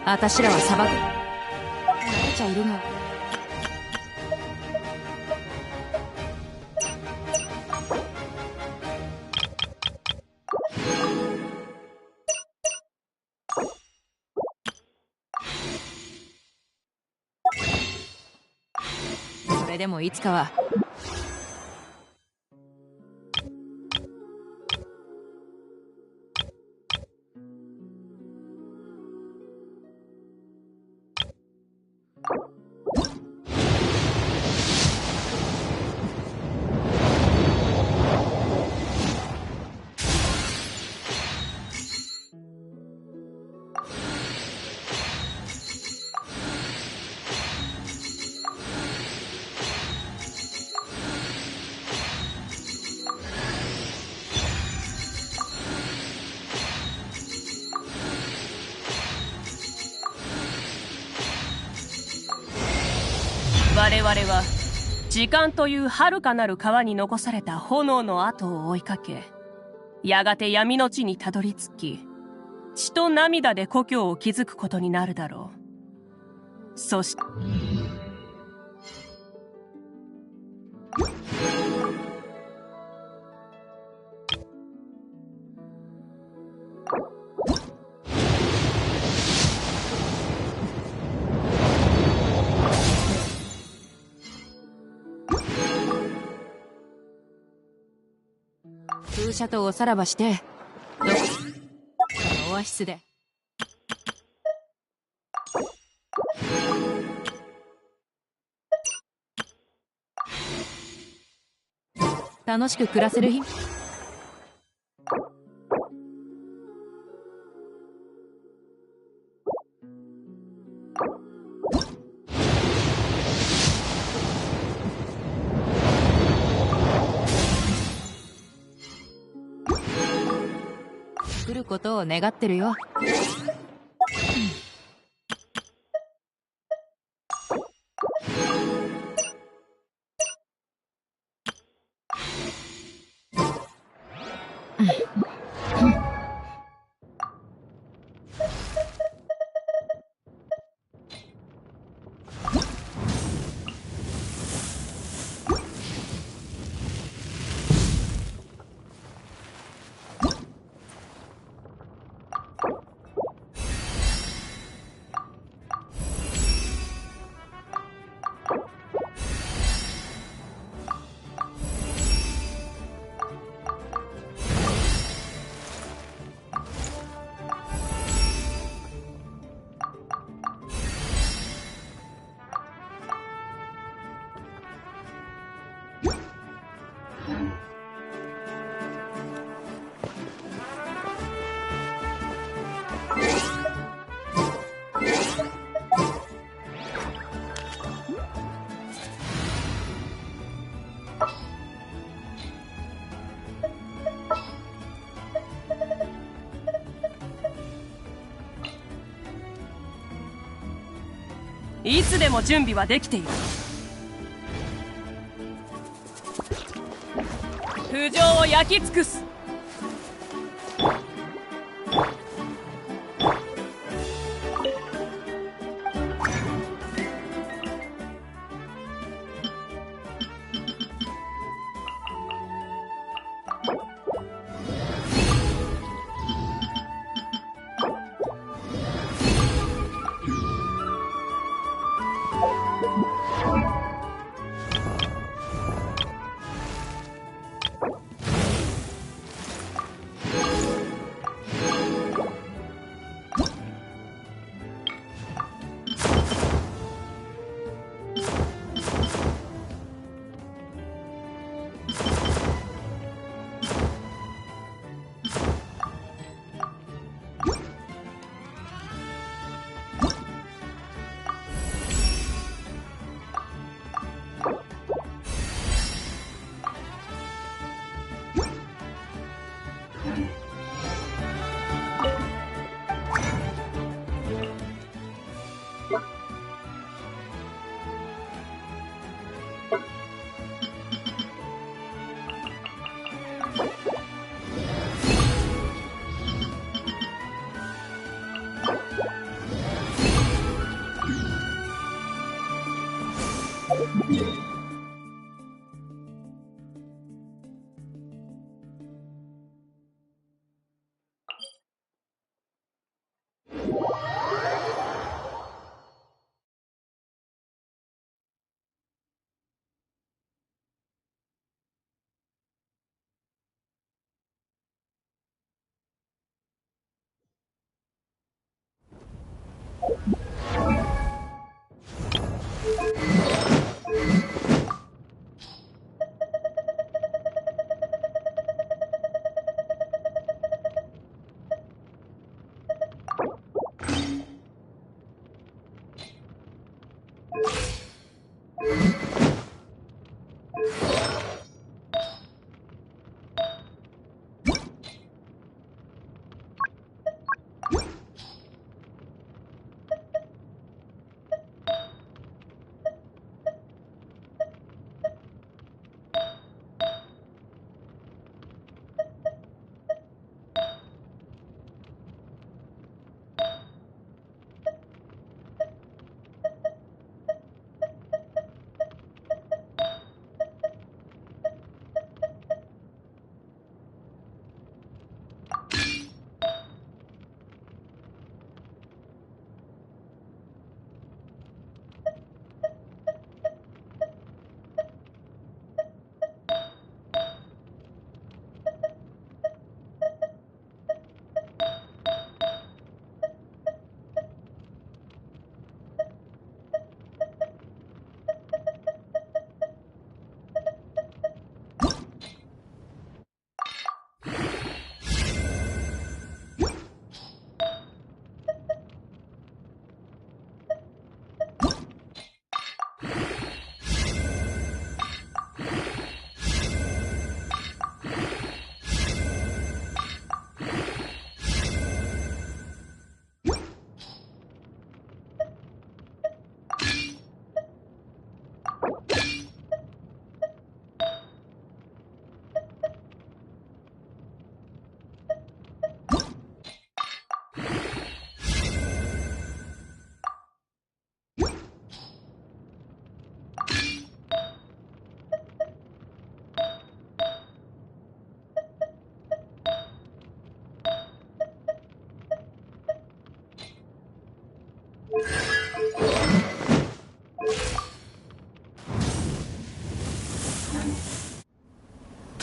あたしらは砂漠慣れちゃいるが。それでもいつかは。我々は時間という遥かなる川に残された炎の跡を追いかけ、やがて闇の地にたどり着き、血と涙で故郷を築くことになるだろう。そして風車とおさらばしてこのオアシスで。楽しく暮らせる日。来ることを願ってるよ。いつでも準備はできている。浮上を焼き尽くす。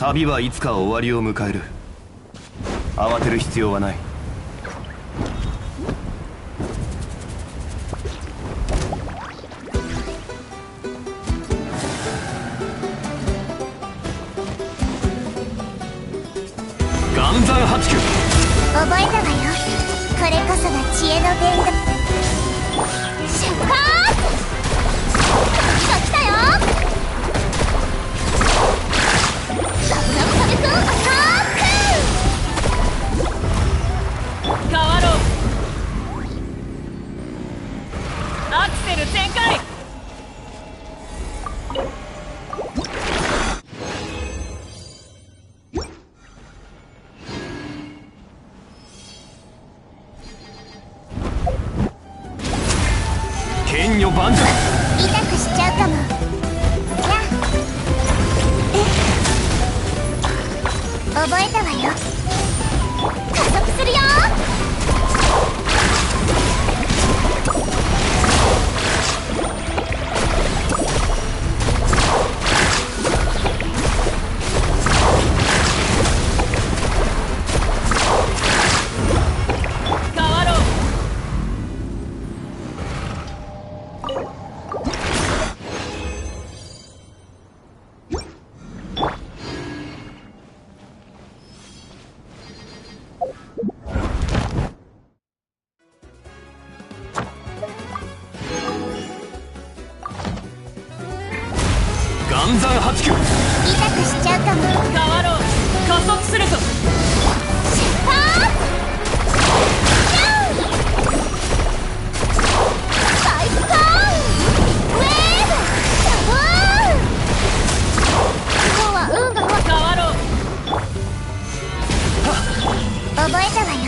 旅はいつか終わりを迎える。慌てる必要はない。岩山八九。覚えたわよ。これこそが知恵の伝道。出発！旅が来たよ。ラブラブ壁くんアタック！変わろう。アクセル全開。剣女万丈。痛くしちゃうかも。や覚えたわよ。加速するよ。変わろう。岩山八九。痛くしちゃうかも。変わろう。加速するぞ。出発！バイクコーン！ウェーブ！シャボーン！今日は運が変わろう。覚えたわよ。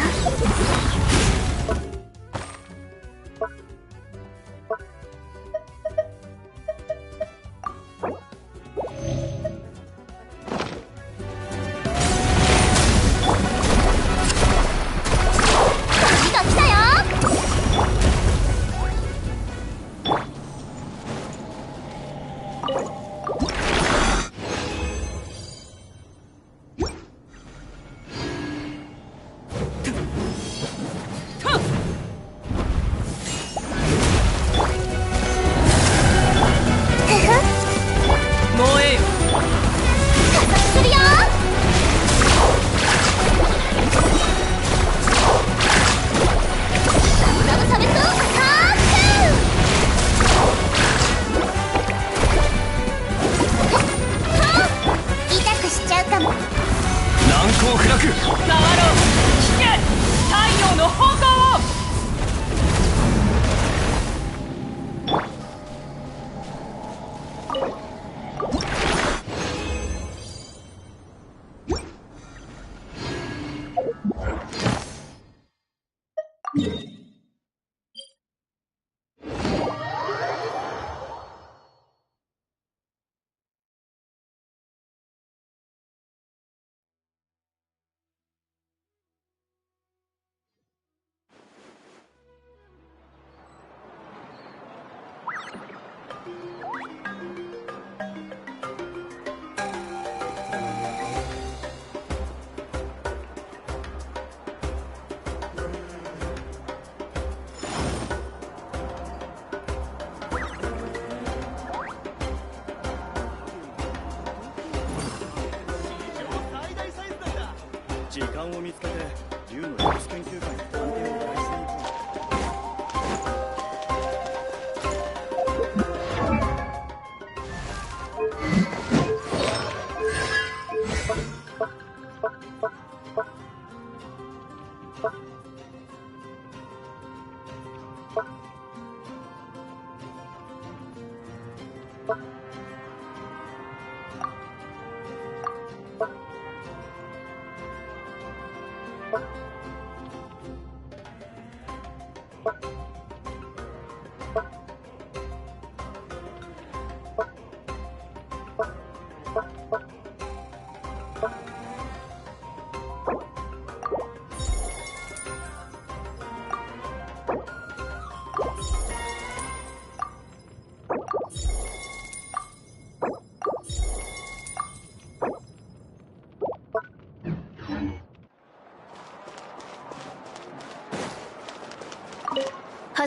旅が来たよ。燃えよ。加速するよ。ラブラブサメくんアタック！痛くしちゃうかも。難攻不落。変わろう。聞け。太陽の方向を。時間を見つけて竜の様子研究会に探偵を依頼しに行こう。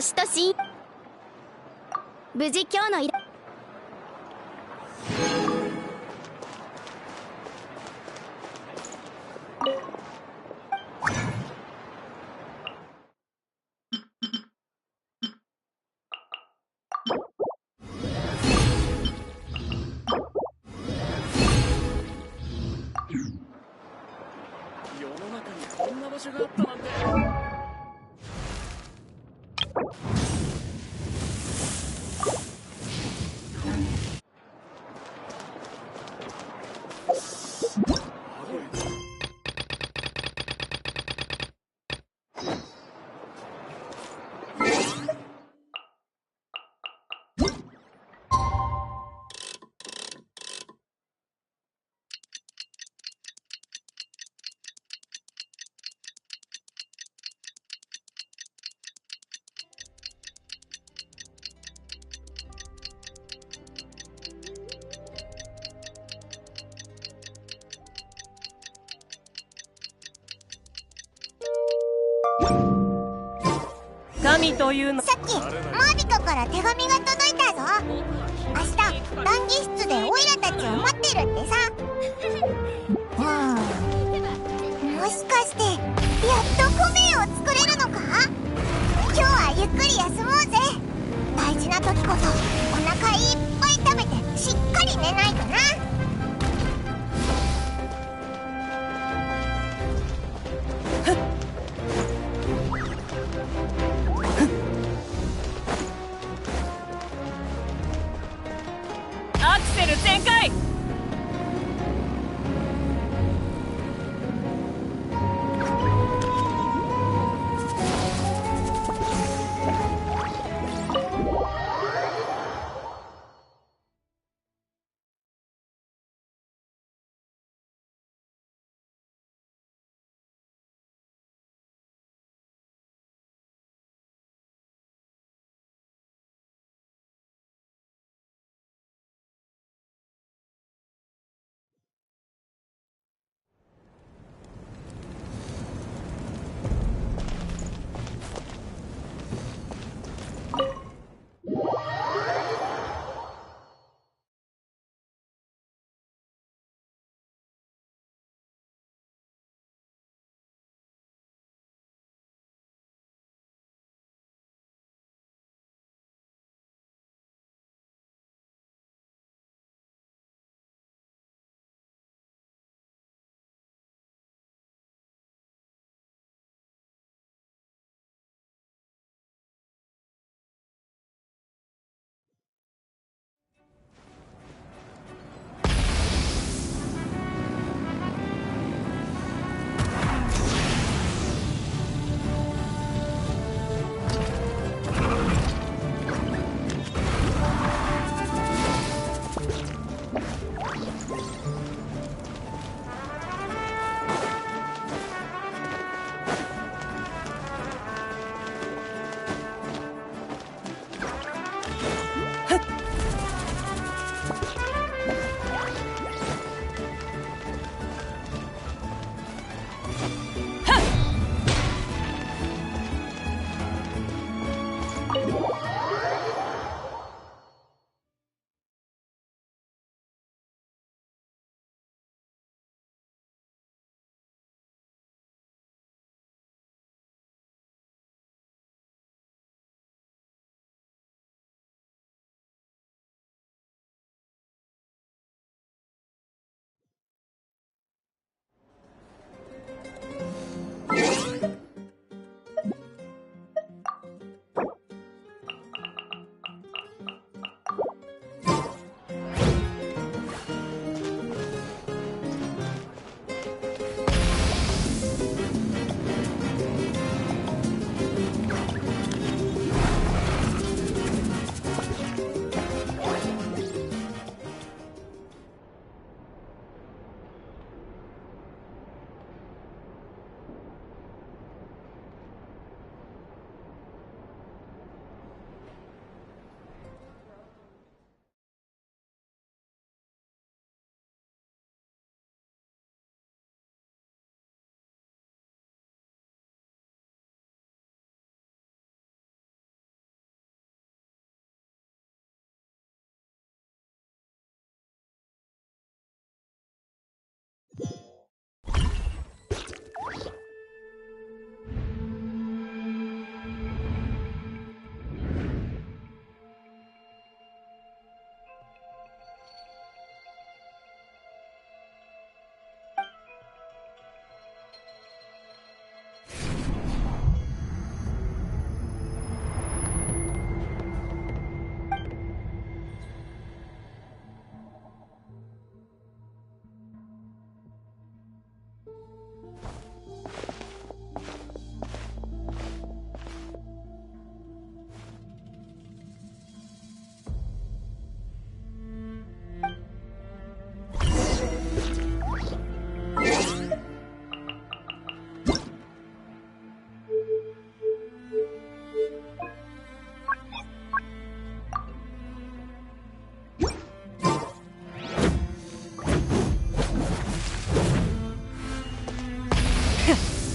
星とし無事今日の世の中にこんな場所があったなんて。神というの。さっきマービカから手紙が届いたぞ。明日談義室でオイラたちを待ってるってさ。もしかしてやっとコメを作れるのか。今日はゆっくり休もうぜ。大事な時こそお腹いっぱい食べてしっかり寝ないとな。アクセル全開。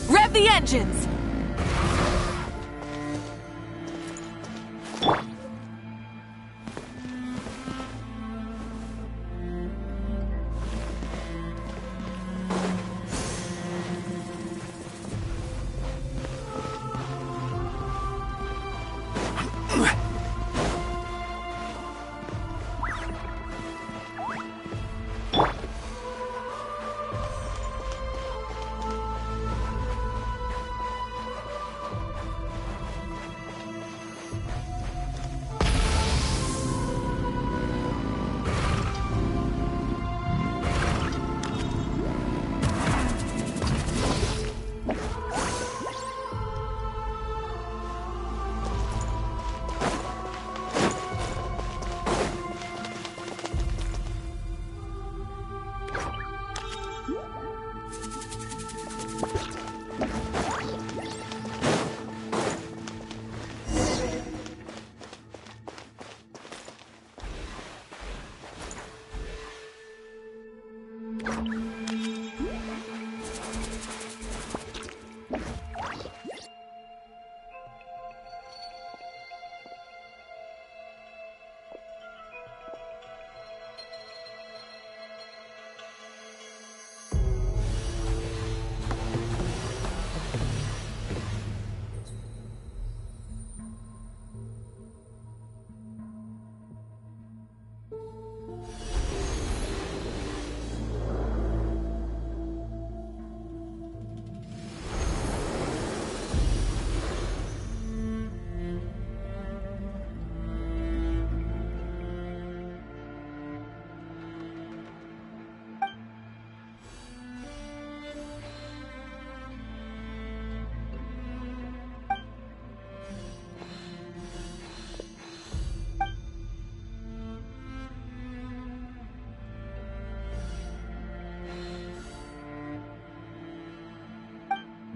Rev the engines!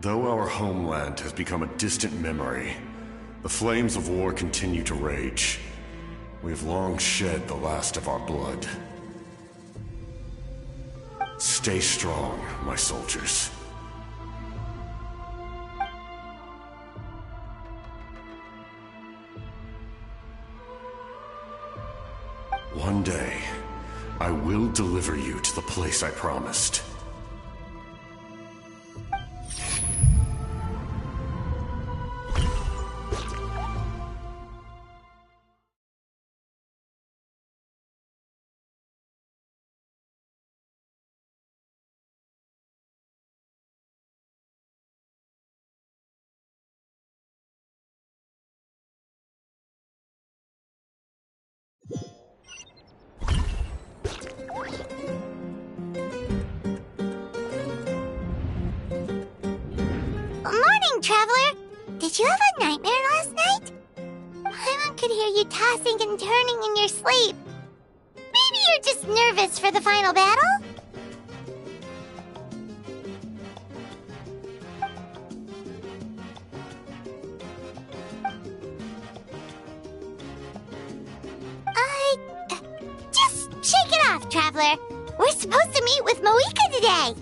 Though our homeland has become a distant memory, the flames of war continue to rage. We have long shed the last of our blood. Stay strong, my soldiers. One day, I will deliver you to the place I promised. Morning, Traveler! Did you have a nightmare last night? Paimon could hear you tossing and turning in your sleep. Maybe you're just nervous for the final battle? Just shake it off, Traveler. We're supposed to meet with Moika today.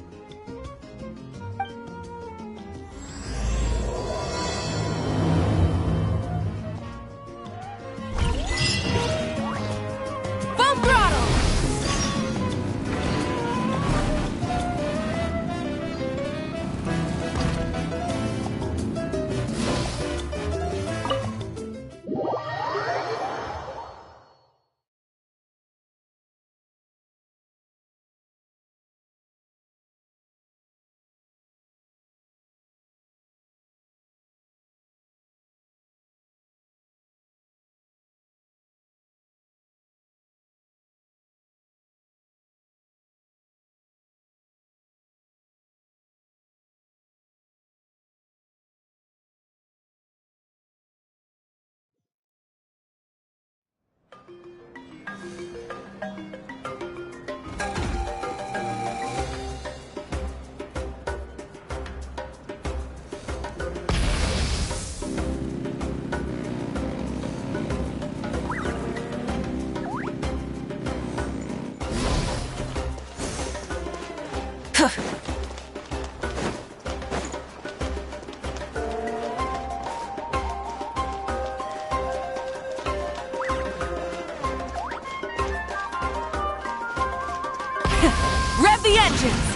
vengeance!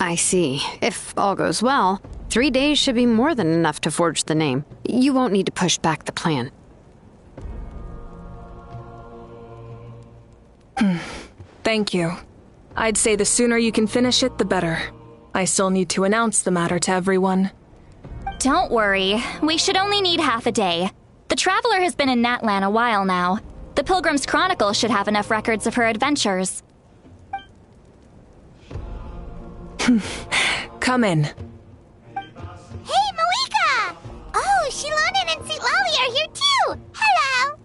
I see. If all goes well, 3 days should be more than enough to forge the name. You won't need to push back the plan. Thank you. I'd say the sooner you can finish it, the better. I still need to announce the matter to everyone. Don't worry. We should only need half a day. The Traveler has been in Natlan a while now. The Pilgrim's Chronicle should have enough records of her adventures. Come in. Hey, Malika! Oh, Shilonen and Sitlali are here too! Hello!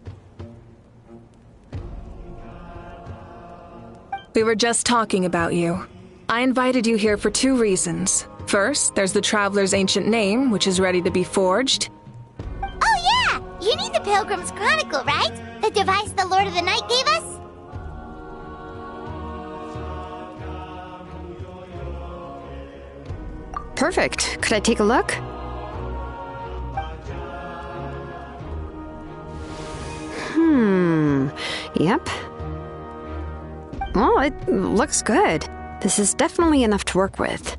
We were just talking about you. I invited you here for 2 reasons. First, there's the Traveler's ancient name, which is ready to be forged. Oh yeah! You need the Pilgrim's Chronicle, right? The device the Lord of the Night gave us? Perfect. Could I take a look? Yep. Well, it looks good. This is definitely enough to work with.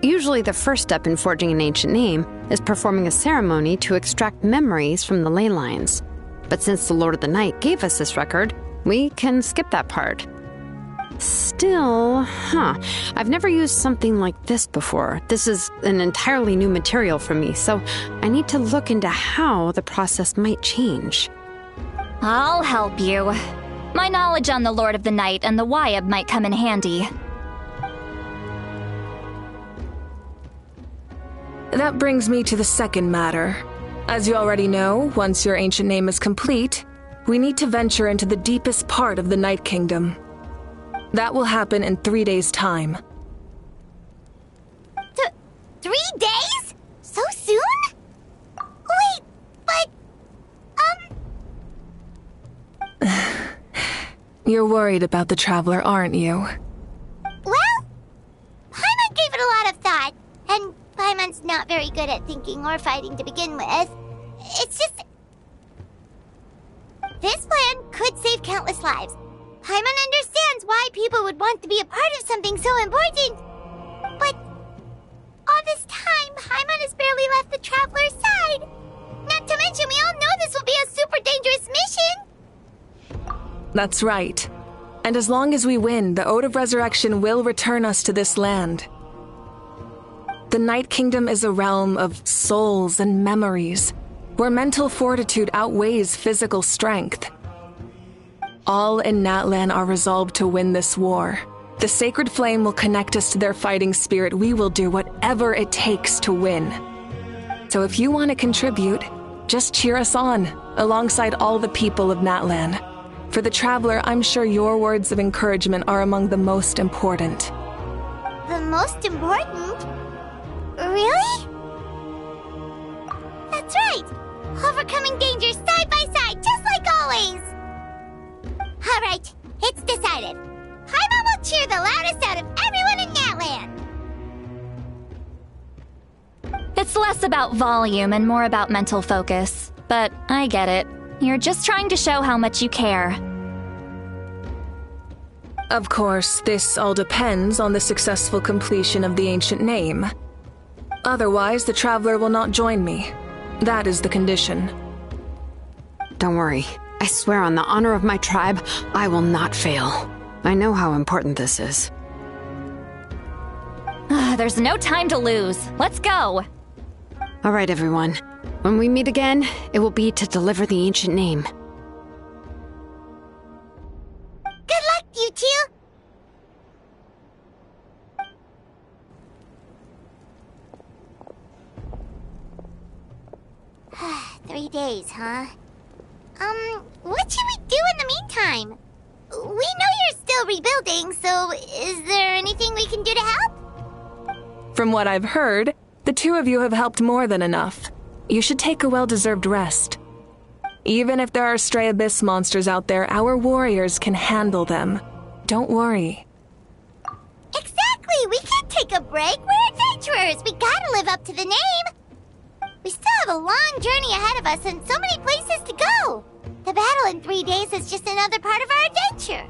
Usually the first step in forging an ancient name is performing a ceremony to extract memories from the ley lines. But since the Lord of the Night gave us this record, we can skip that part. Still, I've never used something like this before. This is an entirely new material for me, so I need to look into how the process might change. I'll help you. My knowledge on the Lord of the Night and the Wyab might come in handy. That brings me to the second matter. As you already know, once your ancient name is complete, we need to venture into the deepest part of the Night Kingdom. That will happen in 3 days' time. 3 days? So soon? Wait, but... You're worried about the Traveler, aren't you? Well, Paimon gave it a lot of thought, and Paimon's not very good at thinking or fighting to begin with. It's just... This plan could save countless lives. Paimon understands why people would want to be a part of something so important. But all this time, Paimon has barely left the Traveler's side. Not to mention, we all know this will be a super dangerous mission. That's right. And as long as we win, the Ode of Resurrection will return us to this land. The Night Kingdom is a realm of souls and memories, where mental fortitude outweighs physical strength. All in Natlan are resolved to win this war. The sacred flame will connect us to their fighting spirit. We will do whatever it takes to win. So if you want to contribute, just cheer us on, alongside all the people of Natlan. For the Traveler, I'm sure your words of encouragement are among the most important. The most important? Really? That's right! Overcoming dangers side by side, just like always! Alright, it's decided. Paimon will cheer the loudest out of everyone in Natlan! It's less about volume and more about mental focus. But I get it. You're just trying to show how much you care. Of course, this all depends on the successful completion of the ancient name. Otherwise, the Traveler will not join me. That is the condition. Don't worry. I swear on the honor of my tribe, I will not fail. I know how important this is. There's no time to lose. Let's go! All right, everyone. When we meet again, it will be to deliver the ancient name. Good luck, you two! 3 days, huh? What should we do in the meantime? We know you're still rebuilding, so is there anything we can do to help? From what I've heard, the two of you have helped more than enough. You should take a well-deserved rest. Even if there are stray abyss monsters out there, our warriors can handle them. Don't worry. Exactly! We can't take a break! We're adventurers! We gotta live up to the name! We still have a long journey ahead of us and so many places to go! The battle in 3 days is just another part of our adventure!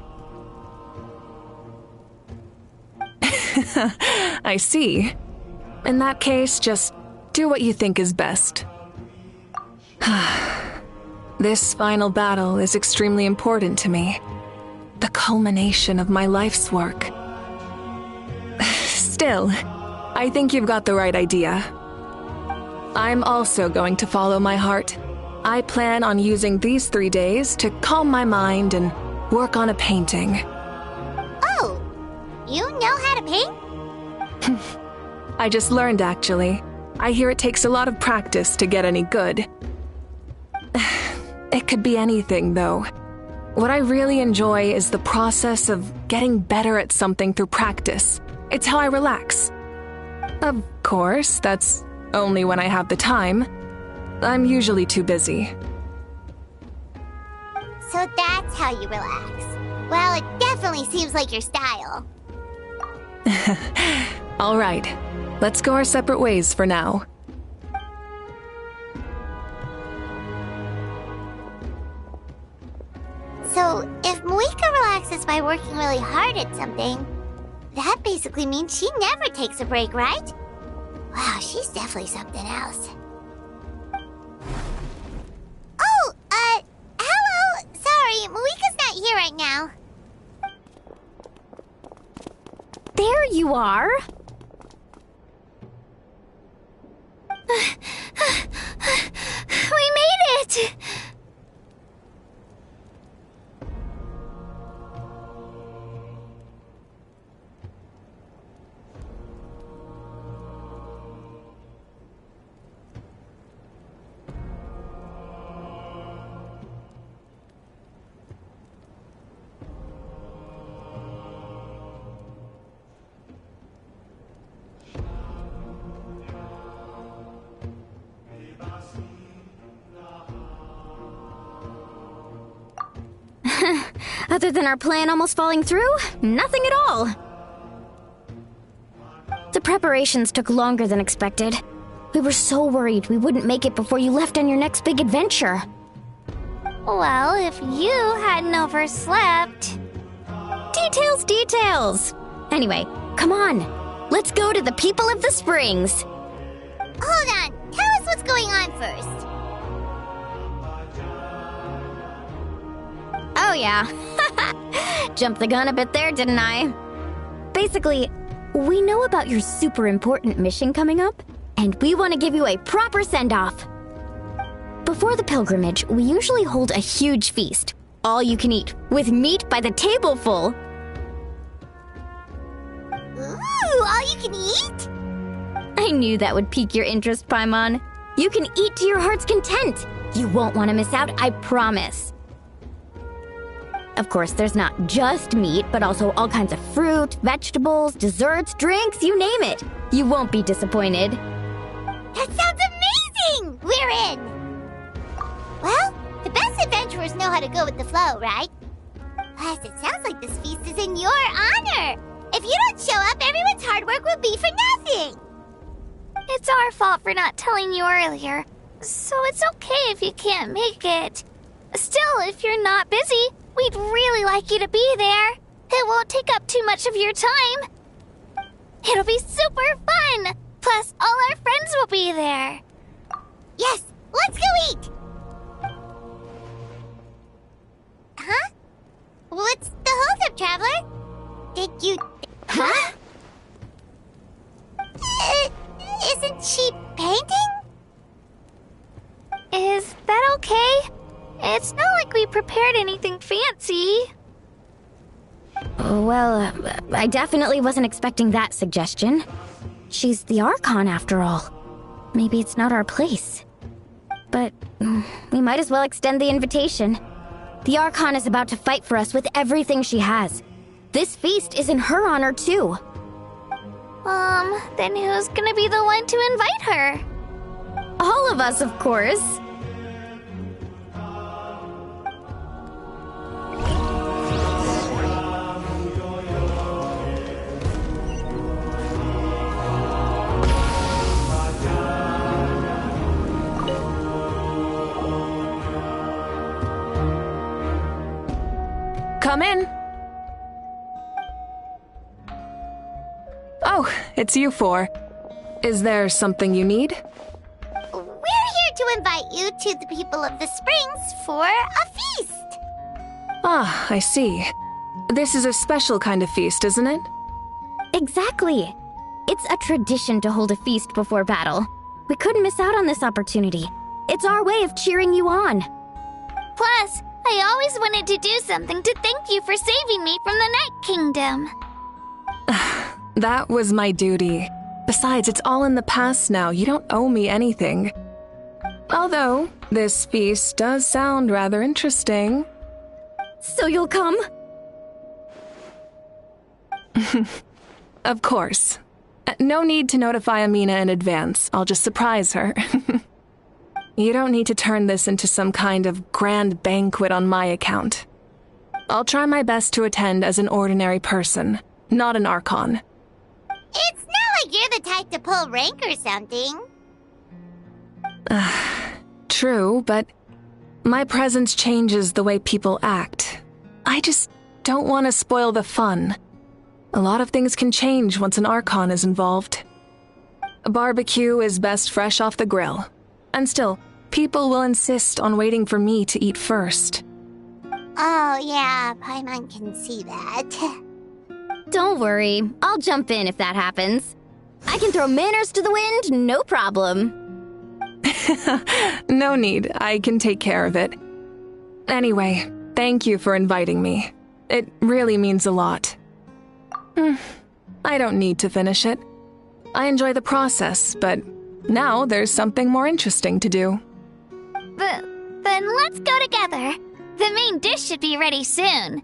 I see. In that case, just do what you think is best. This final battle is extremely important to me. The culmination of my life's work. Still, I think you've got the right idea. I'm also going to follow my heart. I plan on using these 3 days to calm my mind and work on a painting. Oh, you know how to paint? I just learned, actually. I hear it takes a lot of practice to get any good. It could be anything, though. What I really enjoy is the process of getting better at something through practice. It's how I relax. Of course, that's only when I have the time. I'm usually too busy. So that's how you relax. Well, it definitely seems like your style. All right, let's go our separate ways for now. So, if Moika relaxes by working really hard at something, that basically means she never takes a break, right? Wow, she's definitely something else. Oh, hello! Sorry, Moika's not here right now. There you are! We made it! Other than our plan almost falling through, nothing at all. The preparations took longer than expected. We were so worried we wouldn't make it before you left on your next big adventure. Well, if you hadn't overslept... Details! Anyway, come on. Let's go to the people of the springs. Hold on, tell us what's going on first. Oh yeah. Jumped the gun a bit there, didn't I? Basically, we know about your super important mission coming up, and we want to give you a proper send-off. Before the pilgrimage, we usually hold a huge feast, all you can eat, with meat by the tableful. Ooh, all you can eat? I knew that would pique your interest, Paimon. You can eat to your heart's content. You won't want to miss out, I promise. Of course, there's not just meat, but also all kinds of fruit, vegetables, desserts, drinks, you name it. You won't be disappointed. That sounds amazing! We're in! Well, the best adventurers know how to go with the flow, right? Plus, it sounds like this feast is in your honor! If you don't show up, everyone's hard work will be for nothing! It's our fault for not telling you earlier, so it's okay if you can't make it. Still, if you're not busy, we'd really like you to be there. It won't take up too much of your time. It'll be super fun! Plus, all our friends will be there. Yes, let's go eat! Huh? What's the holdup, Traveler? Did you... Huh? Isn't she painting? Is that okay? It's not like we prepared anything fancy. Well, I definitely wasn't expecting that suggestion. She's the Archon, after all. Maybe it's not our place. But We might as well extend the invitation. The Archon is about to fight for us with everything she has. This feast is in her honor, too. Then who's gonna be the one to invite her? All of us, of course. Come in. Oh, it's you four. Is there something you need? We're here to invite you to the people of the Springs for a feast. Ah, I see. This is a special kind of feast, isn't it? Exactly. It's a tradition to hold a feast before battle. We couldn't miss out on this opportunity. It's our way of cheering you on. Plus, I always wanted to do something to thank you for saving me from the Night Kingdom. That was my duty. Besides, it's all in the past now. You don't owe me anything. Although, this feast does sound rather interesting. So you'll come? Of course. No need to notify Amina in advance. I'll just surprise her. You don't need to turn this into some kind of grand banquet on my account. I'll try my best to attend as an ordinary person, not an Archon. It's not like you're the type to pull rank or something. True, but my presence changes the way people act. I just don't want to spoil the fun. A lot of things can change once an Archon is involved. A barbecue is best fresh off the grill. And still, people will insist on waiting for me to eat first. Oh, yeah, Paimon can see that. Don't worry, I'll jump in if that happens. I can throw manners to the wind, no problem. No need, I can take care of it. Anyway, thank you for inviting me. It really means a lot. I don't need to finish it. I enjoy the process, but now there's something more interesting to do. Then let's go together. The main dish should be ready soon.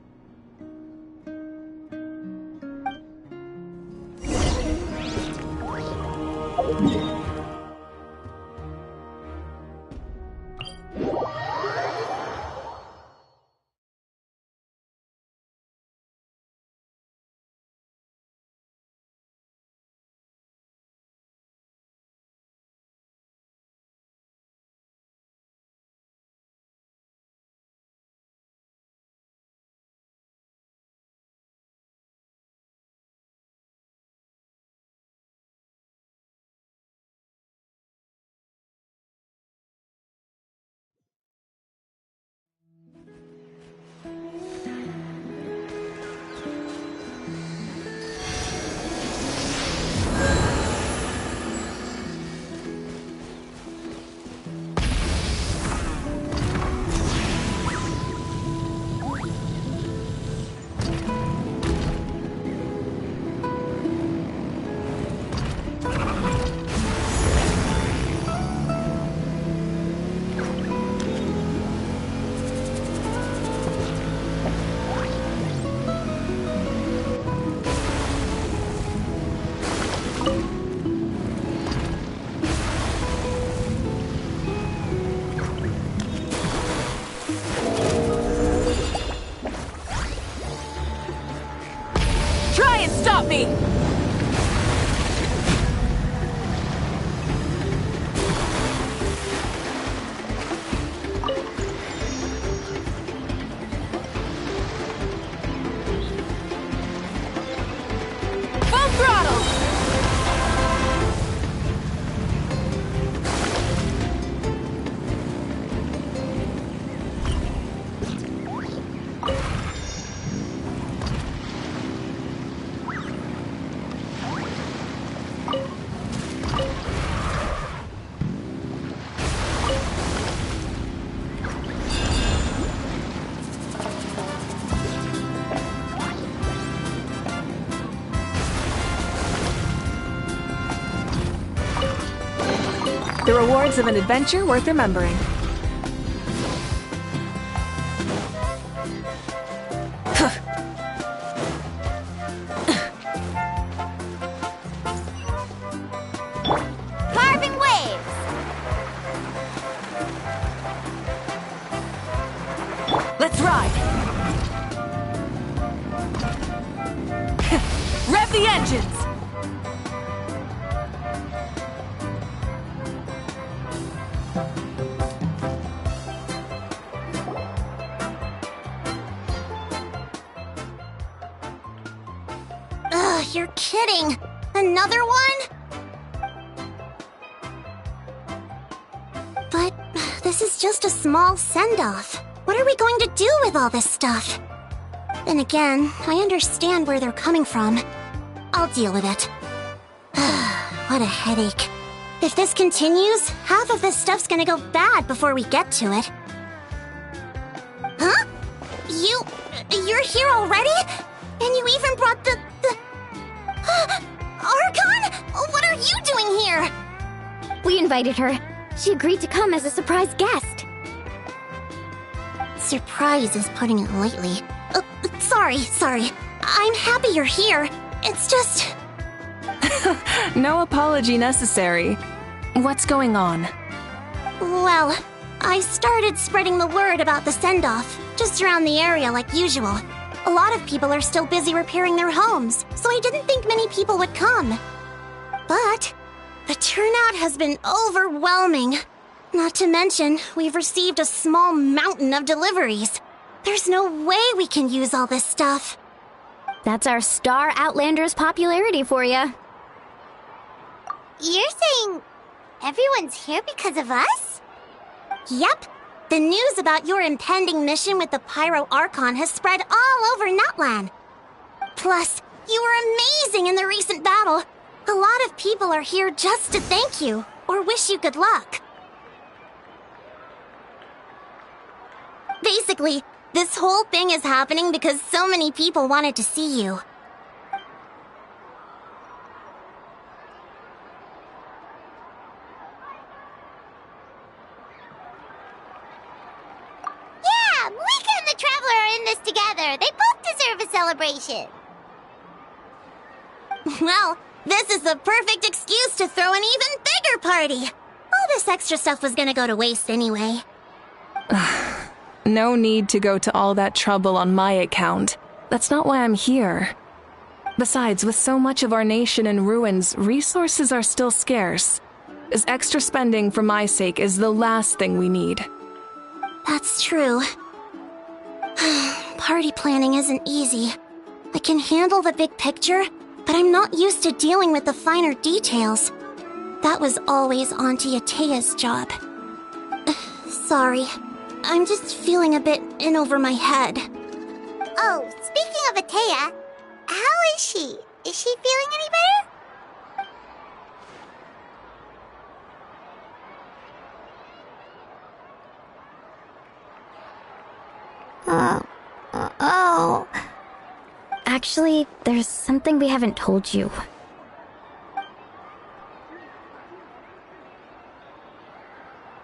Stop me! Full throttle! The rewards of an adventure worth remembering. engines! Ugh, you're kidding! Another one? But this is just a small send-off. What are we going to do with all this stuff? Then again, I understand where they're coming from. I'll deal with it. What a headache. If this continues, half of this stuff's gonna go bad before we get to it. Huh? You're here already? And you even brought the... Archon? What are you doing here? We invited her. She agreed to come as a surprise guest. Surprise is putting it lightly. Sorry. I'm happy you're here. It's just... No apology necessary. What's going on? Well, I started spreading the word about the send-off, just around the area like usual. A lot of people are still busy repairing their homes, so I didn't think many people would come. But the turnout has been overwhelming. Not to mention, we've received a small mountain of deliveries. There's no way we can use all this stuff. That's our Star Outlander's popularity for you. You're saying everyone's here because of us? Yep. The news about your impending mission with the Pyro Archon has spread all over Nutland. Plus, you were amazing in the recent battle. A lot of people are here just to thank you, or wish you good luck. Basically, this whole thing is happening because so many people wanted to see you. Yeah, Mika and the Traveler are in this together. They both deserve a celebration. Well, this is the perfect excuse to throw an even bigger party. All this extra stuff was gonna go to waste anyway. No need to go to all that trouble on my account. That's not why I'm here. Besides, with so much of our nation in ruins, resources are still scarce. This extra spending for my sake is the last thing we need. That's true. Party planning isn't easy. I can handle the big picture, but I'm not used to dealing with the finer details. That was always Auntie Atea's job. Sorry. I'm just feeling a bit in over my head. Oh, speaking of Atea, how is she? Is she feeling any better? Oh. Actually, there's something we haven't told you.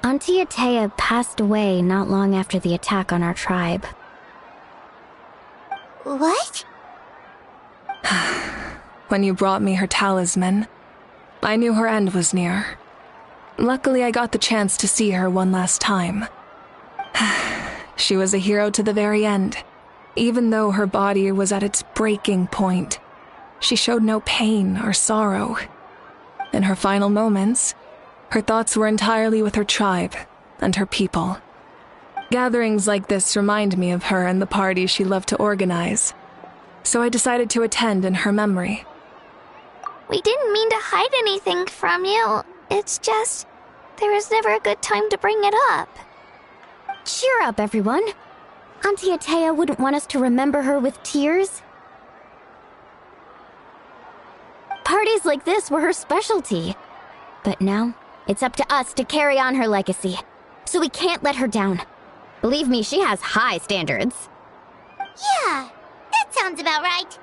Auntie Atea passed away not long after the attack on our tribe. What? When you brought me her talisman, I knew her end was near. Luckily, I got the chance to see her one last time. She was a hero to the very end. Even though her body was at its breaking point, she showed no pain or sorrow. In her final moments, her thoughts were entirely with her tribe and her people. Gatherings like this remind me of her and the parties she loved to organize. So I decided to attend in her memory. We didn't mean to hide anything from you. It's just, there was never a good time to bring it up. Cheer up, everyone. Auntie Atea wouldn't want us to remember her with tears. Parties like this were her specialty. But now, it's up to us to carry on her legacy. So we can't let her down. Believe me, she has high standards. Yeah, that sounds about right.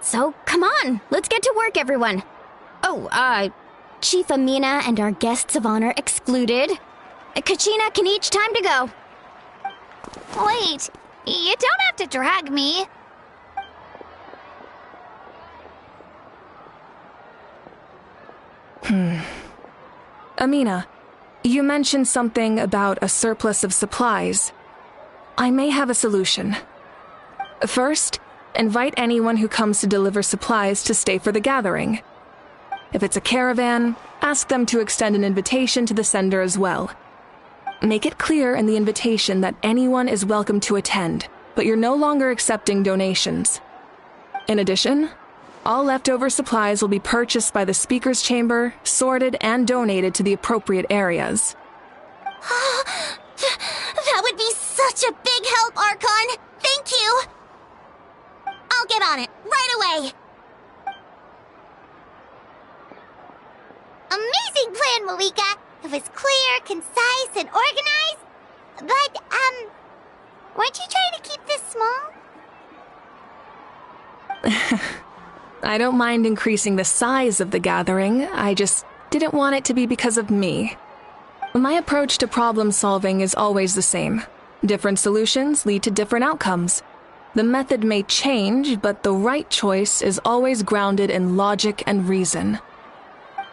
So, come on, let's get to work, everyone. Oh, Chief Amina and our guests of honor excluded. Kachina can each time to go. Wait, you don't have to drag me. Amina, you mentioned something about a surplus of supplies. I may have a solution. First, invite anyone who comes to deliver supplies to stay for the gathering. If it's a caravan, ask them to extend an invitation to the sender as well. Make it clear in the invitation that anyone is welcome to attend, but you're no longer accepting donations. In addition, all leftover supplies will be purchased by the speaker's chamber, sorted, and donated to the appropriate areas. That would be such a big help, Archon! Thank you! I'll get on it, right away! Amazing plan, Malika! It was clear, concise, and organized. But, weren't you trying to keep this small? I don't mind increasing the size of the gathering, I just didn't want it to be because of me. My approach to problem solving is always the same. Different solutions lead to different outcomes. The method may change, but the right choice is always grounded in logic and reason.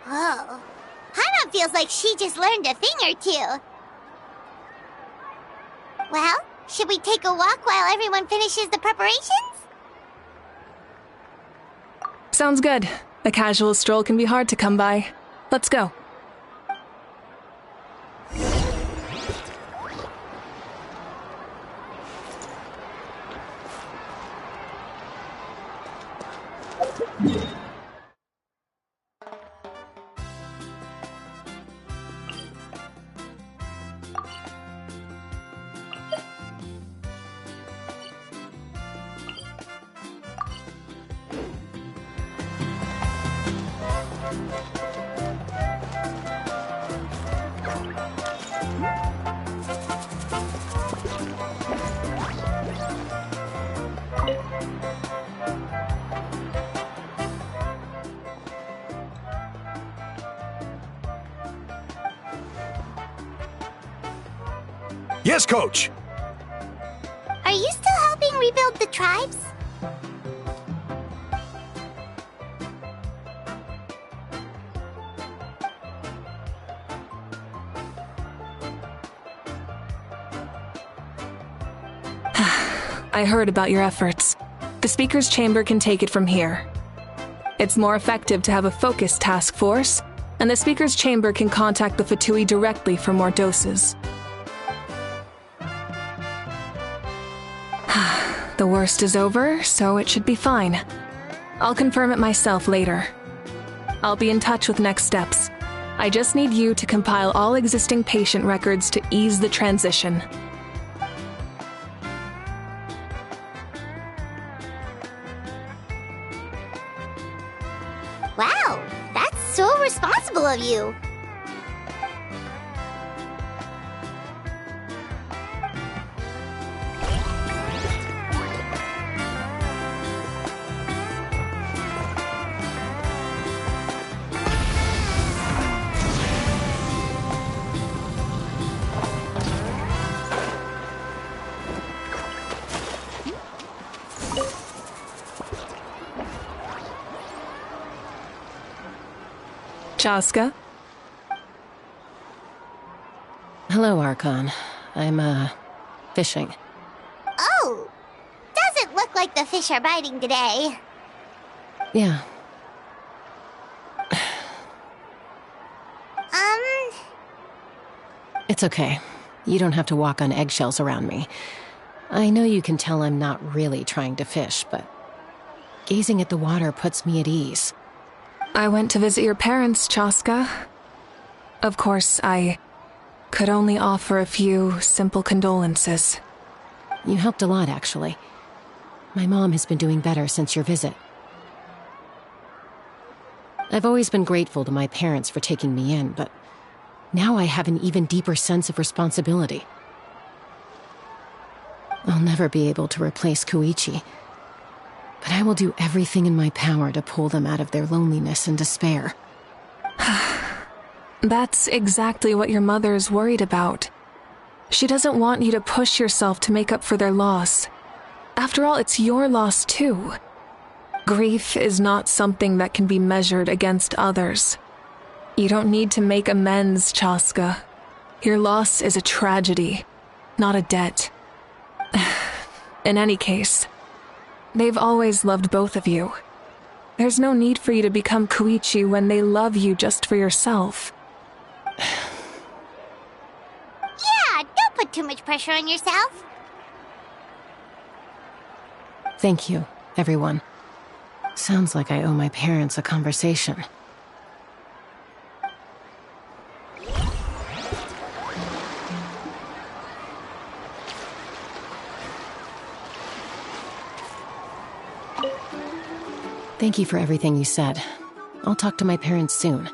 Whoa. Hana feels like she just learned a thing or two. Well, should we take a walk while everyone finishes the preparations? Sounds good. A casual stroll can be hard to come by. Let's go. Yes, Coach! Are you still helping rebuild the tribes? I heard about your efforts. The Speaker's Chamber can take it from here. It's more effective to have a focused task force, and the Speaker's Chamber can contact the Fatui directly for more doses. The worst is over, so it should be fine. I'll confirm it myself later. I'll be in touch with next steps. I just need you to compile all existing patient records to ease the transition. Wow, that's so responsible of you. Chaska? Hello, Archon. I'm, fishing. Oh! Doesn't look like the fish are biting today. Yeah. It's okay. You don't have to walk on eggshells around me. I know you can tell I'm not really trying to fish, but gazing at the water puts me at ease. I went to visit your parents, Chaska. Of course, I could only offer a few simple condolences. You helped a lot, actually. My mom has been doing better since your visit. I've always been grateful to my parents for taking me in, but now I have an even deeper sense of responsibility. I'll never be able to replace Koichi, but I will do everything in my power to pull them out of their loneliness and despair. That's exactly what your mother is worried about. She doesn't want you to push yourself to make up for their loss. After all, it's your loss too. Grief is not something that can be measured against others. You don't need to make amends, Chaska. Your loss is a tragedy, not a debt. In any case, They've always loved both of you. There's no need for you to become Koichi when they love you just for yourself. Yeah, don't put too much pressure on yourself. Thank you, everyone. Sounds like I owe my parents a conversation. Thank you for everything you said. I'll talk to my parents soon.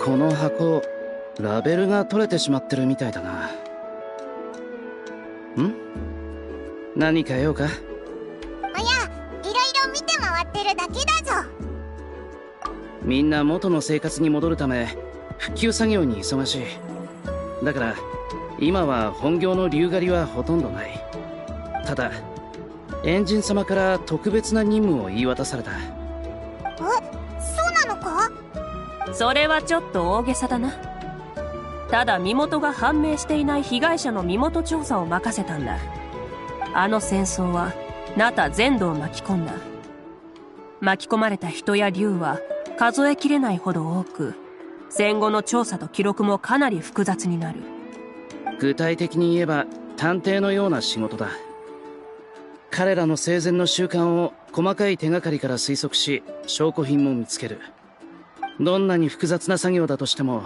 この箱、ラベルが取れてしまってるみたいだな。ん？何か用か？おや、いろいろ見て回ってるだけだぞ。みんな元の生活に戻るため復旧作業に忙しい。だから今は本業の竜狩りはほとんどない。ただエンジン様から特別な任務を言い渡された。そうなのか？それはちょっと大げさだな。ただ身元が判明していない被害者の身元調査を任せたんだ。あの戦争はナタ全土を巻き込んだ。巻き込まれた人や竜は数えきれないほど多く、戦後の調査と記録もかなり複雑になる。具体的に言えば探偵のような仕事だ。彼らの生前の習慣を細かい手がかりから推測し、証拠品も見つける。どんなに複雑な作業だとしても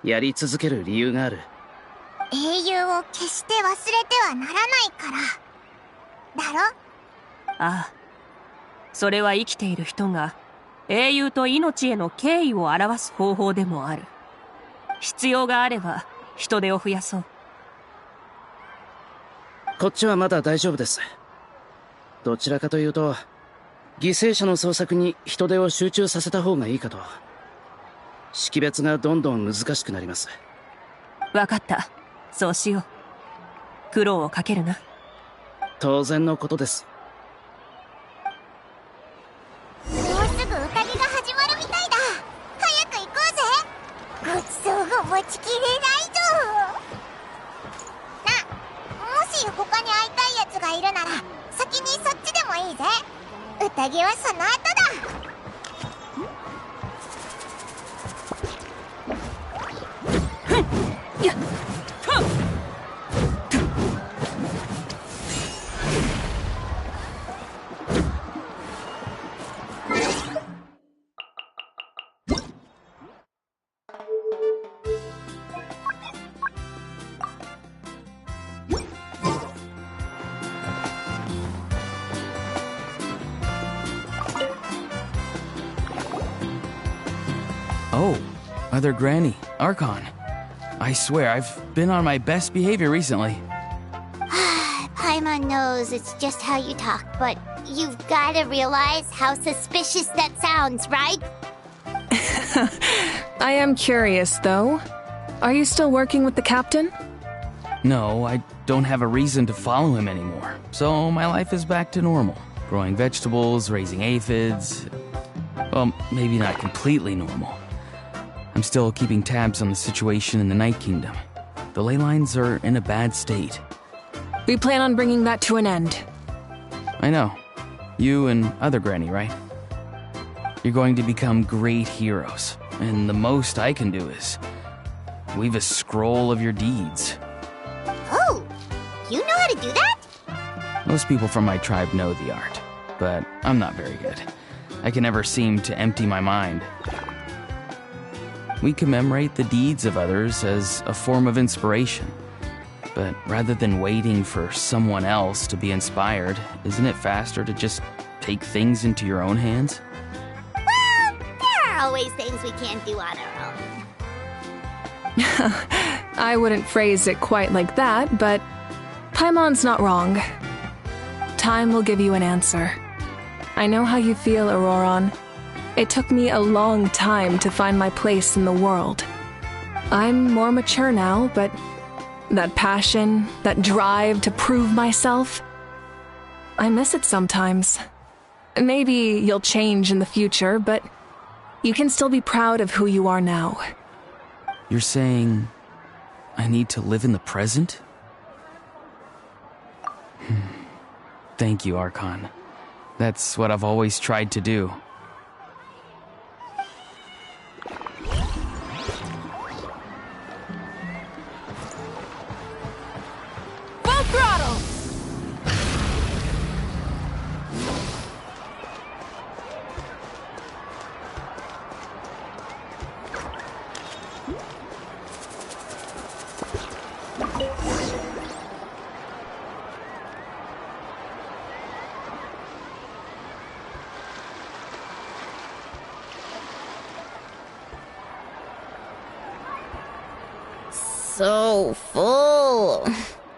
やり続ける理由がある。英雄を決して忘れてはならないからだろ？ああ、それは生きている人が英雄と命への敬意を表す方法でもある。必要があれば人手を増やそう。こっちはまだ大丈夫です。どちらかというと犠牲者の捜索に人手を集中させた方がいいかと。識別がどんどん難しくなります。わかった、そうしよう。苦労をかけるな。当然のことです。もうすぐ宴が始まるみたいだ。早く行こうぜ。ごちそうが待ちきれないぞ。もし他に会いたいやつがいるなら先にそっちでもいいぜ。宴はその後だ。Oh, Mother Granny, Archon. I swear, I've been on my best behavior recently. Paimon knows it's just how you talk, but you've gotta realize how suspicious that sounds, right? I am curious, though. Are you still working with the captain? No, I don't have a reason to follow him anymore, so my life is back to normal. Growing vegetables, raising aphids. Well, maybe not completely normal. I'm still keeping tabs on the situation in the Night Kingdom. The ley lines are in a bad state. We plan on bringing that to an end. I know. You and Other Granny, right? You're going to become great heroes, and the most I can do is weave a scroll of your deeds. Oh, you know how to do that? Most people from my tribe know the art, but I'm not very good. I can never seem to empty my mind. We commemorate the deeds of others as a form of inspiration. But rather than waiting for someone else to be inspired, isn't it faster to just take things into your own hands? Well, there are always things we can't do on our own. I wouldn't phrase it quite like that, but Paimon's not wrong. Time will give you an answer. I know how you feel, Auroron. It took me a long time to find my place in the world. I'm more mature now, but that passion, that drive to prove myself, I miss it sometimes. Maybe you'll change in the future, but you can still be proud of who you are now. You're saying I need to live in the present? Thank you, Archon. That's what I've always tried to do. Full throttle! So full.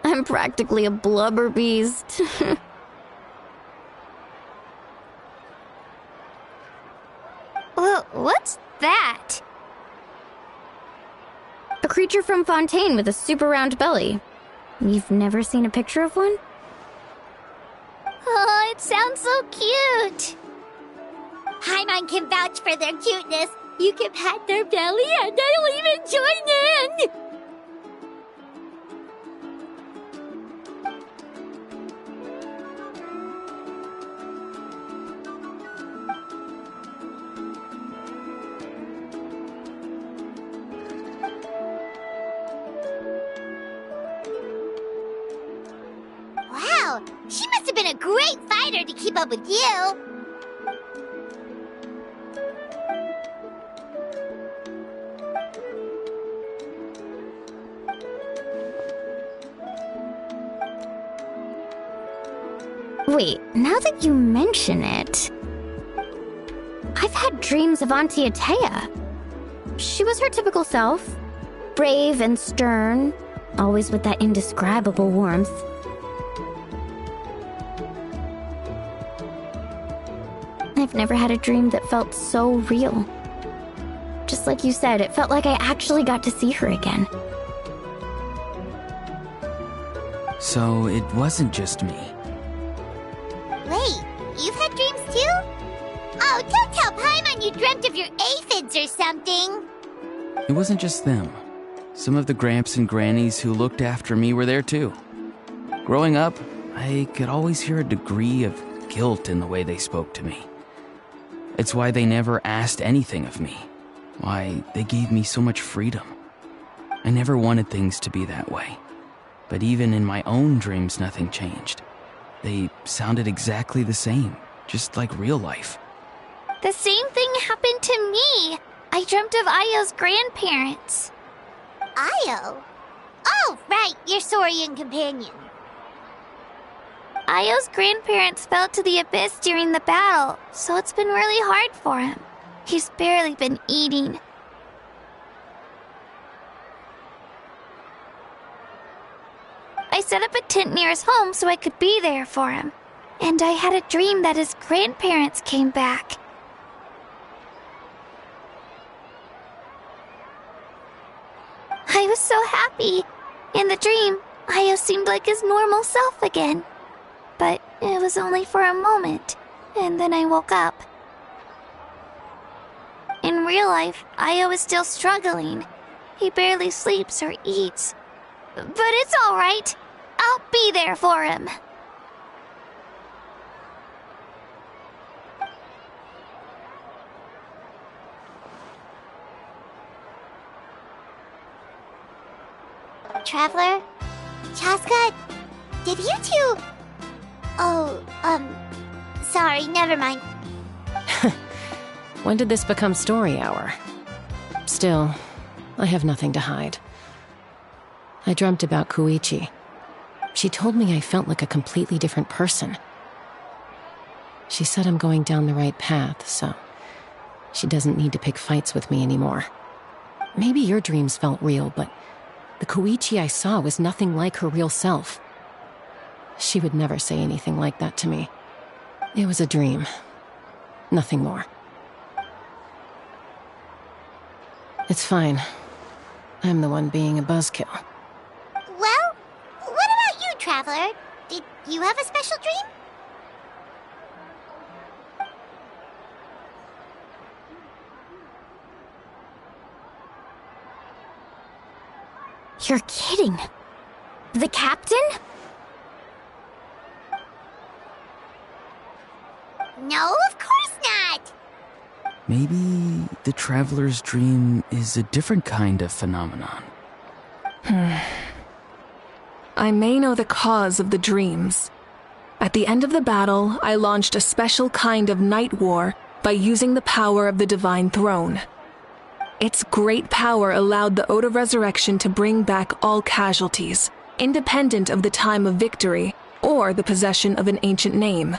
I'm practically a blubber beast. Well, what's that? A creature from Fontaine with a super round belly. You've never seen a picture of one? Oh, it sounds so cute. Paimon can vouch for their cuteness. You can pat their belly and I'll even join in. Wow, she must have been a great fighter to keep up with you. Wait, now that you mention it, I've had dreams of Auntie Atea. She was her typical self, brave and stern, always with that indescribable warmth. I've never had a dream that felt so real. Just like you said, it felt like I actually got to see her again. So it wasn't just me. Wait, you've had dreams too? Oh, don't tell Paimon you dreamt of your aphids or something. It wasn't just them. Some of the Gramps and Grannies who looked after me were there too. Growing up, I could always hear a degree of guilt in the way they spoke to me. It's why they never asked anything of me. Why they gave me so much freedom. I never wanted things to be that way. But even in my own dreams, nothing changed. They sounded exactly the same, just like real life. The same thing happened to me. I dreamt of Ayo's grandparents. Ayo? Oh, right, your Saurian companion. Ayo's grandparents fell to the abyss during the battle, so it's been really hard for him. He's barely been eating. I set up a tent near his home so I could be there for him. And I had a dream that his grandparents came back. I was so happy. In the dream, Ayo seemed like his normal self again. But it was only for a moment, and then I woke up. In real life, Ayo is still struggling. He barely sleeps or eats. But it's all right. I'll be there for him. Traveler? Chaska? Did you two... Oh, sorry, never mind. When did this become story hour? Still, I have nothing to hide. I dreamt about Koichi. She told me I felt like a completely different person. She said I'm going down the right path, so she doesn't need to pick fights with me anymore. Maybe your dreams felt real, but the Koichi I saw was nothing like her real self. She would never say anything like that to me. It was a dream. Nothing more. It's fine. I'm the one being a buzzkill. Well, what about you, Traveler? Did you have a special dream? You're kidding. The captain? No, of course not! Maybe the traveler's dream is a different kind of phenomenon. I may know the cause of the dreams. At the end of the battle, I launched a special kind of night war by using the power of the Divine Throne. Its great power allowed the Ode of Resurrection to bring back all casualties, independent of the time of victory or the possession of an ancient name.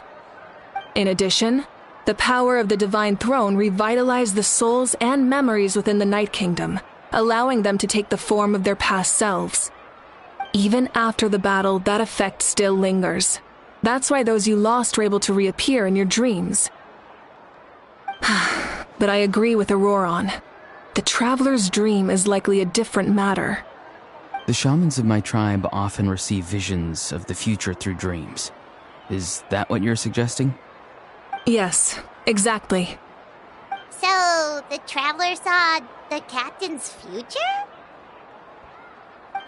In addition, the power of the Divine Throne revitalized the souls and memories within the Night Kingdom, allowing them to take the form of their past selves. Even after the battle, that effect still lingers. That's why those you lost were able to reappear in your dreams. But I agree with Auroron. The Traveler's dream is likely a different matter. The shamans of my tribe often receive visions of the future through dreams. Is that what you're suggesting? Yes, exactly. So, the Traveler saw the captain's future?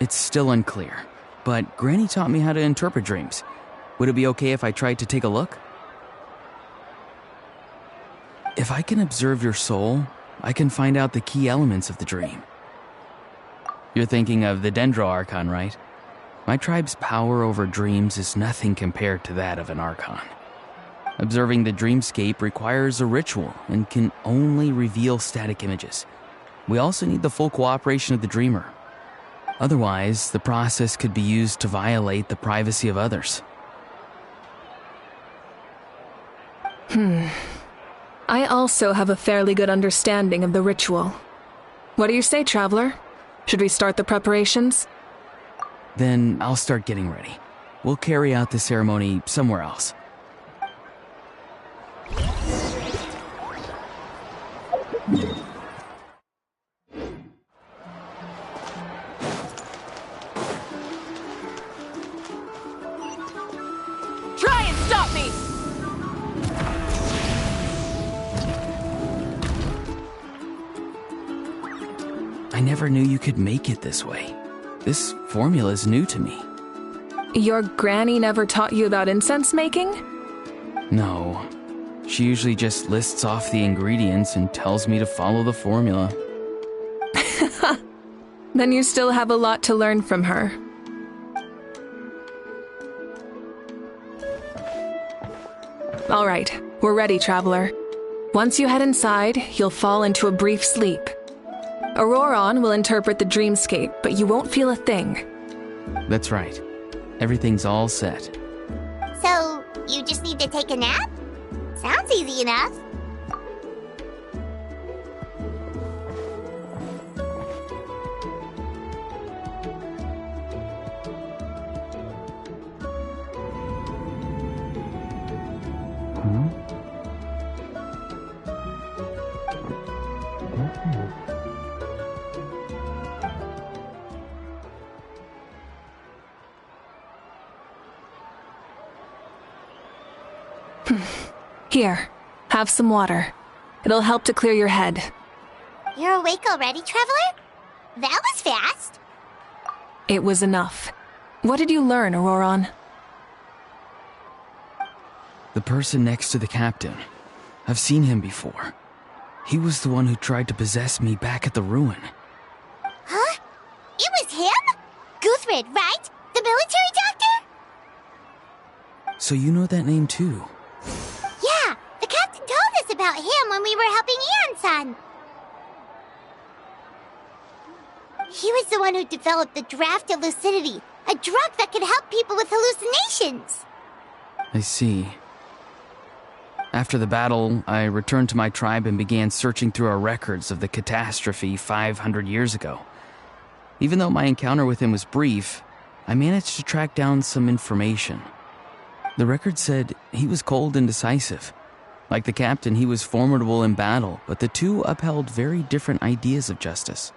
It's still unclear, but Granny taught me how to interpret dreams. Would it be okay if I tried to take a look? If I can observe your soul, I can find out the key elements of the dream. You're thinking of the Dendro Archon, right? My tribe's power over dreams is nothing compared to that of an Archon. Observing the dreamscape requires a ritual and can only reveal static images. We also need the full cooperation of the dreamer. Otherwise, the process could be used to violate the privacy of others. I also have a fairly good understanding of the ritual. What do you say, Traveler? Should we start the preparations? Then I'll start getting ready. We'll carry out the ceremony somewhere else. Try and stop me! I never knew you could make it this way. This formula is new to me. Your granny never taught you about incense making? No. She usually just lists off the ingredients and tells me to follow the formula. Then you still have a lot to learn from her. All right, we're ready, Traveler. Once you head inside, you'll fall into a brief sleep. Auroron will interpret the dreamscape, but you won't feel a thing. That's right. Everything's all set. So, you just need to take a nap? Sounds easy enough. Here, have some water. It'll help to clear your head. You're awake already, Traveler? That was fast. It was enough. What did you learn, Auroron? The person next to the captain. I've seen him before. He was the one who tried to possess me back at the ruin. Huh? It was him? Guthrid, right? The military doctor? So you know that name too? Yeah, the captain told us about him when we were helping Ian-san. He was the one who developed the draft of lucidity, a drug that could help people with hallucinations. I see. After the battle, I returned to my tribe and began searching through our records of the catastrophe 500 years ago. Even though my encounter with him was brief, I managed to track down some information. The record said he was cold and decisive. Like the captain, he was formidable in battle, but the two upheld very different ideas of justice.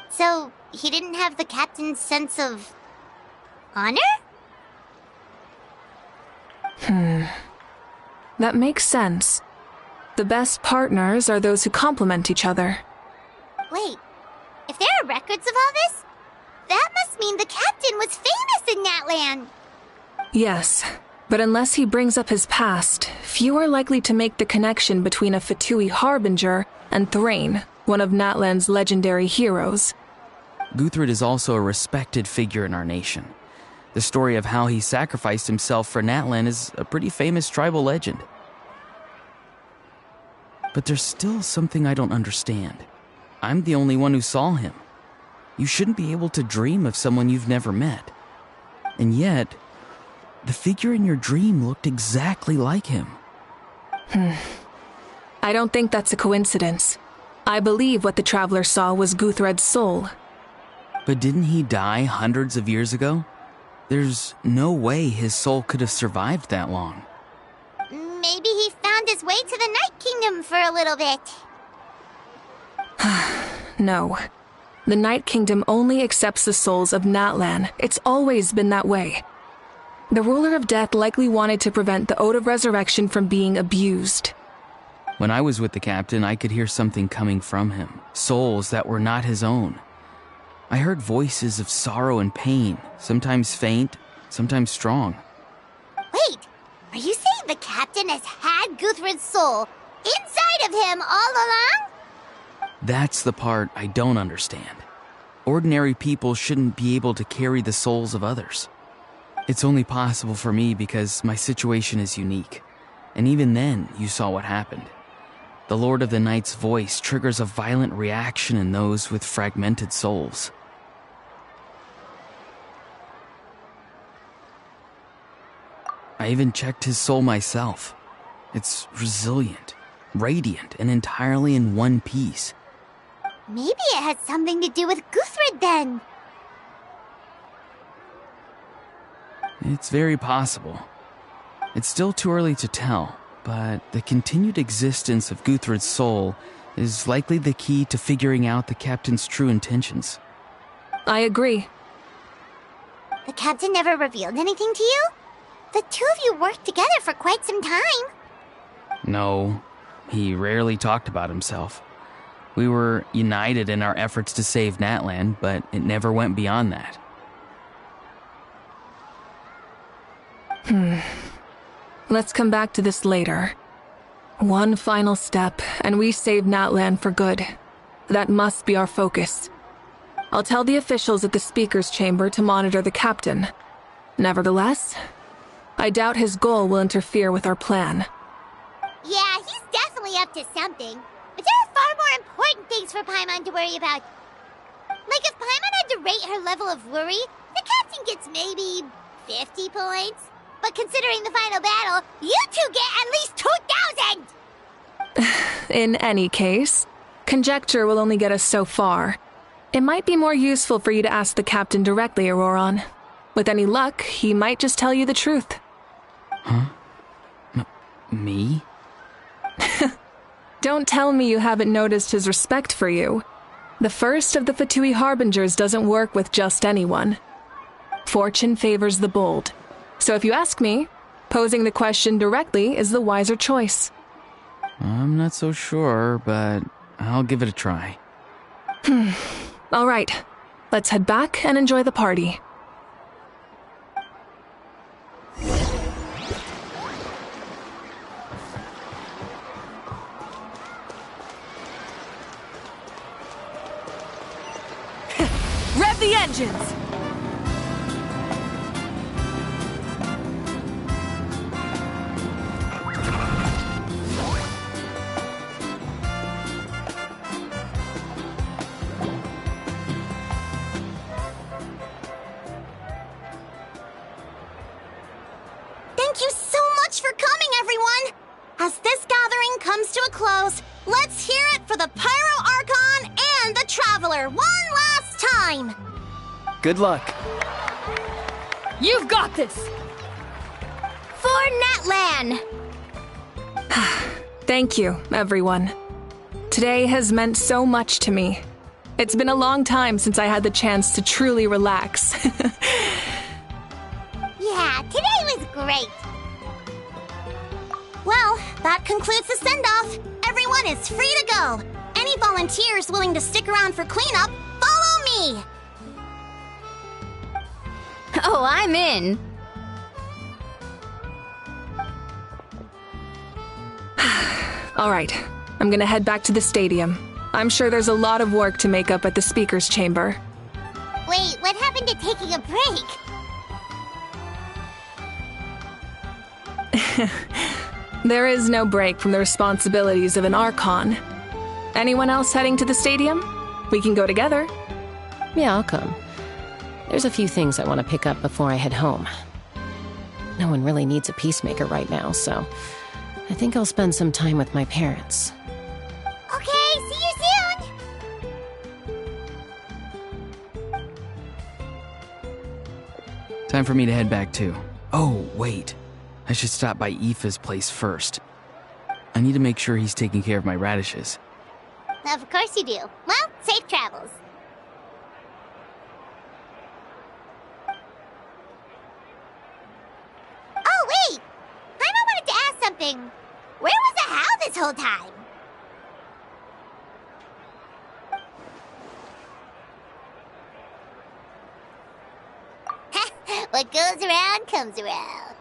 So, he didn't have the captain's sense of... honor? That makes sense. The best partners are those who complement each other. Wait, if there are records of all this, that must mean the captain was famous in Natlan. Yes, but unless he brings up his past, few are likely to make the connection between a Fatui harbinger and Thrain, one of Natlan's legendary heroes. Guthred is also a respected figure in our nation. The story of how he sacrificed himself for Natlan is a pretty famous tribal legend. But there's still something I don't understand. I'm the only one who saw him. You shouldn't be able to dream of someone you've never met. And yet, the figure in your dream looked exactly like him. I don't think that's a coincidence. I believe what the traveler saw was Guthred's soul. But didn't he die hundreds of years ago? There's no way his soul could have survived that long. Maybe he found his way to the Night Kingdom for a little bit. No. The Night Kingdom only accepts the souls of Natlan. It's always been that way. The ruler of death likely wanted to prevent the Ode of Resurrection from being abused. When I was with the captain, I could hear something coming from him. Souls that were not his own. I heard voices of sorrow and pain, sometimes faint, sometimes strong. Wait, are you saying the captain has had Guthred's soul inside of him all along? That's the part I don't understand. Ordinary people shouldn't be able to carry the souls of others. It's only possible for me because my situation is unique. And even then, you saw what happened. The Lord of the Night's voice triggers a violent reaction in those with fragmented souls. I even checked his soul myself. It's resilient, radiant, and entirely in one piece. Maybe it had something to do with Guthred then. It's very possible. It's still too early to tell, but the continued existence of Guthred's soul is likely the key to figuring out the captain's true intentions. I agree. The captain never revealed anything to you? The two of you worked together for quite some time. No, he rarely talked about himself. We were united in our efforts to save Natlan, but it never went beyond that. Let's come back to this later. One final step, and we save Natlan for good. That must be our focus. I'll tell the officials at the speaker's chamber to monitor the captain. Nevertheless, I doubt his goal will interfere with our plan. Yeah, he's definitely up to something. But there are far more important things for Paimon to worry about. Like if Paimon had to rate her level of worry, the captain gets maybe 50 points. But considering the final battle, you two get at least 2,000! In any case, conjecture will only get us so far. It might be more useful for you to ask the captain directly, Auroron. With any luck, he might just tell you the truth. Huh? Me? Don't tell me you haven't noticed his respect for you. The first of the Fatui Harbingers doesn't work with just anyone. Fortune favors the bold. So if you ask me, posing the question directly is the wiser choice. I'm not so sure, but I'll give it a try. All right, let's head back and enjoy the party. Rev the engines! Thank you so much for coming, everyone! As this gathering comes to a close, let's hear it for the Pyro Archon and the Traveler one last time! Good luck. You've got this! For Natlan! Thank you, everyone. Today has meant so much to me. It's been a long time since I had the chance to truly relax. Yeah, today was great. Well, that concludes the send-off. Everyone is free to go. Any volunteers willing to stick around for cleanup, follow me! Oh, I'm in. All right, I'm gonna head back to the stadium. I'm sure there's a lot of work to make up at the speaker's chamber. Wait, what happened to taking a break? There is no break from the responsibilities of an Archon. Anyone else heading to the stadium? We can go together. Yeah, I'll come. There's a few things I want to pick up before I head home. No one really needs a peacemaker right now, so I think I'll spend some time with my parents. Okay, see you soon! Time for me to head back too. Oh, wait. I should stop by Aoife's place first. I need to make sure he's taking care of my radishes. Of course you do. Well, safe travels. Oh, wait! I wanted to ask something. Where was the How this whole time? What goes around comes around.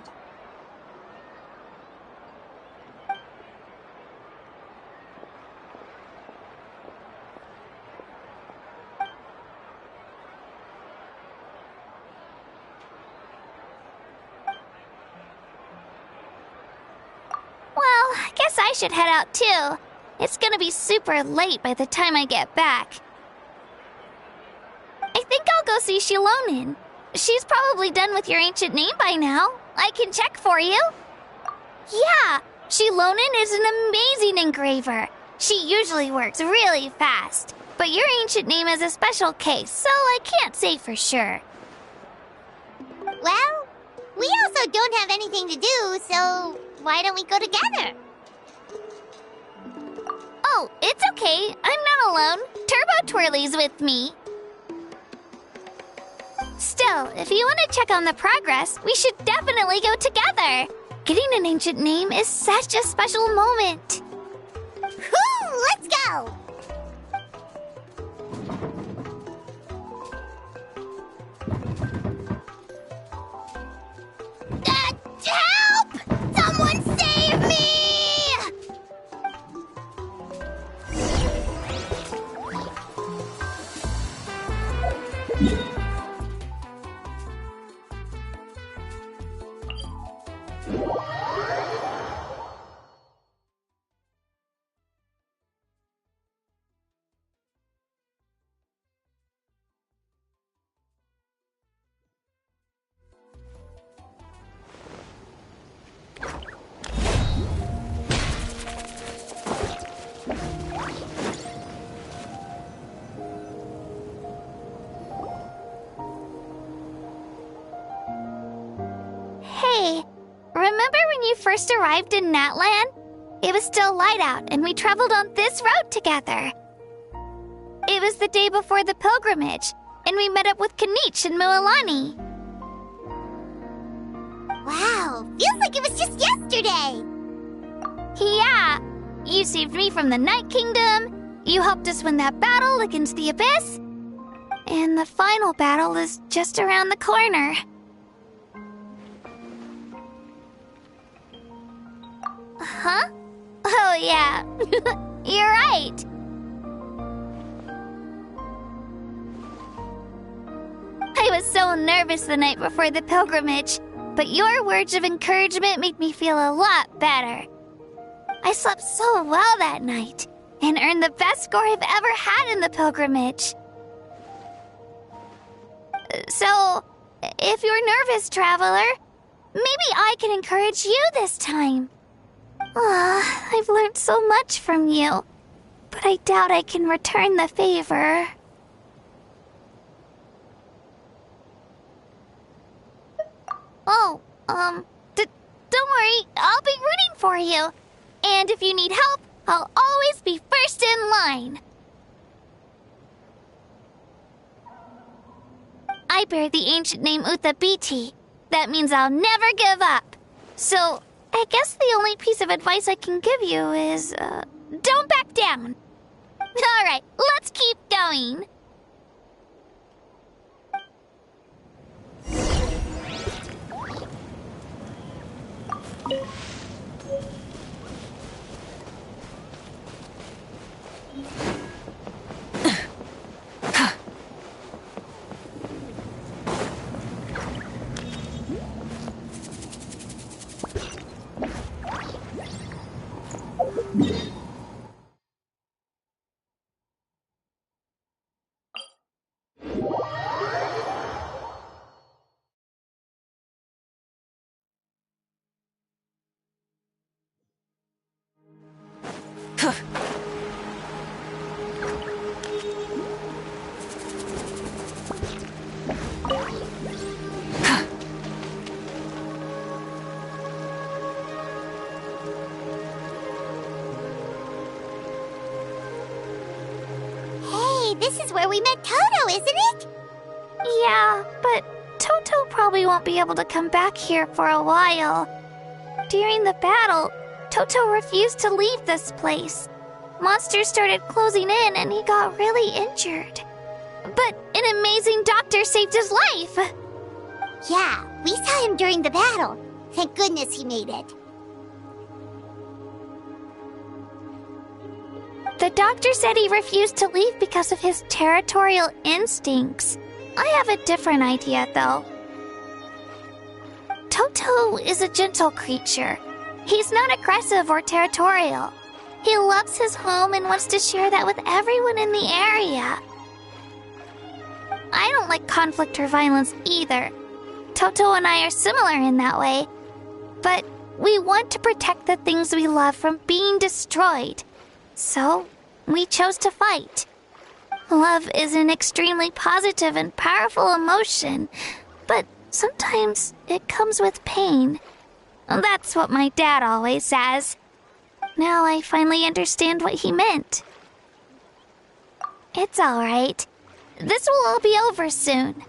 Well, I guess I should head out too. It's gonna be super late by the time I get back. I think I'll go see Shilonin. She's probably done with your ancient name by now. I can check for you. Yeah, Shilonin is an amazing engraver. She usually works really fast. But your ancient name is a special case, so I can't say for sure. Well, we also don't have anything to do, so why don't we go together? Oh, it's okay. I'm not alone. Turbo Twirly's with me. Still, if you want to check on the progress, we should definitely go together. Getting an ancient name is such a special moment. Whoo! Let's go! Help! Someone save me! Hey, remember when you first arrived in Natlan? It was still light out, and we traveled on this road together. It was the day before the pilgrimage, and we met up with Kanich and Mualani. Wow, feels like it was just yesterday. Yeah, you saved me from the Night Kingdom, you helped us win that battle against the Abyss, and the final battle is just around the corner. Huh? Oh, yeah. You're right. I was so nervous the night before the pilgrimage, but your words of encouragement made me feel a lot better. I slept so well that night and earned the best score I've ever had in the pilgrimage. So, if you're nervous, traveler, maybe I can encourage you this time. I've learned so much from you, but I doubt I can return the favor. Oh, don't worry, I'll be rooting for you. And if you need help, I'll always be first in line. I bear the ancient name Utabiti. That means I'll never give up. So, I guess the only piece of advice I can give you is, don't back down. Alright, let's keep going. This is where we met Toto, isn't it? Yeah, but Toto probably won't be able to come back here for a while. During the battle, Toto refused to leave this place. Monsters started closing in and he got really injured. But an amazing doctor saved his life! Yeah, we saw him during the battle. Thank goodness he made it. The doctor said he refused to leave because of his territorial instincts. I have a different idea, though. Toto is a gentle creature. He's not aggressive or territorial. He loves his home and wants to share that with everyone in the area. I don't like conflict or violence either. Toto and I are similar in that way. But we want to protect the things we love from being destroyed. So, we chose to fight. Love is an extremely positive and powerful emotion, but sometimes it comes with pain. That's what my dad always says. Now I finally understand what he meant. It's alright. This will all be over soon.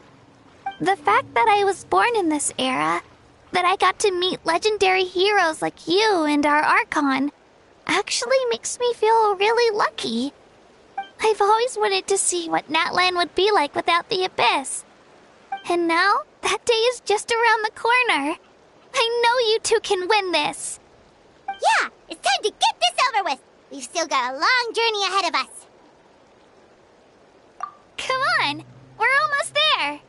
The fact that I was born in this era, that I got to meet legendary heroes like you and our Archon, actually makes me feel really lucky. I've always wanted to see what Natlan would be like without the Abyss. And now, that day is just around the corner. I know you two can win this. Yeah, it's time to get this over with. We've still got a long journey ahead of us. Come on, we're almost there.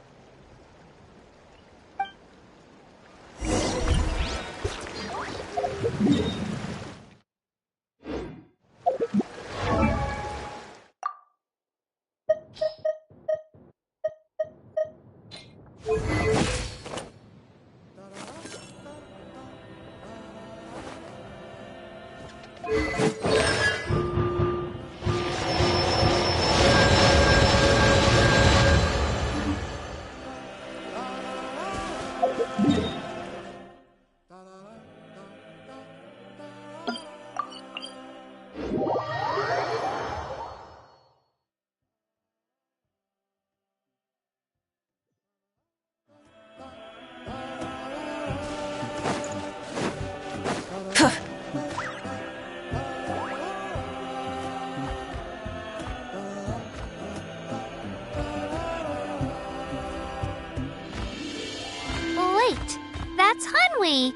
Wait, that's Hanwi.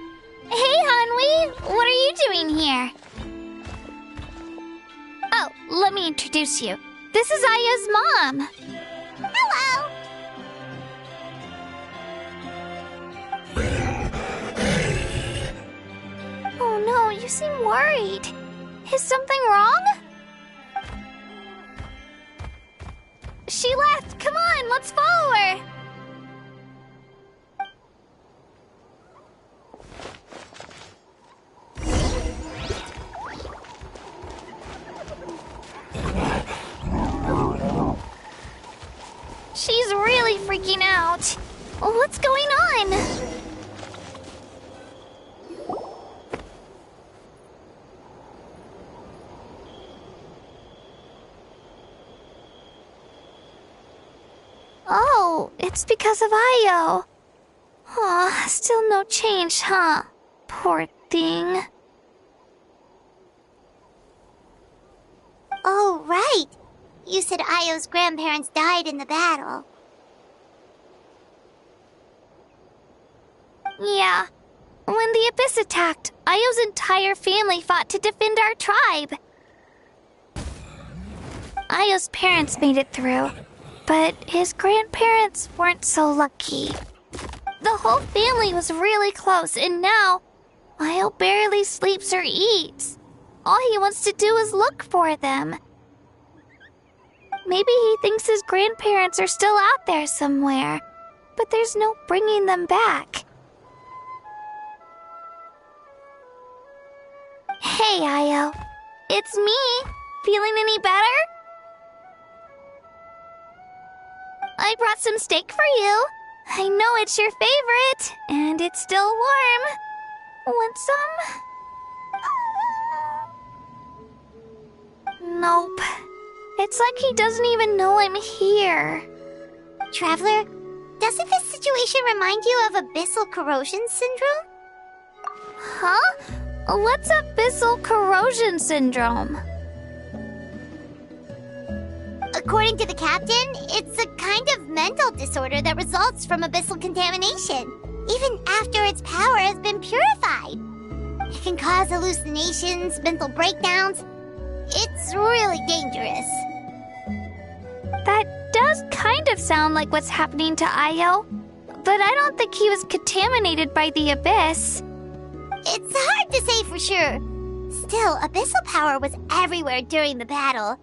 Hey, Hanwi, what are you doing here? Oh, let me introduce you. This is Aya's mom. Hello. Oh no, you seem worried. Is something wrong? She left. Come on, let's follow her. She's really freaking out. What's going on? Oh, it's because of Io. Aw, still no change, huh? Poor thing. Oh, right. You said Io's grandparents died in the battle. Yeah. When the Abyss attacked, Io's entire family fought to defend our tribe. Io's parents made it through, but his grandparents weren't so lucky. The whole family was really close, and now Io barely sleeps or eats. All he wants to do is look for them. Maybe he thinks his grandparents are still out there somewhere, but there's no bringing them back. Hey, Io. It's me. Feeling any better? I brought some steak for you. I know it's your favorite, and it's still warm. Want some? Nope. It's like he doesn't even know I'm here. Traveler, doesn't this situation remind you of abyssal corrosion syndrome? Huh? What's abyssal corrosion syndrome? According to the captain, it's a kind of mental disorder that results from abyssal contamination, even after its power has been purified. It can cause hallucinations, mental breakdowns. It's really dangerous. That does kind of sound like what's happening to Io, but I don't think he was contaminated by the Abyss. It's hard to say for sure. Still, abyssal power was everywhere during the battle.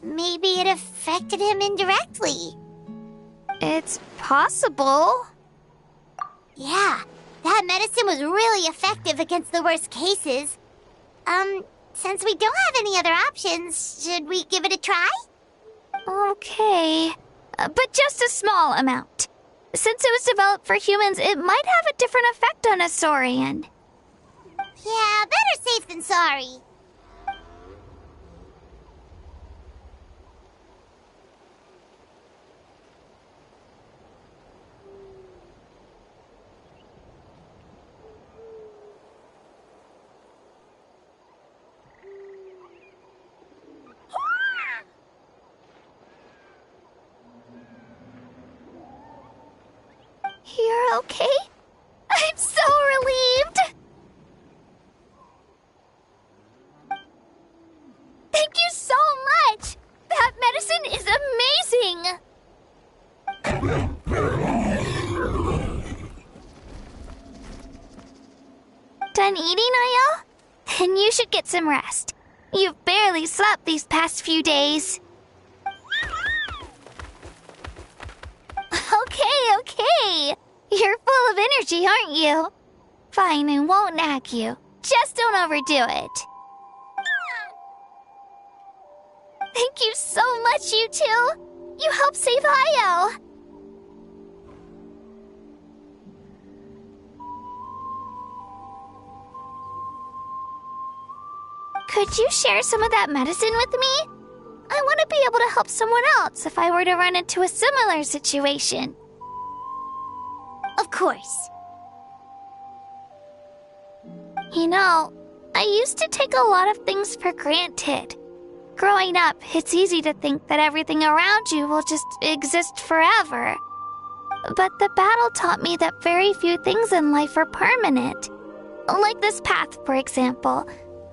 Maybe it affected him indirectly. It's possible. Yeah, that medicine was really effective against the worst cases. Since we don't have any other options, should we give it a try? Okay, but just a small amount. Since it was developed for humans, it might have a different effect on a Saurian. Yeah, better safe than sorry. You're okay? I'm so relieved! Thank you so much! That medicine is amazing! Done eating, Io? Then you should get some rest. You've barely slept these past few days. Okay. You're full of energy, aren't you? Fine, I won't nag you. Just don't overdo it. Thank you so much, you two. You helped save Io. Could you share some of that medicine with me? I want to be able to help someone else if I were to run into a similar situation. Of course. You know, I used to take a lot of things for granted. Growing up, it's easy to think that everything around you will just exist forever. But the battle taught me that very few things in life are permanent. Like this path, for example.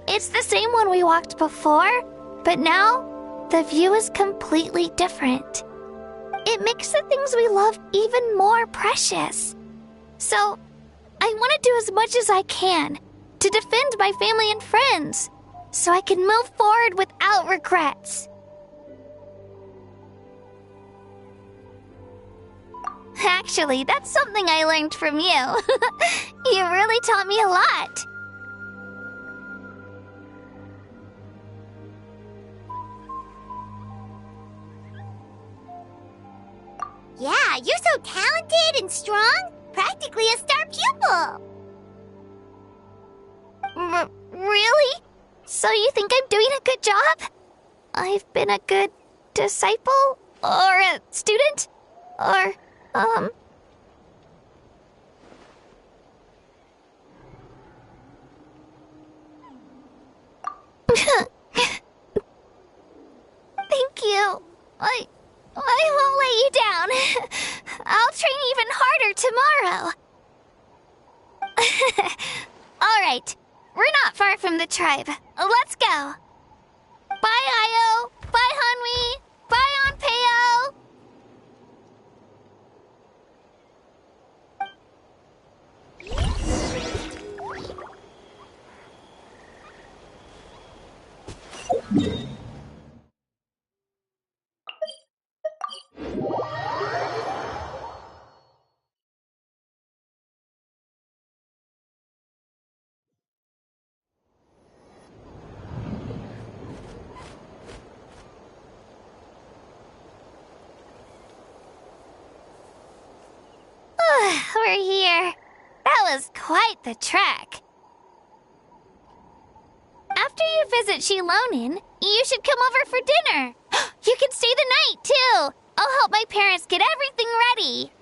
It's the same one we walked before, but now the view is completely different. It makes the things we love even more precious. So, I want to do as much as I can to defend my family and friends, so I can move forward without regrets. Actually, that's something I learned from you. You really taught me a lot. Yeah, you're so talented and strong. Practically a star pupil. Really? So you think I'm doing a good job? I've been a good disciple? Or a student? Or, Thank you. I won't let you down. I'll train even harder tomorrow. Alright, we're not far from the tribe. Let's go. Bye, Io. Bye, Hanwi. Bye, Anpeo. We're here. That was quite the trek. After you visit Shilonin, you should come over for dinner. You can stay the night, too. I'll help my parents get everything ready.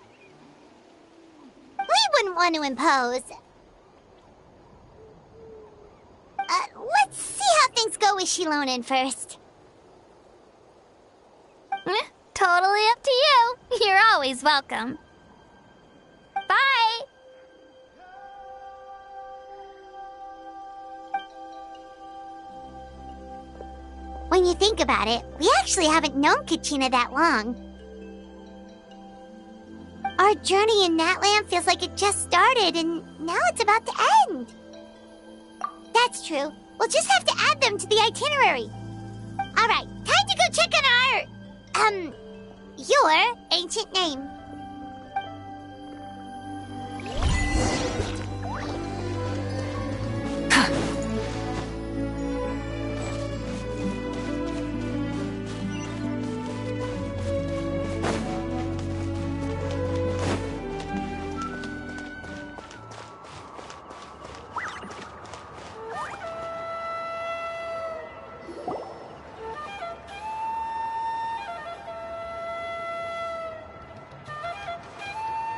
We wouldn't want to impose. Let's see how things go with Shilonin first. Totally up to you. You're always welcome. Bye! When you think about it, we actually haven't known Kachina that long. Our journey in Natland feels like it just started, and now it's about to end. That's true. We'll just have to add them to the itinerary. Alright, time to go check on your ancient name.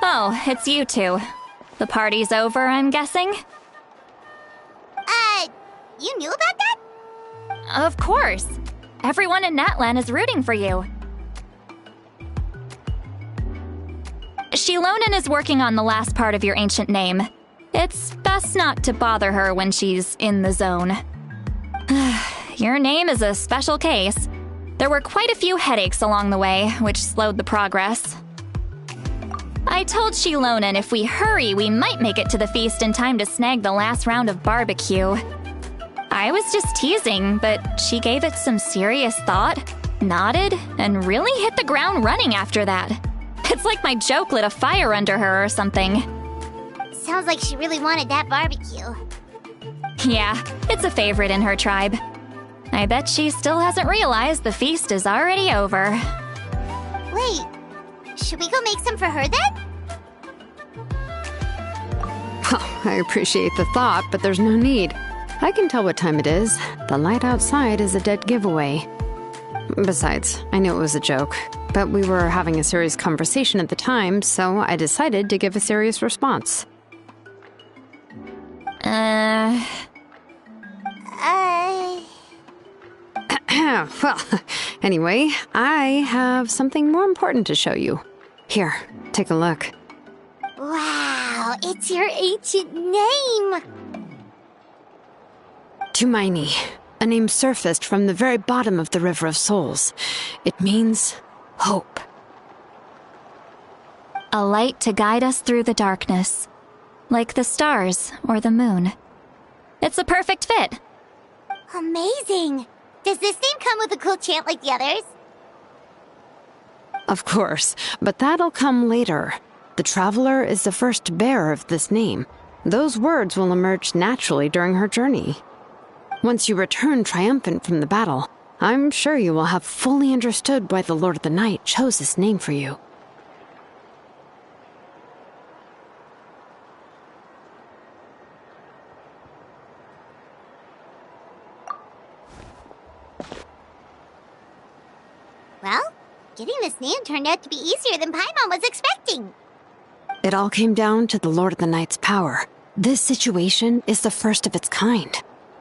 Oh, it's you two. The party's over, I'm guessing? You knew about that? Of course. Everyone in Natlan is rooting for you. Shilonin is working on the last part of your ancient name. It's best not to bother her when she's in the zone. Your name is a special case. There were quite a few headaches along the way, which slowed the progress. I told Shilonin if we hurry, we might make it to the feast in time to snag the last round of barbecue. I was just teasing, but she gave it some serious thought, nodded, and really hit the ground running after that. It's like my joke lit a fire under her or something. Sounds like she really wanted that barbecue. Yeah, it's a favorite in her tribe. I bet she still hasn't realized the feast is already over. Wait, should we go make some for her then? I appreciate the thought, but there's no need. I can tell what time it is. The light outside is a dead giveaway. Besides, I knew it was a joke, but we were having a serious conversation at the time, so I decided to give a serious response. Well, anyway, I have something more important to show you. Here, take a look. Wow, it's your ancient name! Tumaini, a name surfaced from the very bottom of the River of Souls. It means hope. A light to guide us through the darkness, like the stars or the moon. It's a perfect fit. Amazing! Does this name come with a cool chant like the others? Of course, but that'll come later. The Traveler is the first bearer of this name. Those words will emerge naturally during her journey. Once you return triumphant from the battle, I'm sure you will have fully understood why the Lord of the Night chose this name for you. Well, Getting this name turned out to be easier than Paimon was expecting. It all came down to the Lord of the Night's power. This situation is the first of its kind.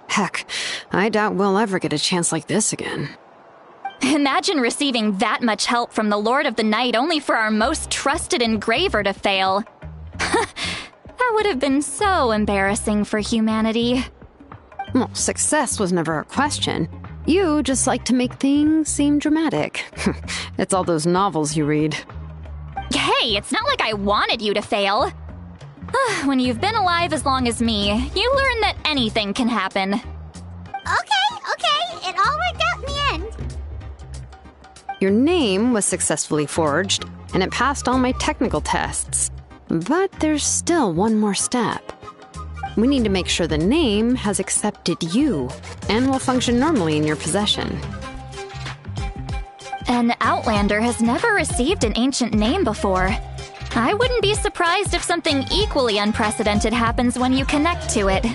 Heck, I doubt we'll ever get a chance like this again. Imagine receiving that much help from the Lord of the Night only for our most trusted engraver to fail. That would have been so embarrassing for humanity. Well, success was never a question. You just like to make things seem dramatic. It's all those novels you read. Hey, it's not like I wanted you to fail. When you've been alive as long as me, you learn that anything can happen. Okay, it all worked out in the end. Your name was successfully forged, and it passed all my technical tests. But there's still one more step. We need to make sure the name has accepted you, and will function normally in your possession. An Outlander has never received an ancient name before. I wouldn't be surprised if something equally unprecedented happens when you connect to it.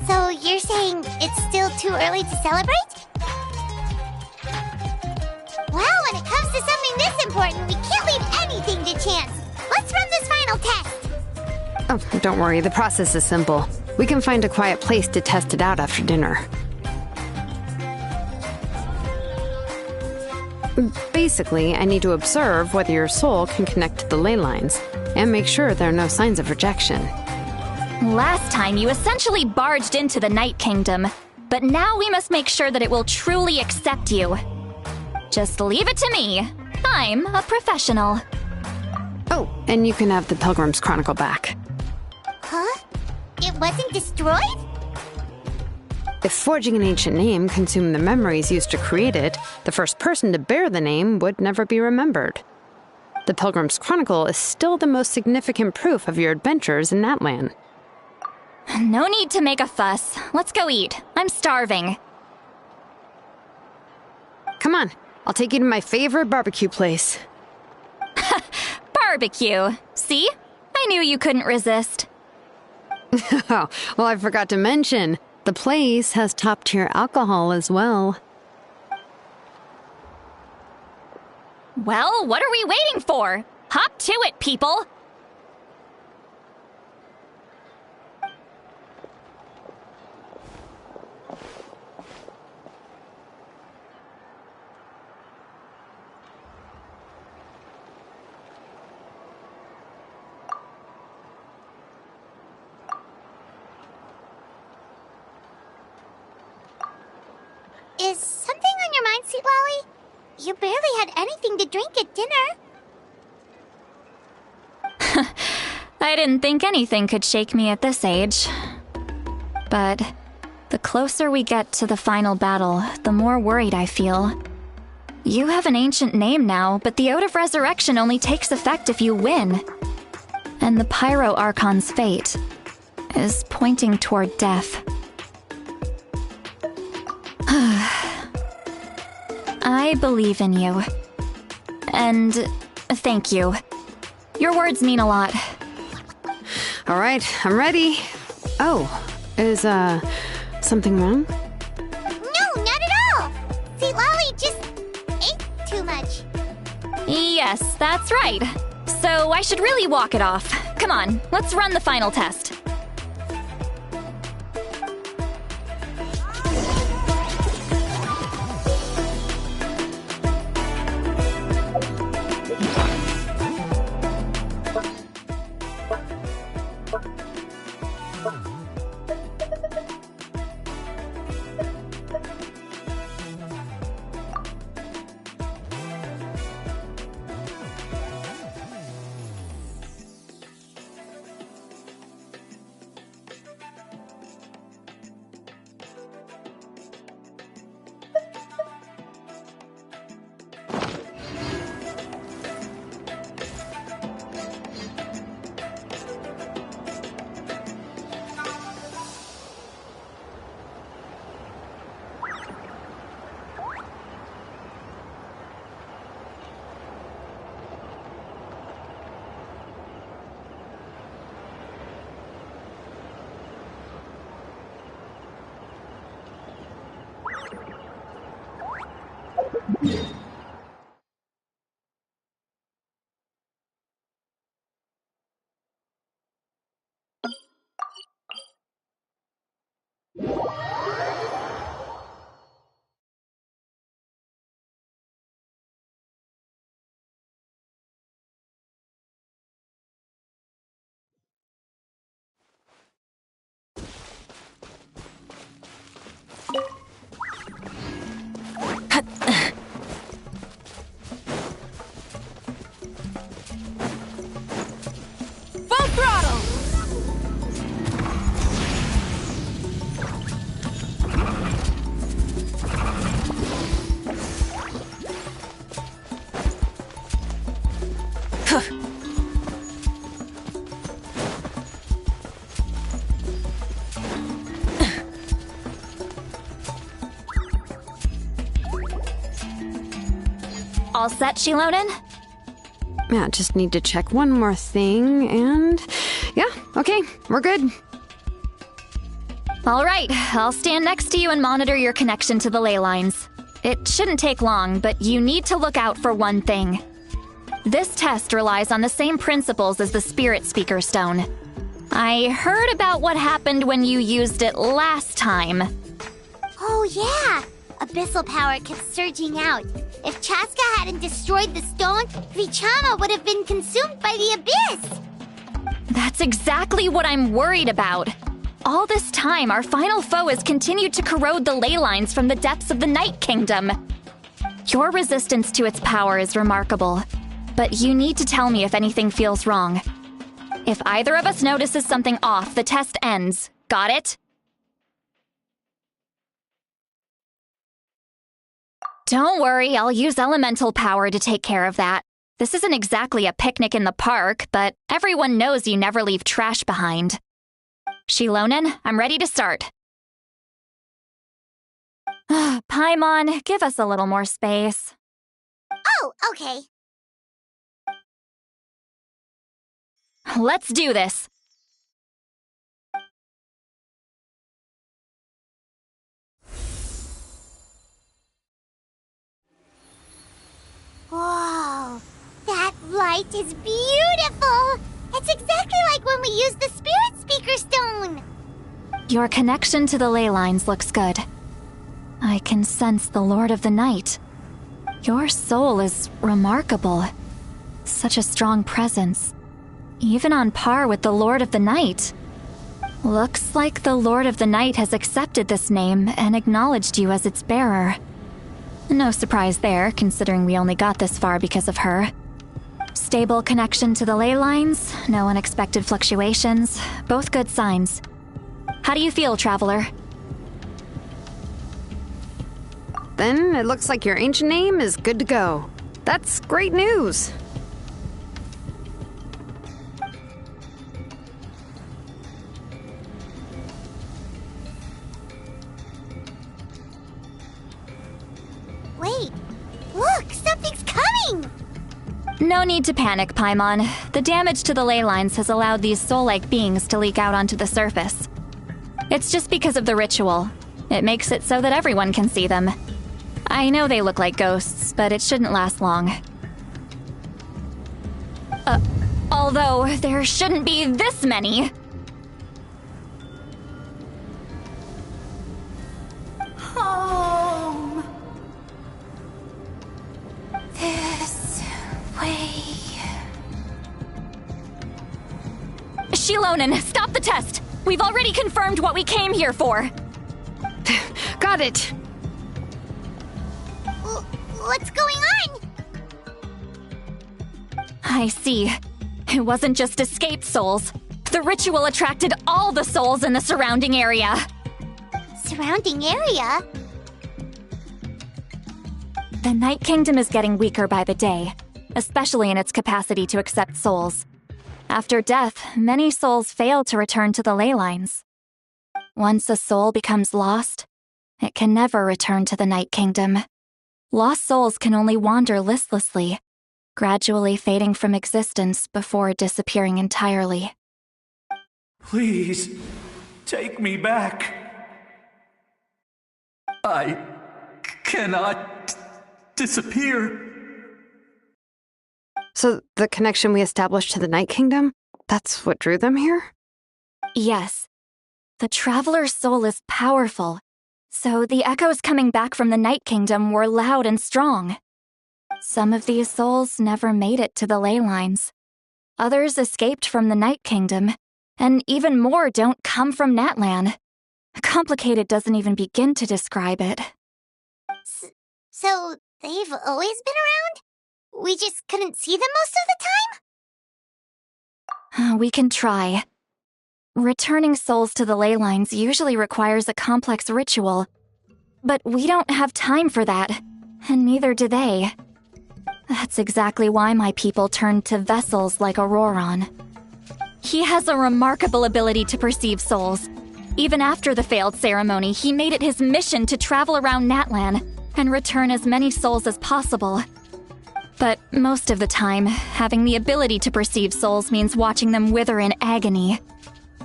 So you're saying it's still too early to celebrate? Well, when it comes to something this important, we can't leave anything to chance. Let's run this final test. Oh, don't worry, the process is simple. We can find a quiet place to test it out after dinner. Basically, I need to observe whether your soul can connect to the ley lines, and make sure there are no signs of rejection. Last time, you essentially barged into the Night Kingdom, but now we must make sure that it will truly accept you. Just leave it to me. I'm a professional. Oh, and you can have the Pilgrim's Chronicle back. Huh? It wasn't destroyed? If forging an ancient name consumed the memories used to create it, the first person to bear the name would never be remembered. The Pilgrim's Chronicle is still the most significant proof of your adventures in that land. No need to make a fuss. Let's go eat. I'm starving. Come on, I'll take you to my favorite barbecue place. Barbecue. See? I knew you couldn't resist. Oh, well, I forgot to mention, the place has top-tier alcohol as well. Well, what are we waiting for? Hop to it, people! Is something on your mind, Sweet Lolly? You barely had anything to drink at dinner. I didn't think anything could shake me at this age. But the closer we get to the final battle, the more worried I feel. You have an ancient name now, but the Ode of Resurrection only takes effect if you win. And the Pyro Archon's fate is pointing toward death. I believe in you. And thank you. Your words mean a lot. All right, I'm ready. Oh, is, something wrong? No, not at all! Sweet Lolly just ate too much. Yes, that's right. So I should really walk it off. Come on, let's run the final test. All set, Shilonen? Yeah, just need to check one more thing, and... yeah, okay, we're good. All right, I'll stand next to you and monitor your connection to the ley lines. It shouldn't take long, but you need to look out for one thing. This test relies on the same principles as the Spirit Speaker Stone. I heard about what happened when you used it last time. Oh yeah! Abyssal power kept surging out. If Chaska hadn't destroyed the stone, Vichama would have been consumed by the abyss! That's exactly what I'm worried about. All this time, our final foe has continued to corrode the ley lines from the depths of the Night Kingdom. Your resistance to its power is remarkable, but you need to tell me if anything feels wrong. If either of us notices something off, the test ends. Got it? Don't worry, I'll use elemental power to take care of that. This isn't exactly a picnic in the park, but everyone knows you never leave trash behind. Shilonen, I'm ready to start. Paimon, give us a little more space. Oh, okay. Let's do this. Whoa, that light is beautiful! It's exactly like when we used the Spirit Speaker Stone! Your connection to the ley lines looks good. I can sense the Lord of the Night. Your soul is remarkable. Such a strong presence. Even on par with the Lord of the Night. Looks like the Lord of the Night has accepted this name and acknowledged you as its bearer. No surprise there, considering we only got this far because of her. Stable connection to the ley lines, no unexpected fluctuations, both good signs. How do you feel, Traveler? Then it looks like your ancient name is good to go. That's great news. Wait, look, something's coming! No need to panic, Paimon. The damage to the ley lines has allowed these soul-like beings to leak out onto the surface. It's just because of the ritual. It makes it so that everyone can see them. I know they look like ghosts, but it shouldn't last long. Although, there shouldn't be this many. Home. This way. Shilonen, stop the test! We've already confirmed what we came here for. Got it. What's going on? I see. It wasn't just escaped souls. The ritual attracted all the souls in the surrounding area. Surrounding area? The Night Kingdom is getting weaker by the day, especially in its capacity to accept souls. After death, many souls fail to return to the ley lines. Once a soul becomes lost, it can never return to the Night Kingdom. Lost souls can only wander listlessly, gradually fading from existence before disappearing entirely. Please, take me back. I cannot disappear. So the connection we established to the Night Kingdom, that's what drew them here? Yes. The Traveler's soul is powerful, so the echoes coming back from the Night Kingdom were loud and strong. Some of these souls never made it to the ley lines. Others escaped from the Night Kingdom, and even more don't come from Natlan. Complicated doesn't even begin to describe it. So they've always been around? We just couldn't see them most of the time? We can try. Returning souls to the ley lines usually requires a complex ritual. But we don't have time for that, and neither do they. That's exactly why my people turned to vessels like Auroron. He has a remarkable ability to perceive souls. Even after the failed ceremony, he made it his mission to travel around Natlan and return as many souls as possible. But most of the time, having the ability to perceive souls means watching them wither in agony.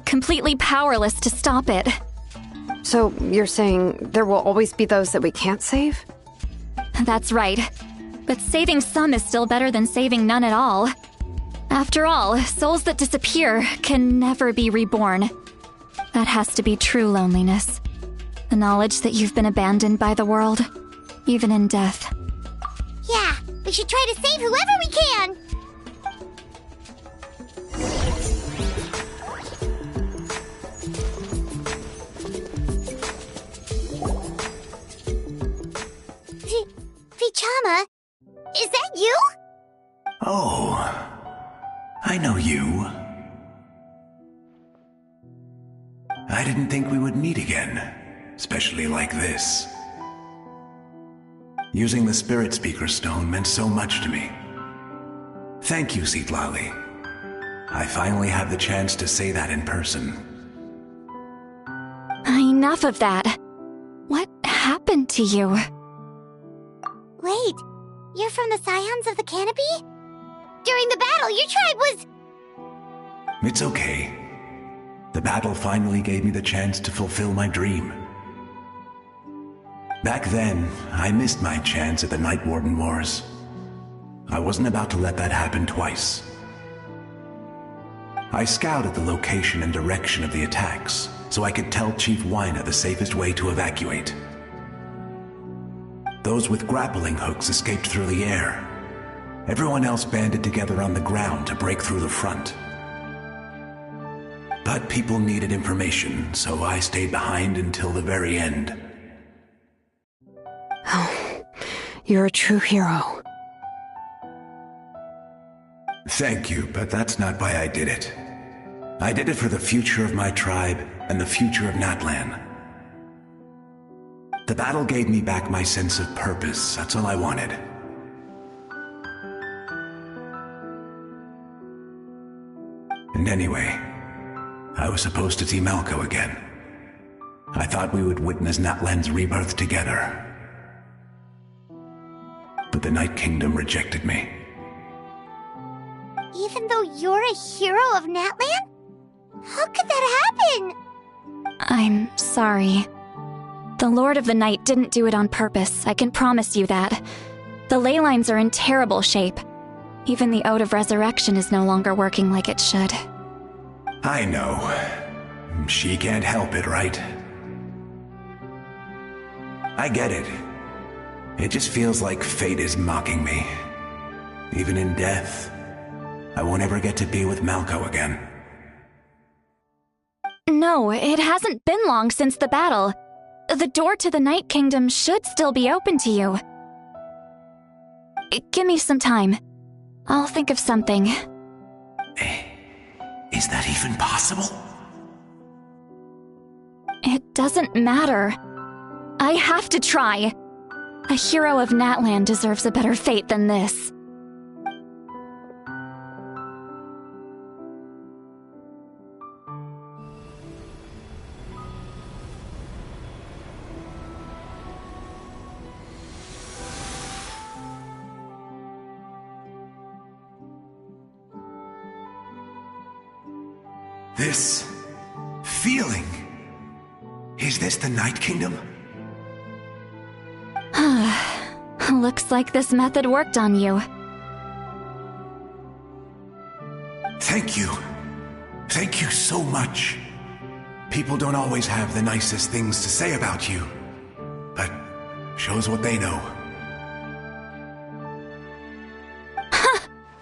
Completely powerless to stop it. So you're saying there will always be those that we can't save? That's right. But saving some is still better than saving none at all. After all, souls that disappear can never be reborn. That has to be true loneliness. The knowledge that you've been abandoned by the world, even in death. Yeah, we should try to save whoever we can! Vichama, is that you? Oh, I know you. I didn't think we would meet again, especially like this. Using the Spirit Speaker Stone meant so much to me. Thank you, Citlali. I finally have the chance to say that in person. Enough of that. What happened to you? Wait, you're from the Scions of the Canopy? During the battle, your tribe was... It's okay. The battle finally gave me the chance to fulfill my dream. Back then, I missed my chance at the Night Warden Wars. I wasn't about to let that happen twice. I scouted the location and direction of the attacks, so I could tell Chief Wyna the safest way to evacuate. Those with grappling hooks escaped through the air. Everyone else banded together on the ground to break through the front. But people needed information, so I stayed behind until the very end. Oh, you're a true hero. Thank you, but that's not why I did it. I did it for the future of my tribe and the future of Natlan. The battle gave me back my sense of purpose, that's all I wanted. And anyway, I was supposed to see Malco again. I thought we would witness Natlan's rebirth together. But the Night Kingdom rejected me. Even though you're a hero of Natlan? How could that happen? I'm sorry. The Lord of the Night didn't do it on purpose, I can promise you that. The ley lines are in terrible shape. Even the Ode of Resurrection is no longer working like it should. I know. She can't help it, right? I get it. It just feels like fate is mocking me. Even in death, I won't ever get to be with Malco again. No, it hasn't been long since the battle. The door to the Night Kingdom should still be open to you. Give me some time. I'll think of something. Is that even possible? It doesn't matter. I have to try. A hero of Natlan deserves a better fate than this. This feeling. Is this the Night Kingdom? Looks like this method worked on you. Thank you. Thank you so much. People don't always have the nicest things to say about you, but shows what they know.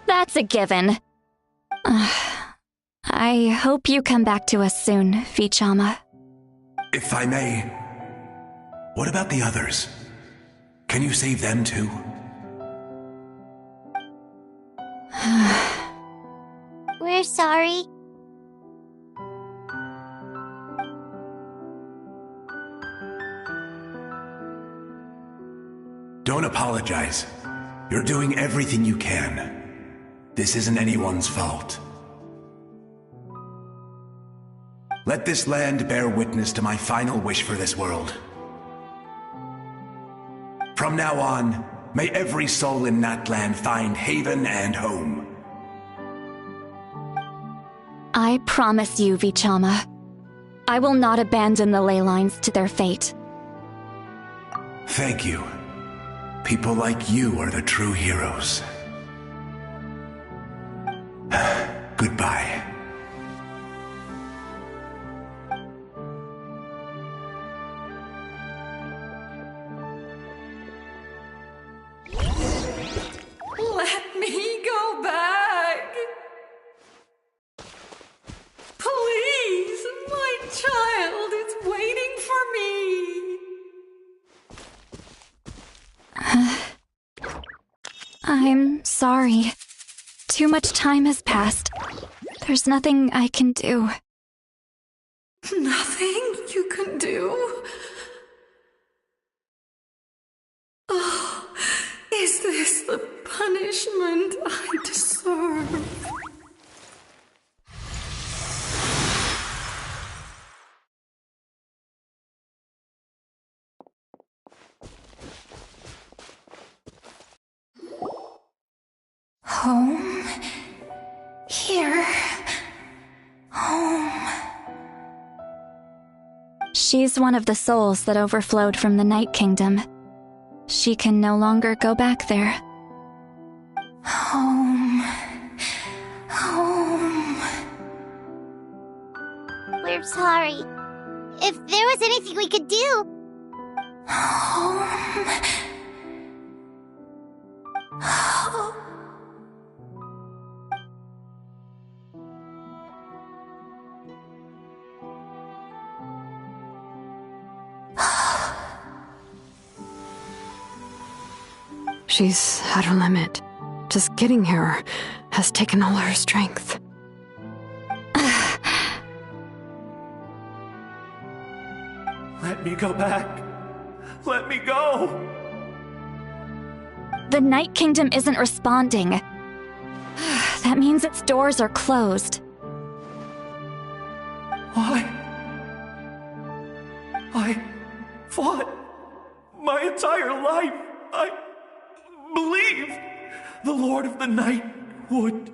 That's a given. I hope you come back to us soon, Vichama. If I may, what about the others? Can you save them too? We're sorry. Don't apologize. You're doing everything you can. This isn't anyone's fault. Let this land bear witness to my final wish for this world. From now on, May every soul in Natland find haven and home. I promise you, Vichama, I will not abandon the ley lines to their fate. Thank you. People like you are the true heroes. Goodbye. Let me go back. Please, my child is waiting for me. I'm sorry. Too much time has passed. There's nothing I can do. Nothing you can do? Oh, is this the punishment I deserve? Home? Here? Home? She's one of the souls that overflowed from the Night Kingdom. She can no longer go back there. Home. Home. We're sorry. If there was anything we could do... Home. Home. She's at her limit. Just getting here has taken all her strength. Let me go back. Let me go. The Night Kingdom isn't responding. That means its doors are closed. Why? I fought my entire life. I believed the Lord of the Night would.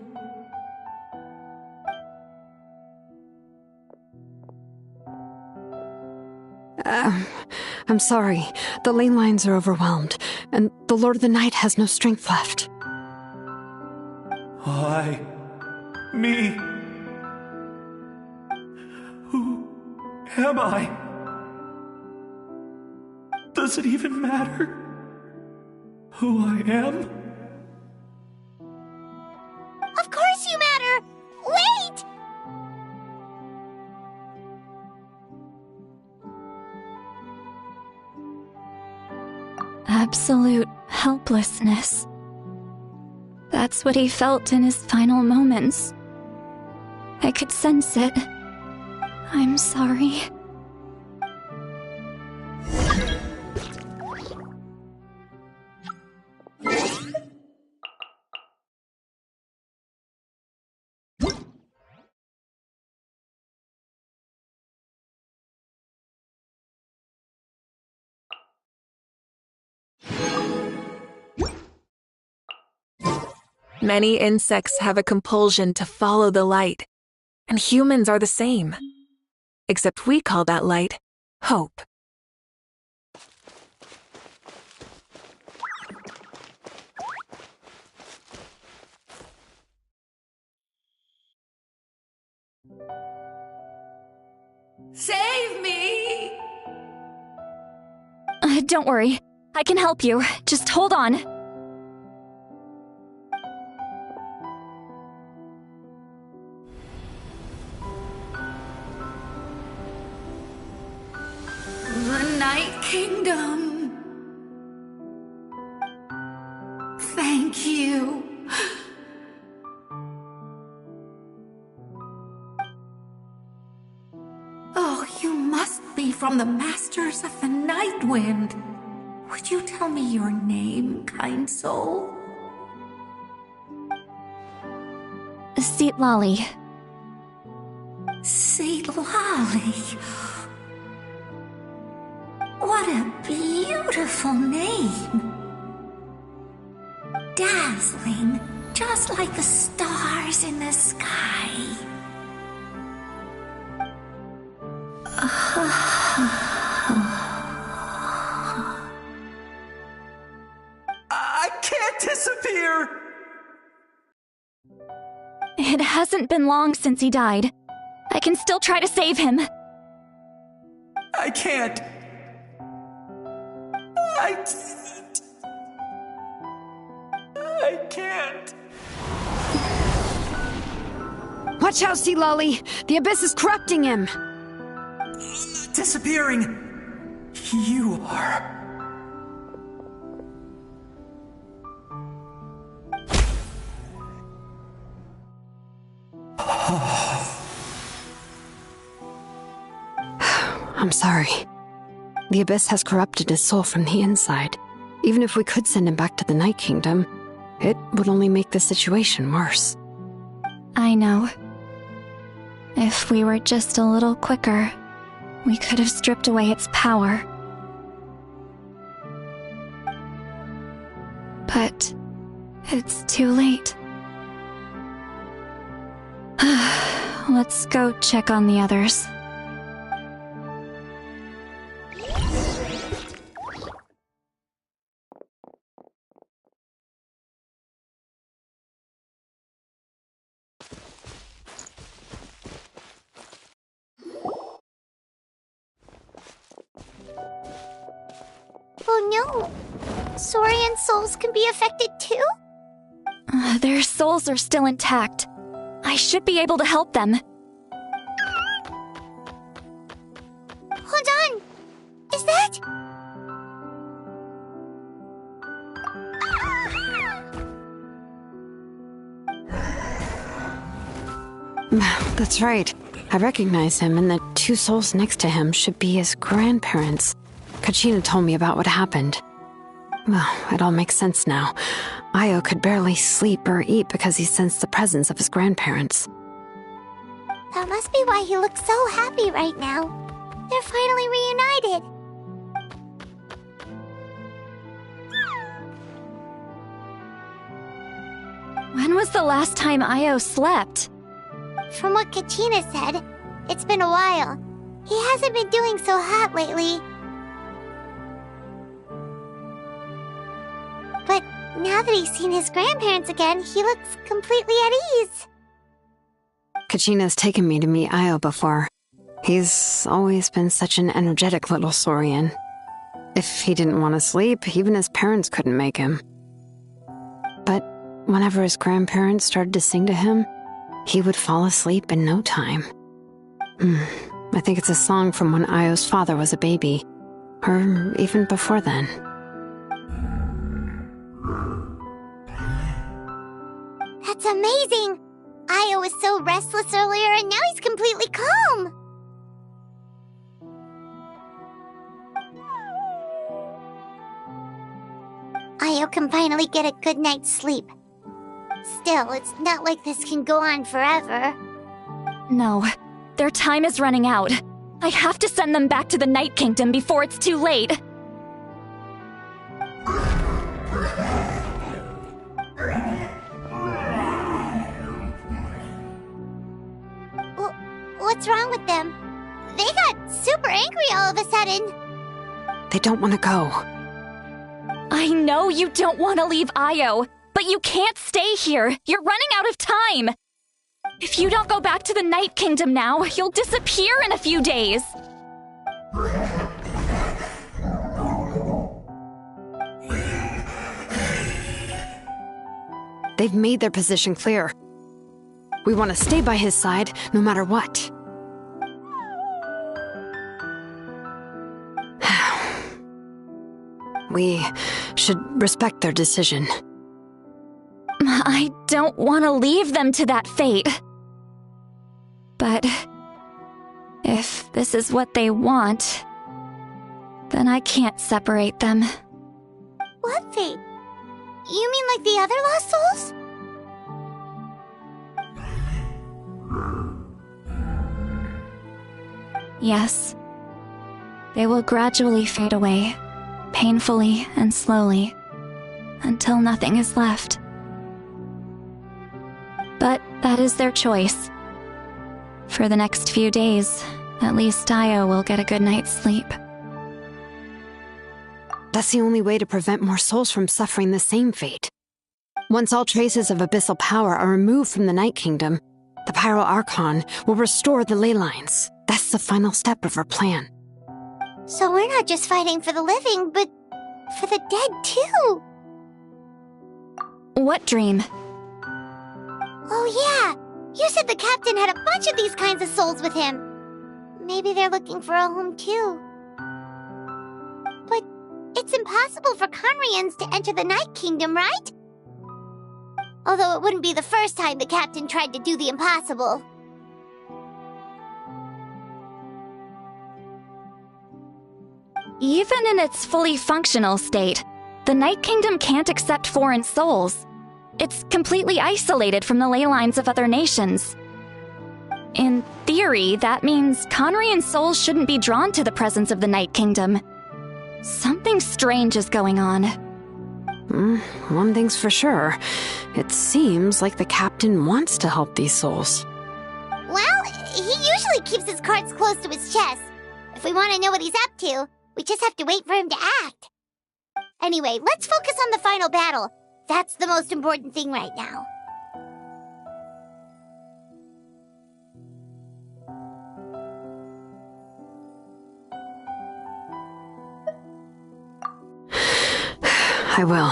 I'm sorry. The ley lines are overwhelmed, and the Lord of the Night has no strength left. Why? Me? Who am I? Does it even matter who I am? Of course you matter! Wait! Absolute helplessness. That's what he felt in his final moments. I could sense it. I'm sorry. Many insects have a compulsion to follow the light, and humans are the same. Except we call that light hope. Save me! Don't worry. I can help you. Just hold on. The Night Kingdom. Thank you. Oh, you must be from the Masters of the Night Wind. Would you tell me your name, kind soul? Seatlolly. Seatlolly. What a beautiful name. dazzling, just like the stars in the sky. I can't disappear! It hasn't been long since he died. I can still try to save him. I can't. I can't. Watch out, Sea Lolly! The Abyss is corrupting him! Disappearing. You are. I'm sorry. The Abyss has corrupted his soul from the inside. Even if we could send him back to the Night Kingdom, it would only make the situation worse. I know. If we were just a little quicker, we could have stripped away its power. But it's too late. Let's go check on the others. Oh no! Saurian souls can be affected too? Their souls are still intact. I should be able to help them. Hold on! Is that... That's right. I recognize him, and the two souls next to him should be his grandparents. Kachina told me about what happened. Well, it all makes sense now. Io could barely sleep or eat because he sensed the presence of his grandparents. That must be why he looks so happy right now. They're finally reunited. When was the last time Io slept? From what Kachina said, it's been a while. He hasn't been doing so hot lately. But now that he's seen his grandparents again, he looks completely at ease. Kachina's taken me to meet Io before. He's always been such an energetic little saurian. If he didn't want to sleep, even his parents couldn't make him. But whenever his grandparents started to sing to him, he would fall asleep in no time. I think it's a song from when Io's father was a baby, or even before then. That's amazing! Io was so restless earlier and now he's completely calm! Io can finally get a good night's sleep. Still, it's not like this can go on forever. No, their time is running out. I have to send them back to the Night Kingdom before it's too late. What's wrong with them? They got super angry all of a sudden. They don't want to go. I know you don't want to leave Io, but you can't stay here. You're running out of time. If you don't go back to the Night Kingdom now, you'll disappear in a few days. They've made their position clear. We want to stay by his side, no matter what. We should respect their decision. I don't want to leave them to that fate. But if this is what they want, then I can't separate them. What fate? You mean like the other lost souls? Yes. They will gradually fade away, painfully and slowly. until nothing is left. But that is their choice. For the next few days, at least Io will get a good night's sleep. That's the only way to prevent more souls from suffering the same fate. Once all traces of abyssal power are removed from the Night Kingdom, the Pyro Archon will restore the ley lines. That's the final step of our plan. So we're not just fighting for the living, but for the dead too. What dream? Oh yeah, you said the captain had a bunch of these kinds of souls with him. Maybe they're looking for a home too. But it's impossible for Conrians to enter the Night Kingdom, right? Although it wouldn't be the first time the captain tried to do the impossible. Even in its fully functional state, the Night Kingdom can't accept foreign souls. It's completely isolated from the ley lines of other nations. In theory, that means Conrian souls shouldn't be drawn to the presence of the Night Kingdom. Something strange is going on. One thing's for sure. It seems like the captain wants to help these souls. Well, he usually keeps his cards close to his chest. If we want to know what he's up to, we just have to wait for him to act. Anyway, let's focus on the final battle. That's the most important thing right now. I will.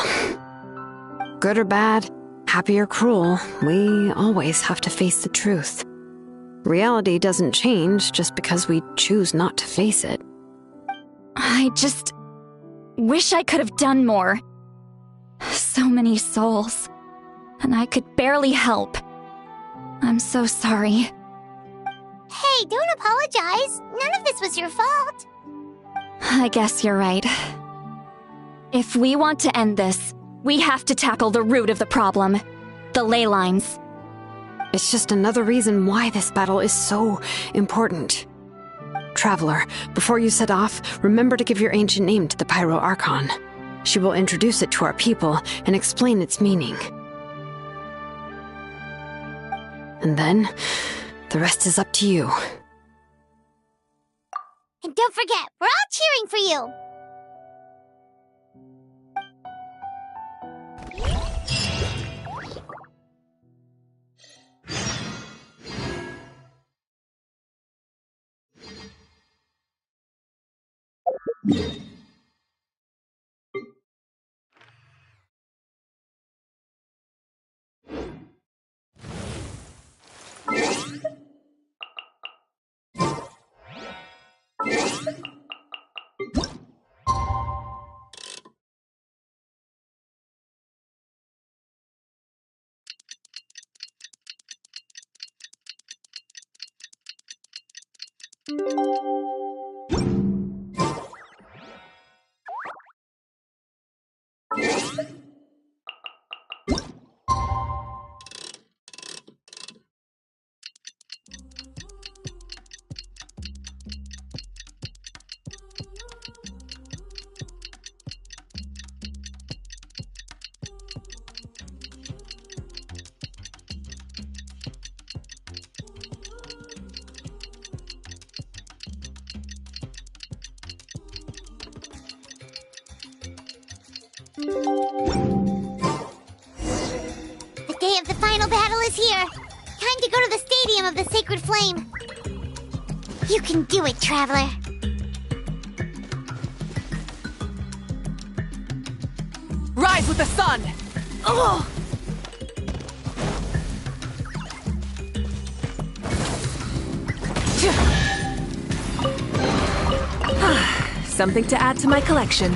Good or bad, happy or cruel, we always have to face the truth. Reality doesn't change just because we choose not to face it. I just wish I could have done more. So many souls, and I could barely help. I'm so sorry. Hey, don't apologize. None of this was your fault. I guess you're right. If we want to end this, we have to tackle the root of the problem, the ley lines. It's just another reason why this battle is so important. Traveler, before you set off, remember to give your ancient name to the Pyro Archon. She will introduce it to our people and explain its meaning. And then, the rest is up to you. And don't forget, we're all cheering for you! The day of the final battle is here. Time to go to the Stadium of the Sacred Flame. You can do it, Traveler. Rise with the sun! Ugh! Something to add to my collection.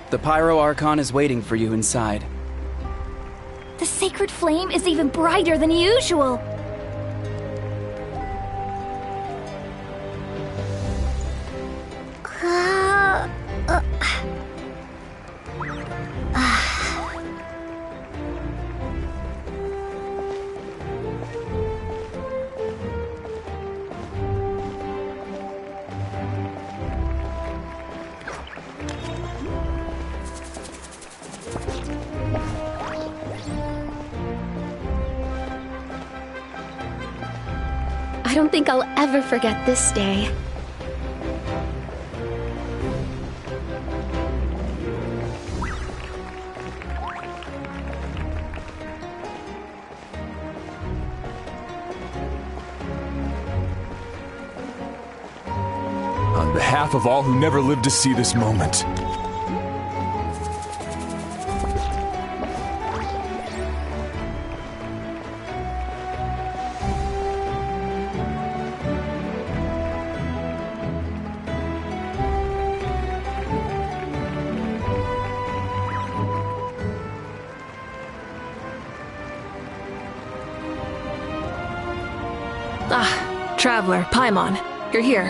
The Pyro Archon is waiting for you inside. The sacred flame is even brighter than usual. I don't think I'll ever forget this day. On behalf of all who never lived to see this moment. Traveler, Paimon, you're here.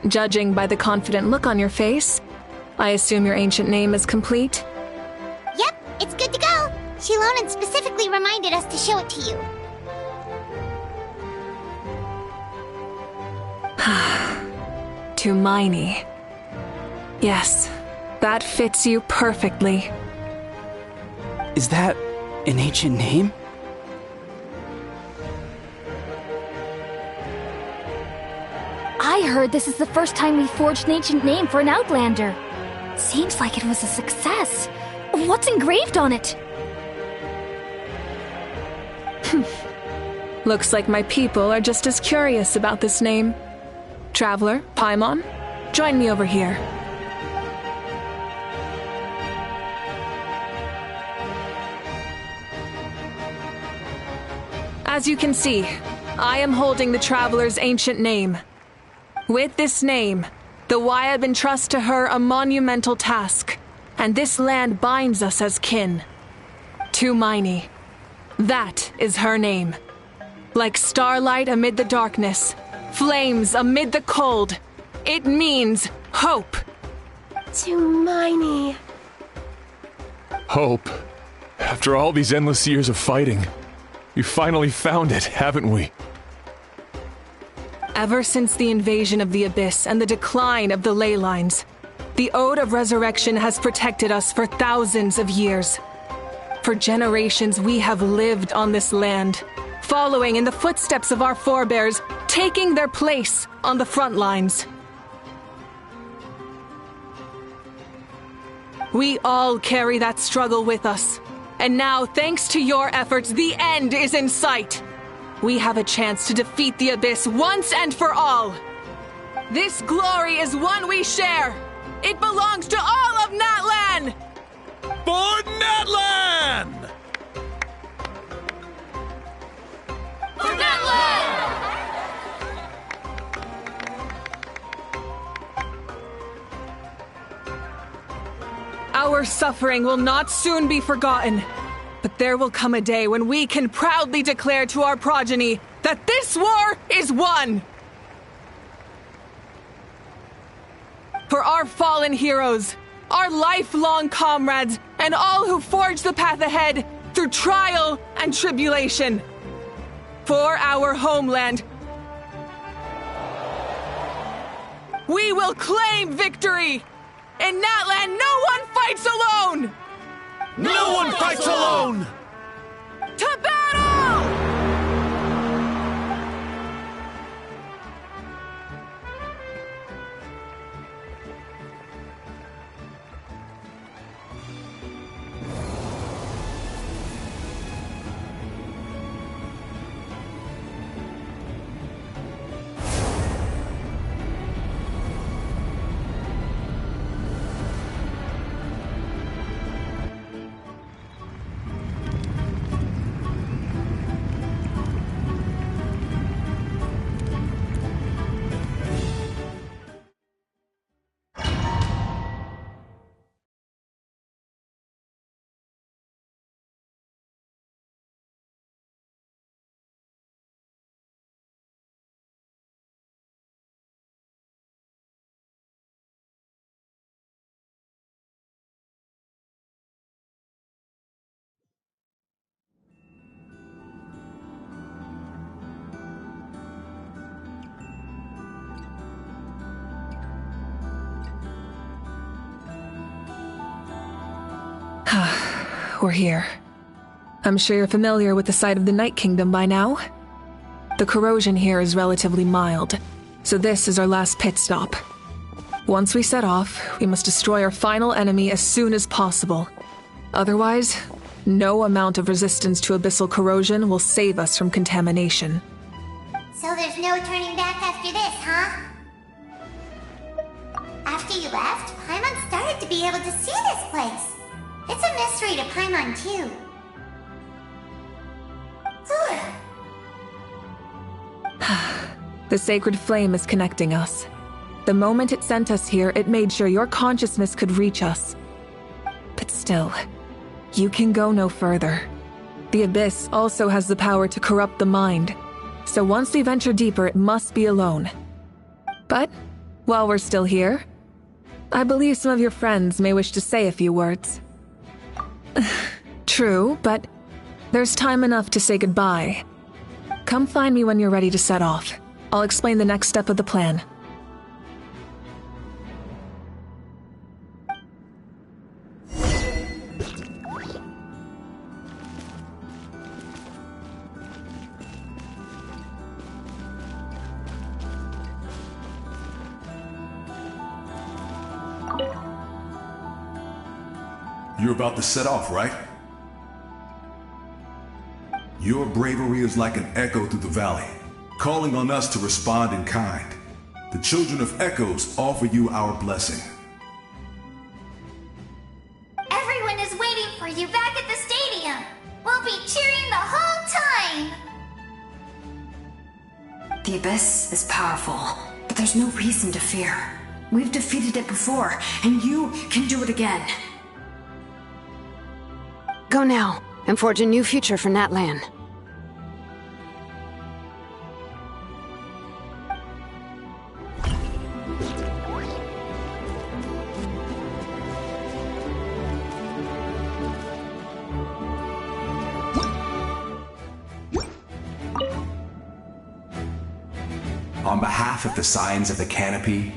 Judging by the confident look on your face, I assume your ancient name is complete? Yep, it's good to go. Shilonen specifically reminded us to show it to you. Tumaini. Yes, that fits you perfectly. Is that an ancient name? I heard this is the first time we forged an ancient name for an Outlander. Seems like it was a success. What's engraved on it? Looks like my people are just as curious about this name. Traveler, Paimon, join me over here. As you can see, I am holding the Traveler's ancient name. With this name, the Wayab entrust to her a monumental task, and this land binds us as kin. Tumaini. That is her name. Like starlight amid the darkness, flames amid the cold, it means hope. Tumaini. Hope. After all these endless years of fighting, we finally found it, haven't we? Ever since the invasion of the Abyss and the decline of the ley lines, the Ode of Resurrection has protected us for thousands of years. For generations we have lived on this land, following in the footsteps of our forebears, taking their place on the front lines. We all carry that struggle with us. And now, thanks to your efforts, the end is in sight. We have a chance to defeat the Abyss once and for all. This glory is one we share. It belongs to all of Natlan! For Natlan! For Natlan! Our suffering will not soon be forgotten, but there will come a day when we can proudly declare to our progeny that this war is won! For our fallen heroes, our lifelong comrades, and all who forge the path ahead through trial and tribulation. For our homeland, we will claim victory! In Natlan, no one fights alone! No one fights alone! To battle! we're here. I'm sure you're familiar with the site of the Night Kingdom by now. The corrosion here is relatively mild, so this is our last pit stop. Once we set off, we must destroy our final enemy as soon as possible. Otherwise, no amount of resistance to abyssal corrosion will save us from contamination. So there's no turning back after this, huh? After you left, Paimon started to be able to see this place. It's a mystery to Paimon, too. The sacred flame is connecting us. The moment it sent us here, it made sure your consciousness could reach us. But still, you can go no further. The Abyss also has the power to corrupt the mind, so once we venture deeper, it must be alone. But, while we're still here, I believe some of your friends may wish to say a few words. True, but there's time enough to say goodbye. Come find me when you're ready to set off. I'll explain the next step of the plan. You're about to set off, right? Your bravery is like an echo through the valley, calling on us to respond in kind. The Children of Echoes offer you our blessing. Everyone is waiting for you back at the stadium. We'll be cheering the whole time. The Abyss is powerful, but there's no reason to fear. We've defeated it before, and you can do it again. Go now, and forge a new future for Natlan. On behalf of the Signs of the Canopy,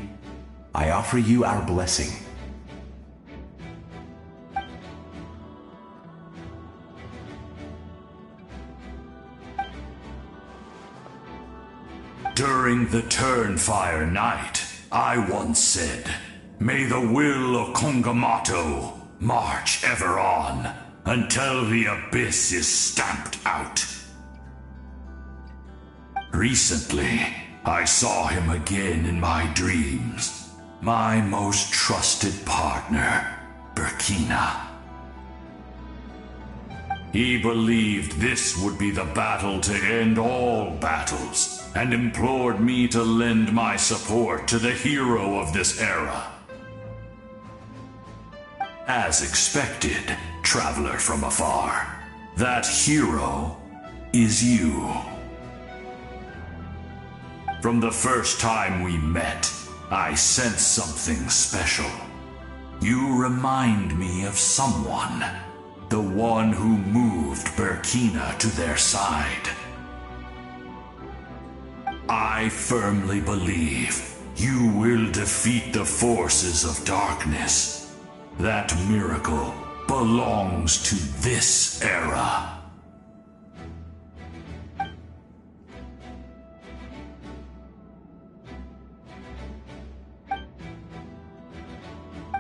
I offer you our blessing. During the Turnfire Night, I once said, "May the will of Kongamato march ever on, until the Abyss is stamped out." Recently, I saw him again in my dreams. My most trusted partner, Burkina. He believed this would be the battle to end all battles, and implored me to lend my support to the hero of this era. As expected, traveler from afar, that hero is you. From the first time we met, I sensed something special. You remind me of someone, the one who moved Burkina to their side. I firmly believe you will defeat the forces of darkness. That miracle belongs to this era.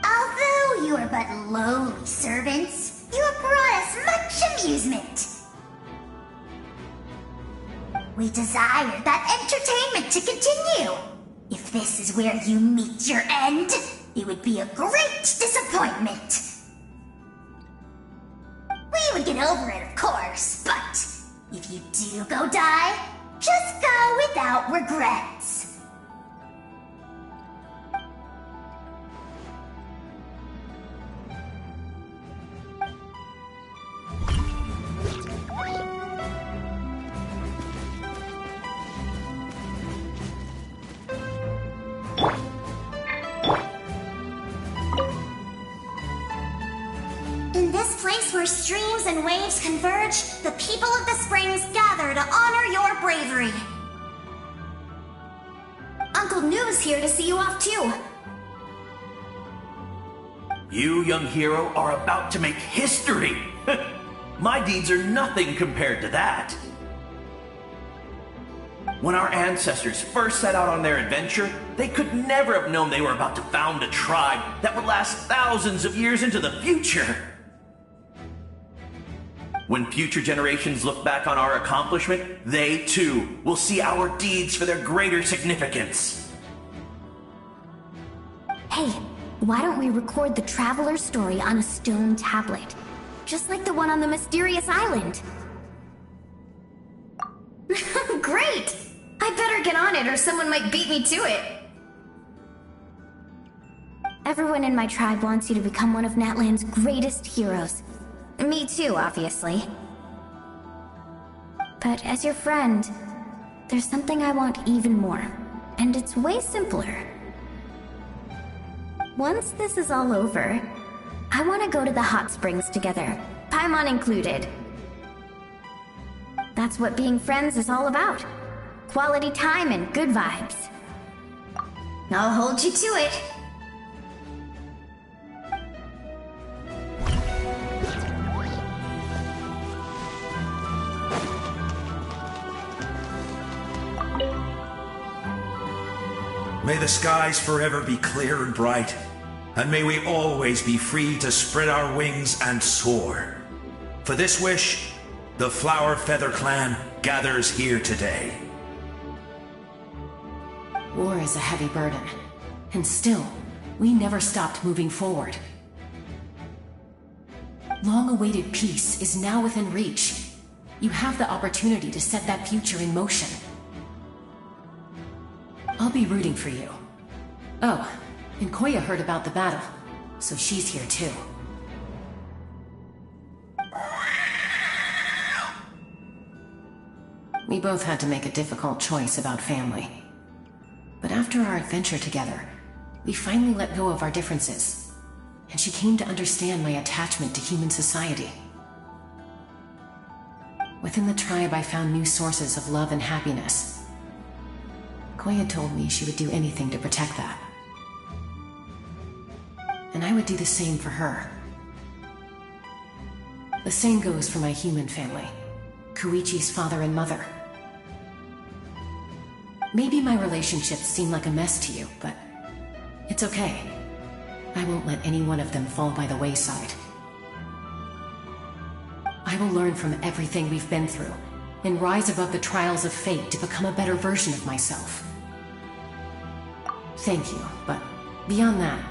Although you are but lowly servants, you have brought us much amusement. We desire that entertainment to continue. If this is where you meet your end, it would be a great disappointment. We would get over it, of course, but if you do go die, just go without regrets. In this place where streams and waves converge, the people of the springs gather to honor your bravery. Uncle Noo's here to see you off too. You, young hero, are about to make history. My deeds are nothing compared to that. When our ancestors first set out on their adventure, they could never have known they were about to found a tribe that would last thousands of years into the future. When future generations look back on our accomplishment, they too will see our deeds for their greater significance. Hey, why don't we record the traveler's story on a stone tablet? Just like the one on the mysterious island. Great! I better get on it or someone might beat me to it. Everyone in my tribe wants you to become one of Natlan's greatest heroes. Me too, obviously. But as your friend, there's something I want even more. And it's way simpler. Once this is all over, I want to go to the hot springs together, Paimon included. That's what being friends is all about. Quality time and good vibes. I'll hold you to it. May the skies forever be clear and bright, and may we always be free to spread our wings and soar. For this wish, the Flower Feather Clan gathers here today. War is a heavy burden, and still, we never stopped moving forward. Long-awaited peace is now within reach. You have the opportunity to set that future in motion. I'll be rooting for you. Oh, and Koya heard about the battle, so she's here too. We both had to make a difficult choice about family. But after our adventure together, we finally let go of our differences, and she came to understand my attachment to human society. Within the tribe, I found new sources of love and happiness. Koya told me she would do anything to protect that. And I would do the same for her. The same goes for my human family, Koichi's father and mother. Maybe my relationships seem like a mess to you, but it's okay. I won't let any one of them fall by the wayside. I will learn from everything we've been through, and rise above the trials of fate to become a better version of myself. Thank you, but beyond that,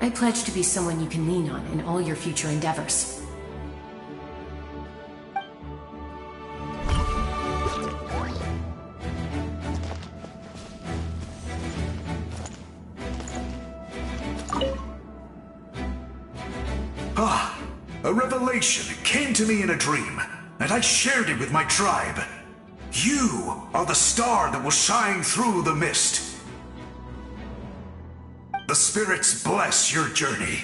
I pledge to be someone you can lean on in all your future endeavors. A revelation came to me in a dream, and I shared it with my tribe. You are the star that will shine through the mist. The spirits bless your journey.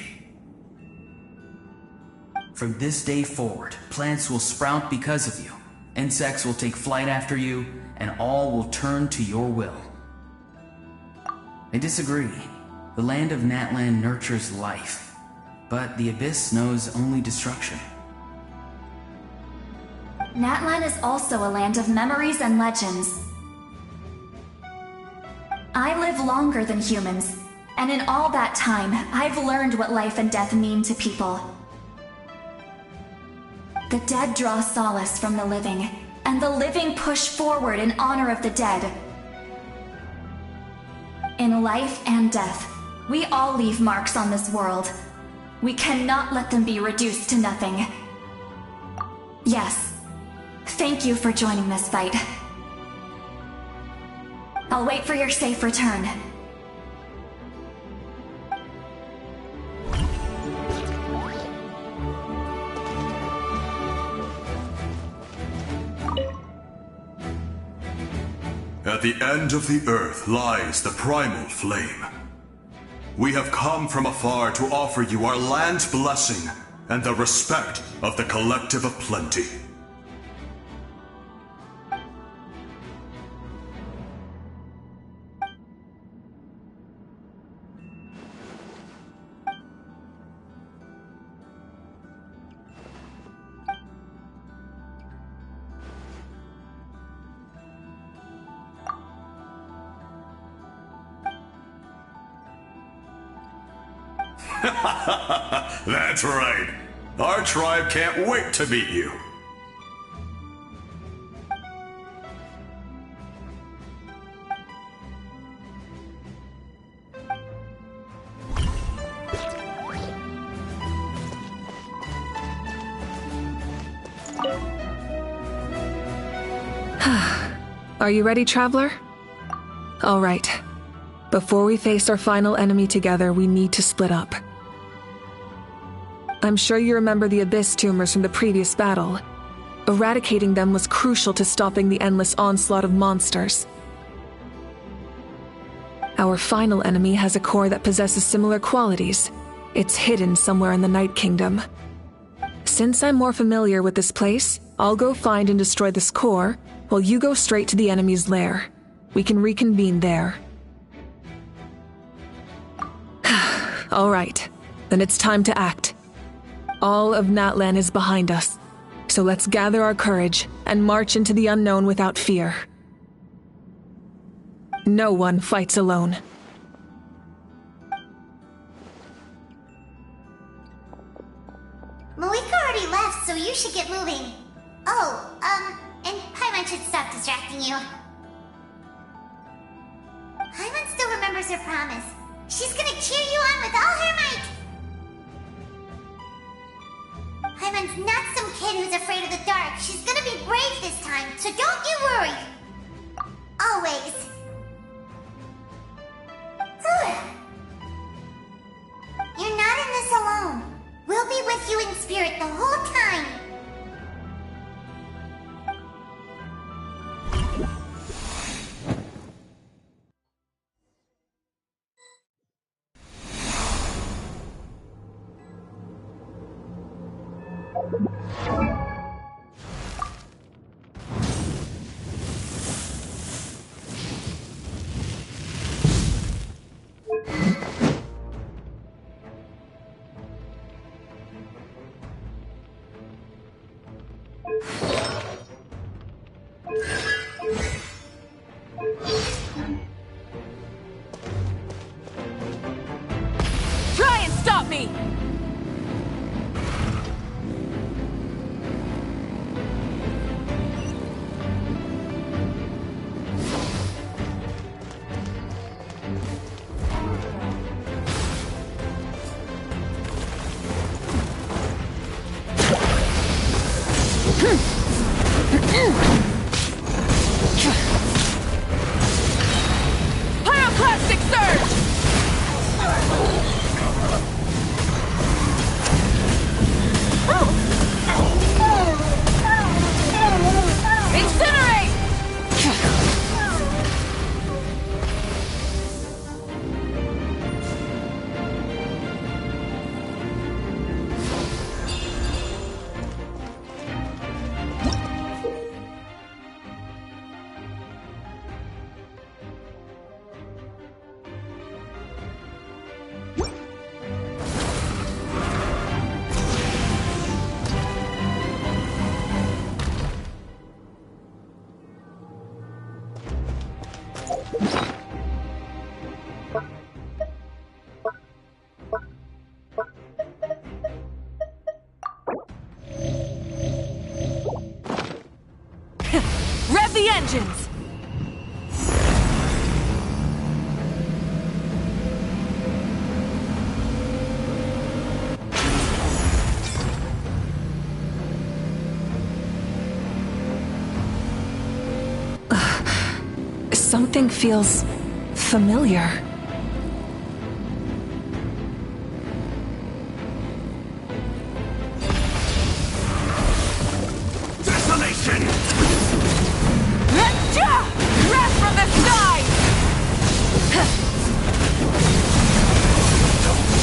From this day forward, plants will sprout because of you, insects will take flight after you, and all will turn to your will. I disagree. The land of Natlan nurtures life. But the Abyss knows only destruction. Natlan is also a land of memories and legends. I live longer than humans, and in all that time, I've learned what life and death mean to people. The dead draw solace from the living, and the living push forward in honor of the dead. In life and death, we all leave marks on this world. We cannot let them be reduced to nothing. Yes, thank you for joining this fight. I'll wait for your safe return. At the end of the earth lies the primal flame. We have come from afar to offer you our land's blessing and the respect of the Collective of Plenty. That's right. Our tribe can't wait to meet you. Are you ready, traveler? All right. Before we face our final enemy together, we need to split up. I'm sure you remember the Abyss tumors from the previous battle. Eradicating them was crucial to stopping the endless onslaught of monsters. Our final enemy has a core that possesses similar qualities. It's hidden somewhere in the Night Kingdom. Since I'm more familiar with this place, I'll go find and destroy this core, while you go straight to the enemy's lair. We can reconvene there. All right, then it's time to act. All of Natlan is behind us, so let's gather our courage and march into the unknown without fear. No one fights alone. Malika already left, so you should get moving. Oh, and Paimon should stop distracting you. Paimon still remembers her promise. She's gonna cheer you on with all her might! Paimon's not some kid who's afraid of the dark. She's gonna be brave this time, so don't you worry. Always. You're not in this alone. We'll be with you in spirit the whole time. Try and stop me! Pyroclastic surge! Incinerate! Rev the engines! Something feels familiar. Desolation! Crash from the sky!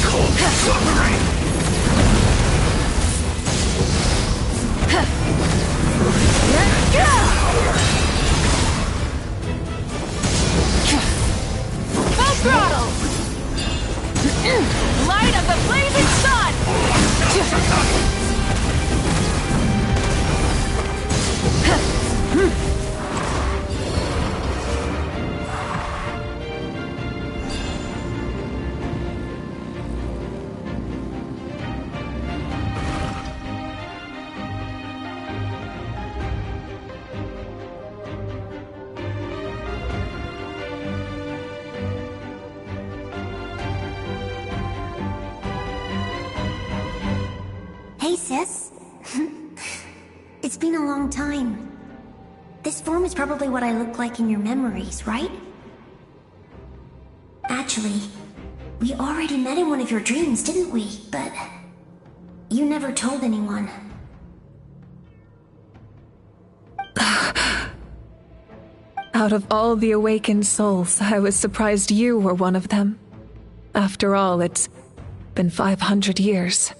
Cold suffering! Focus! a long time. This form is probably what I look like in your memories, right? Actually, we already met in one of your dreams, didn't we? But you never told anyone. Out of all the awakened souls, I was surprised you were one of them. After all, it's been 500 years.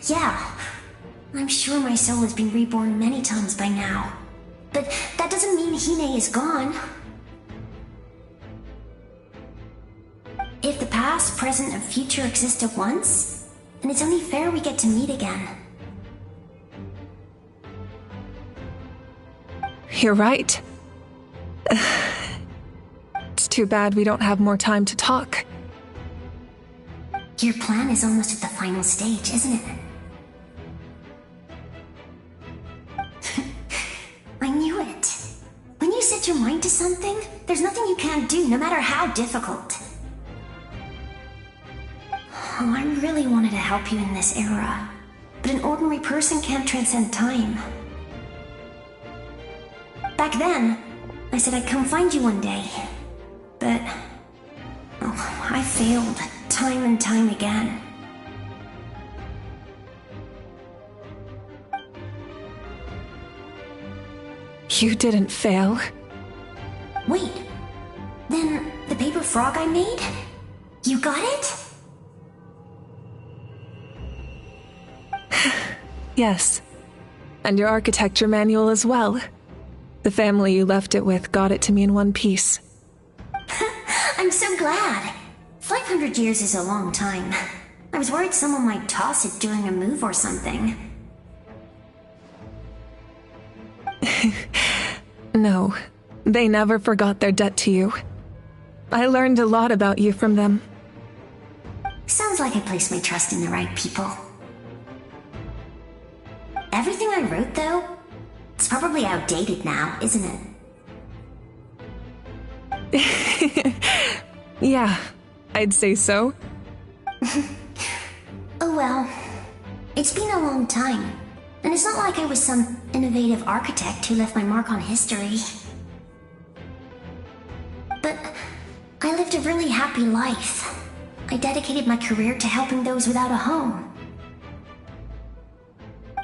Yeah. I'm sure my soul has been reborn many times by now. But that doesn't mean Hine is gone. If the past, present, and future exist at once, then it's only fair we get to meet again. You're right. It's too bad we don't have more time to talk. Your plan is almost at the final stage, isn't it? I knew it. When you set your mind to something, there's nothing you can't do, no matter how difficult. Oh, I really wanted to help you in this era, but an ordinary person can't transcend time. Back then, I said I'd come find you one day, but I failed time and time again. You didn't fail. Wait, then the paper frog I made? You got it? Yes. And your architecture manual as well. The family you left it with got it to me in one piece. I'm so glad. 500 years is a long time. I was worried someone might toss it during a move or something. No, they never forgot their debt to you. I learned a lot about you from them. Sounds like I placed my trust in the right people. Everything I wrote, though, it's probably outdated now, isn't it? Yeah, I'd say so. Oh well, it's been a long time, and it's not like I was some innovative architect who left my mark on history. But I lived a really happy life. I dedicated my career to helping those without a home.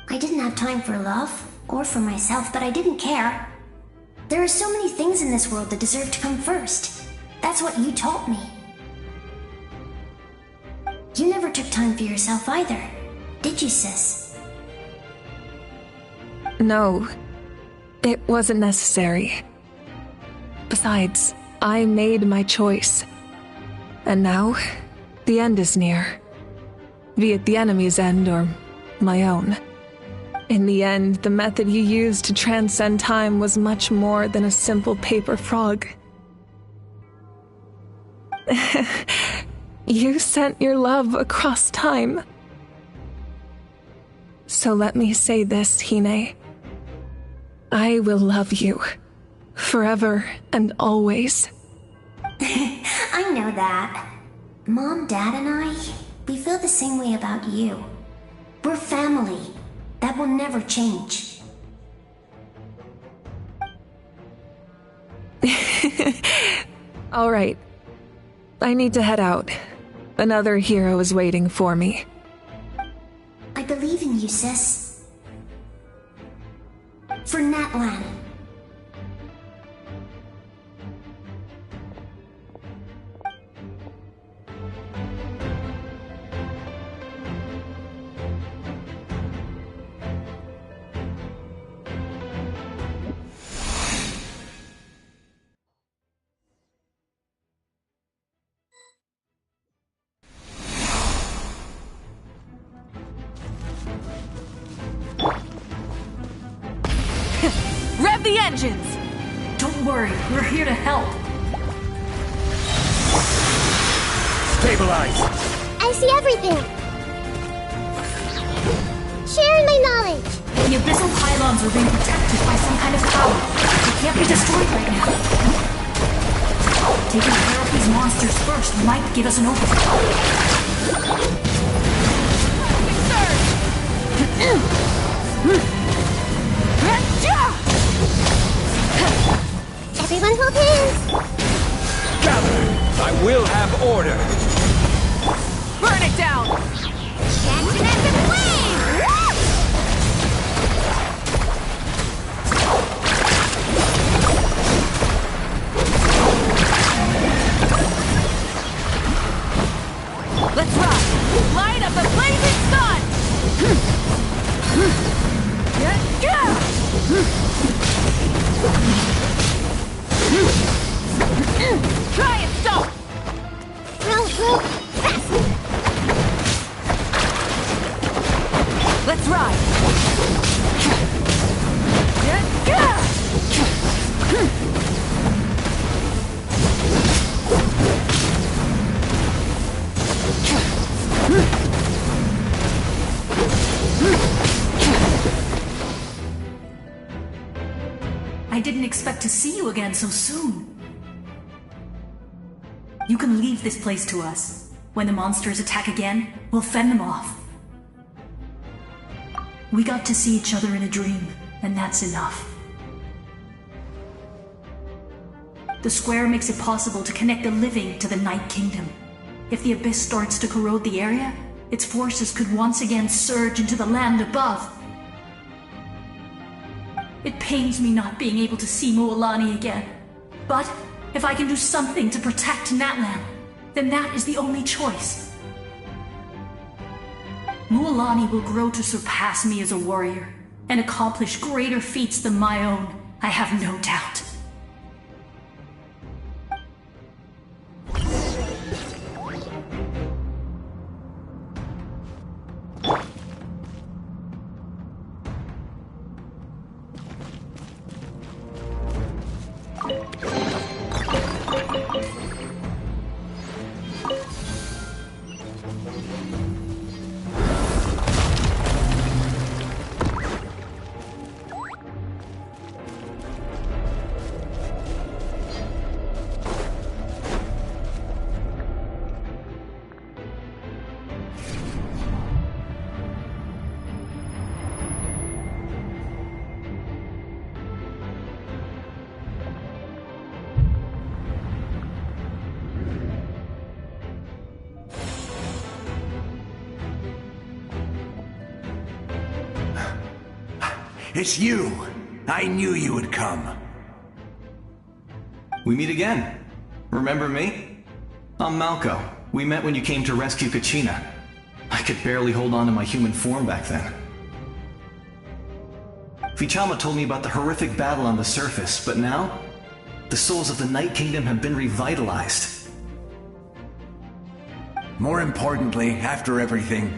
I didn't have time for love, or for myself, but I didn't care. There are so many things in this world that deserve to come first. That's what you taught me. You never took time for yourself either, did you, sis? No, it wasn't necessary. Besides, I made my choice. And now, the end is near. Be it the enemy's end or my own. In the end, the method you used to transcend time was much more than a simple paper frog. You sent your love across time. So let me say this, Hine. I will love you. Forever and always. I know that. Mom, Dad, and I, we feel the same way about you. We're family. That will never change. All right. I need to head out. Another hero is waiting for me. I believe in you, sis. For Natlan. Rev the engines! Don't worry, we're here to help. Stabilize! I see everything! Sharing my knowledge! The abyssal pylons are being protected by some kind of power. They can't be destroyed right now. Taking care of these monsters first might give us an opening. order! Burn it down! Incandescent flame! Let's rock! Light up the blazing sun! Try and stop! Let's ride! I didn't expect to see you again so soon. You can leave this place to us. When the monsters attack again, we'll fend them off. We got to see each other in a dream, and that's enough. The square makes it possible to connect the living to the Night Kingdom. If the abyss starts to corrode the area, its forces could once again surge into the land above. It pains me not being able to see Mualani again. But if I can do something to protect Natlan, then that is the only choice. Mualani will grow to surpass me as a warrior, and accomplish greater feats than my own, I have no doubt. It's you! I knew you would come. We meet again. Remember me? I'm Malco. We met when you came to rescue Kachina. I could barely hold on to my human form back then. Vichama told me about the horrific battle on the surface, but now, the souls of the Night Kingdom have been revitalized. More importantly, after everything,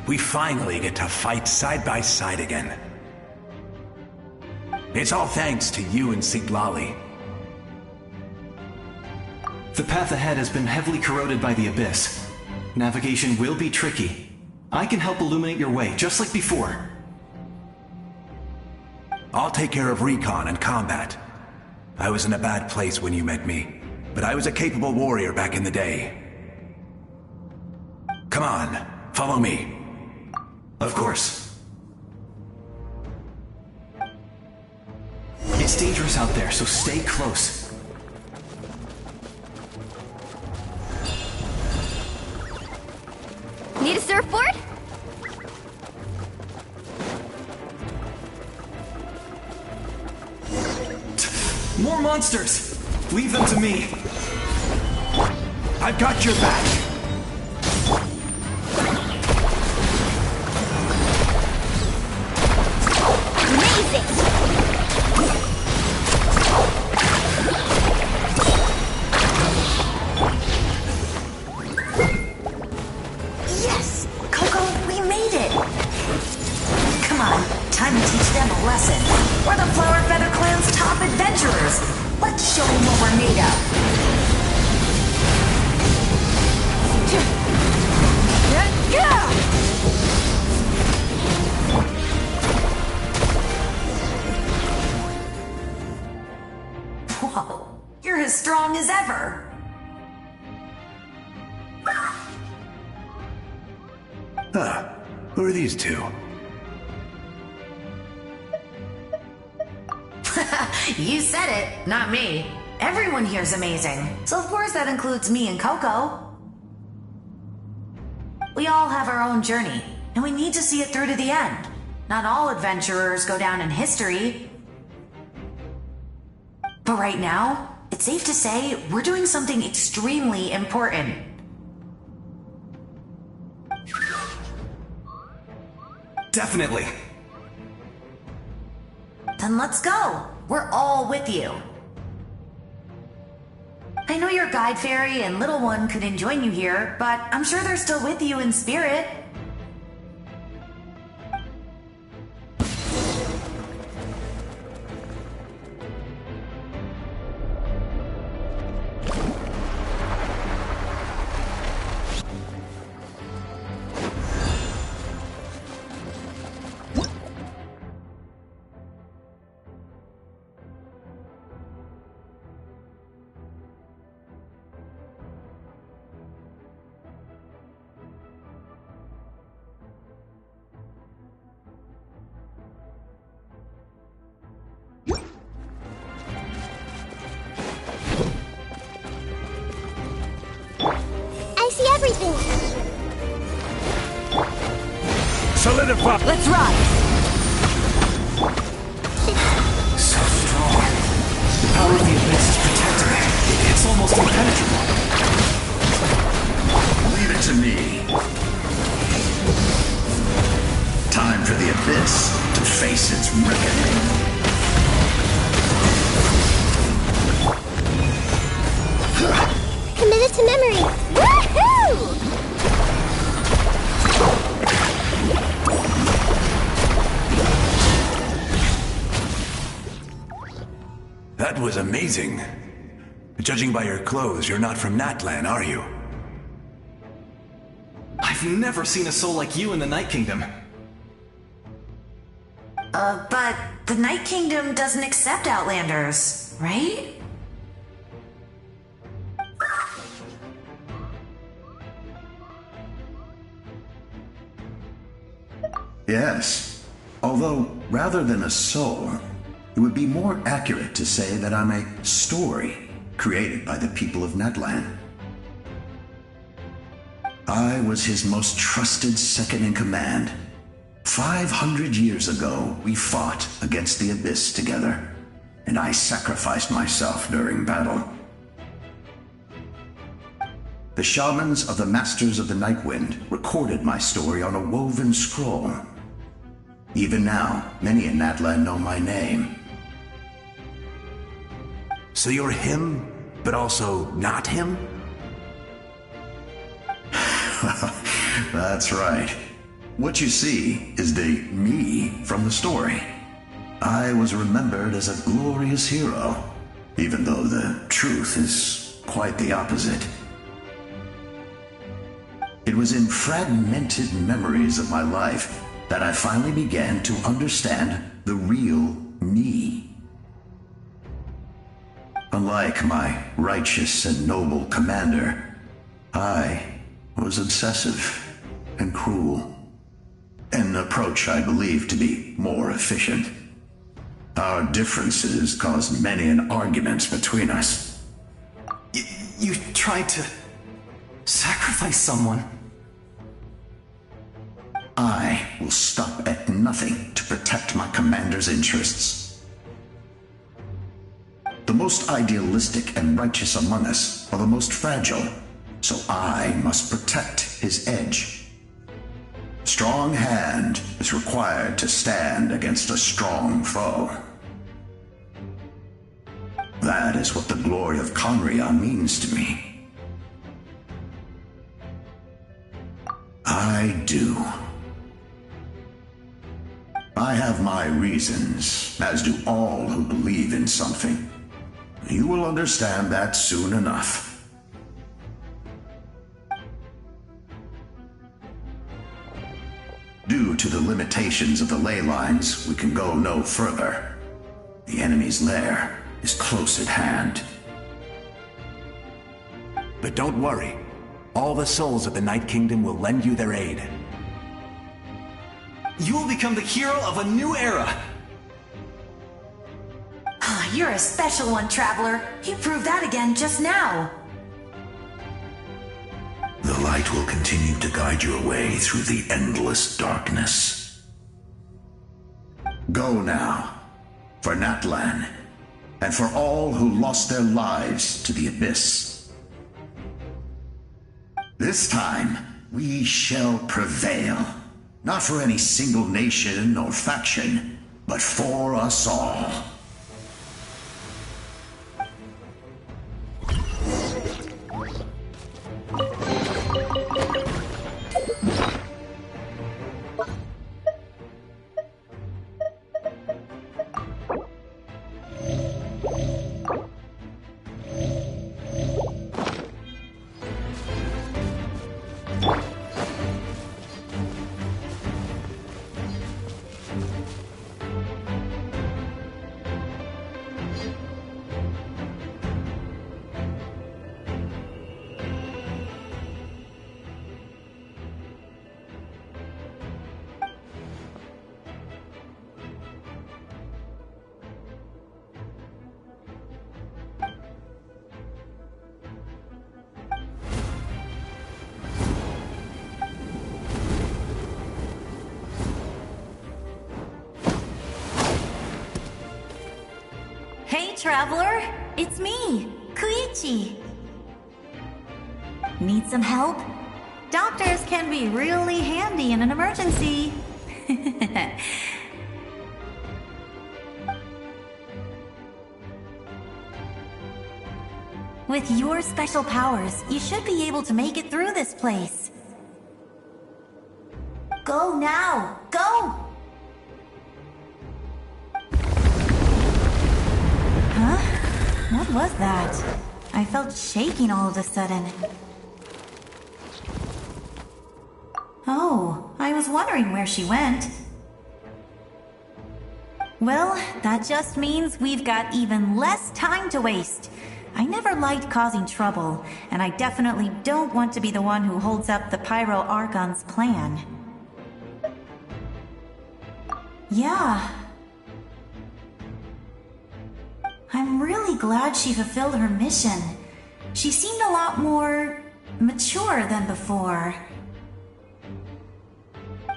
we finally get to fight side by side again. It's all thanks to you and Siglali. The path ahead has been heavily corroded by the Abyss. Navigation will be tricky. I can help illuminate your way, just like before. I'll take care of recon and combat. I was in a bad place when you met me, but I was a capable warrior back in the day. Come on, follow me. Of course. It's dangerous out there, so stay close. Need a surfboard? More monsters! Leave them to me. I've got your back. Yes! Coco, we made it! Come on, time to teach them a lesson. We're the Flower Feather Clan's top adventurers. Let's show them what we're made of. Whoa, you're as strong as ever. Huh, who are these two? You said it, not me. Everyone here's amazing. So of course that includes me and Coco. We all have our own journey, and we need to see it through to the end. Not all adventurers go down in history. But right now, it's safe to say we're doing something extremely important. Definitely. Then let's go. We're all with you. I know your guide fairy and little one couldn't join you here, but I'm sure they're still with you in spirit. Everything. Solidify. Let's ride. So strong. The power of the abyss is protecting me. It's almost impenetrable. Leave it to me. Time for the abyss to face its reckoning. Committed to memory. Woohoo! That was amazing. Judging by your clothes, you're not from Natlan, are you? I've never seen a soul like you in the Night Kingdom. But the Night Kingdom doesn't accept Outlanders, right? Yes. Although, rather than a soul, it would be more accurate to say that I'm a story created by the people of Natlan. I was his most trusted second-in-command. 500 years ago, we fought against the Abyss together, and I sacrificed myself during battle. The shamans of the Masters of the Nightwind recorded my story on a woven scroll. Even now, many in Natlan know my name. So you're him, but also not him? That's right. What you see is the me from the story. I was remembered as a glorious hero, even though the truth is quite the opposite. It was in fragmented memories of my life that I finally began to understand the real me. Unlike my righteous and noble commander, I was obsessive and cruel, an approach I believe to be more efficient. Our differences caused many an arguments between us. You tried to sacrifice someone. I will stop at nothing to protect my commander's interests. The most idealistic and righteous among us are the most fragile, so I must protect his edge. Strong hand is required to stand against a strong foe. That is what the glory of Conria means to me. I do. I have my reasons, as do all who believe in something. You will understand that soon enough. Due to the limitations of the ley lines, we can go no further. The enemy's lair is close at hand. But don't worry. All the souls of the Night Kingdom will lend you their aid. You will become the hero of a new era. You're a special one, Traveler. You proved that again just now. The light light will continue to guide your way through the endless darkness. Go now, for Natlan, and for all who lost their lives to the Abyss. This time, we shall prevail, not for any single nation or faction, but for us all. Hey, traveler! It's me, Koichi. Need some help? Doctors can be really handy in an emergency. With your special powers, you should be able to make it through this place. Go now! Go! What was that? I felt shaking all of a sudden. Oh, I was wondering where she went. Well, that just means we've got even less time to waste. I never liked causing trouble, and I definitely don't want to be the one who holds up the Pyro Archon's plan. Yeah. I'm really glad she fulfilled her mission. She seemed a lot more mature than before.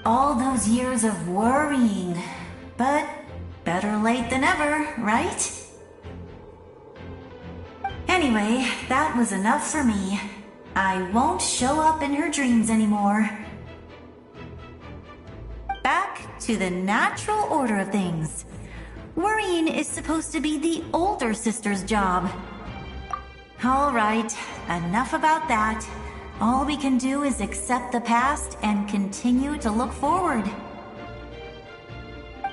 All those years of worrying, but better late than ever, right? Anyway, that was enough for me. I won't show up in her dreams anymore. Back to the natural order of things. Worrying is supposed to be the older sister's job. Alright, enough about that. All we can do is accept the past and continue to look forward.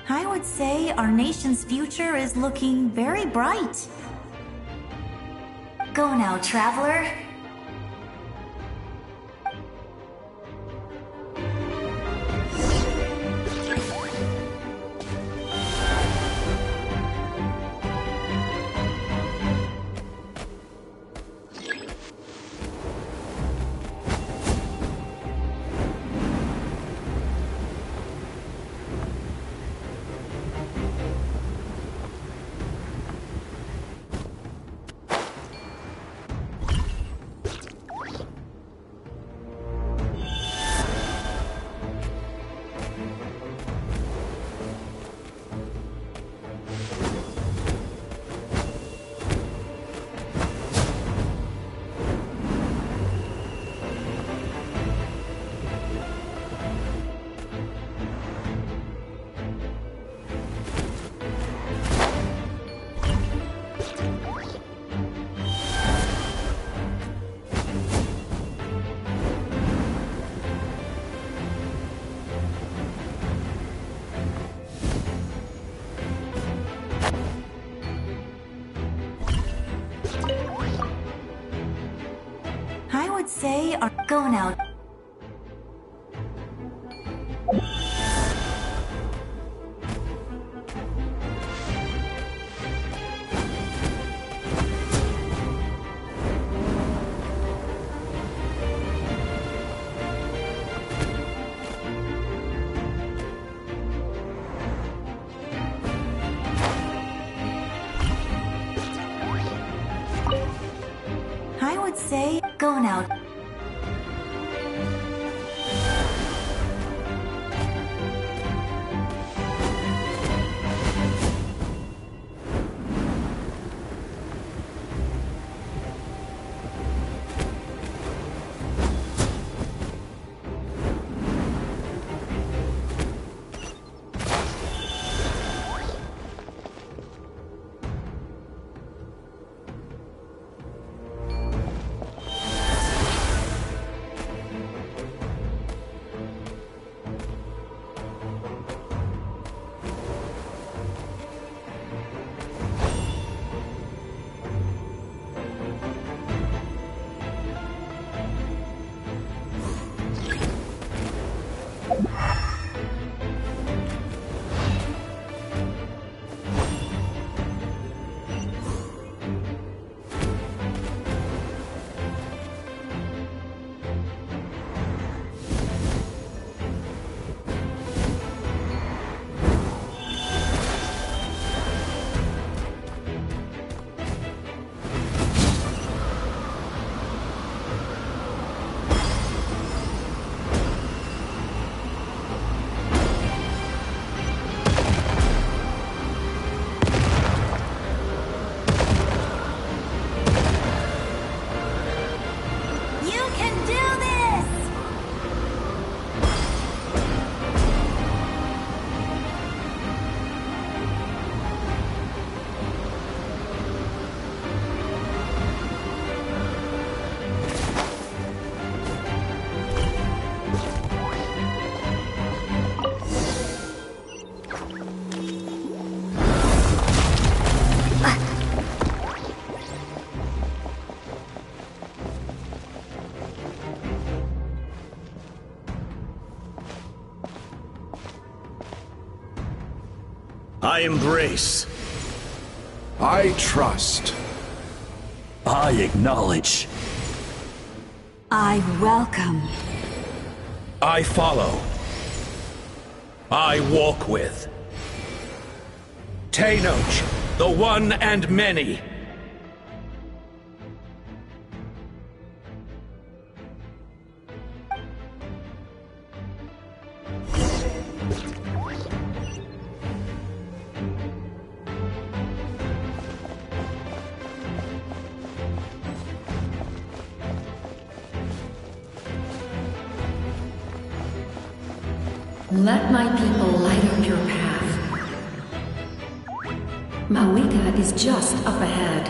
I would say our nation's future is looking very bright. Go now, traveler. Say are going out. I would say going out. I embrace. I trust. I acknowledge. I welcome. I follow. I walk with. Tenoch, the one and many. Let my people light up your path. Malika is just up ahead.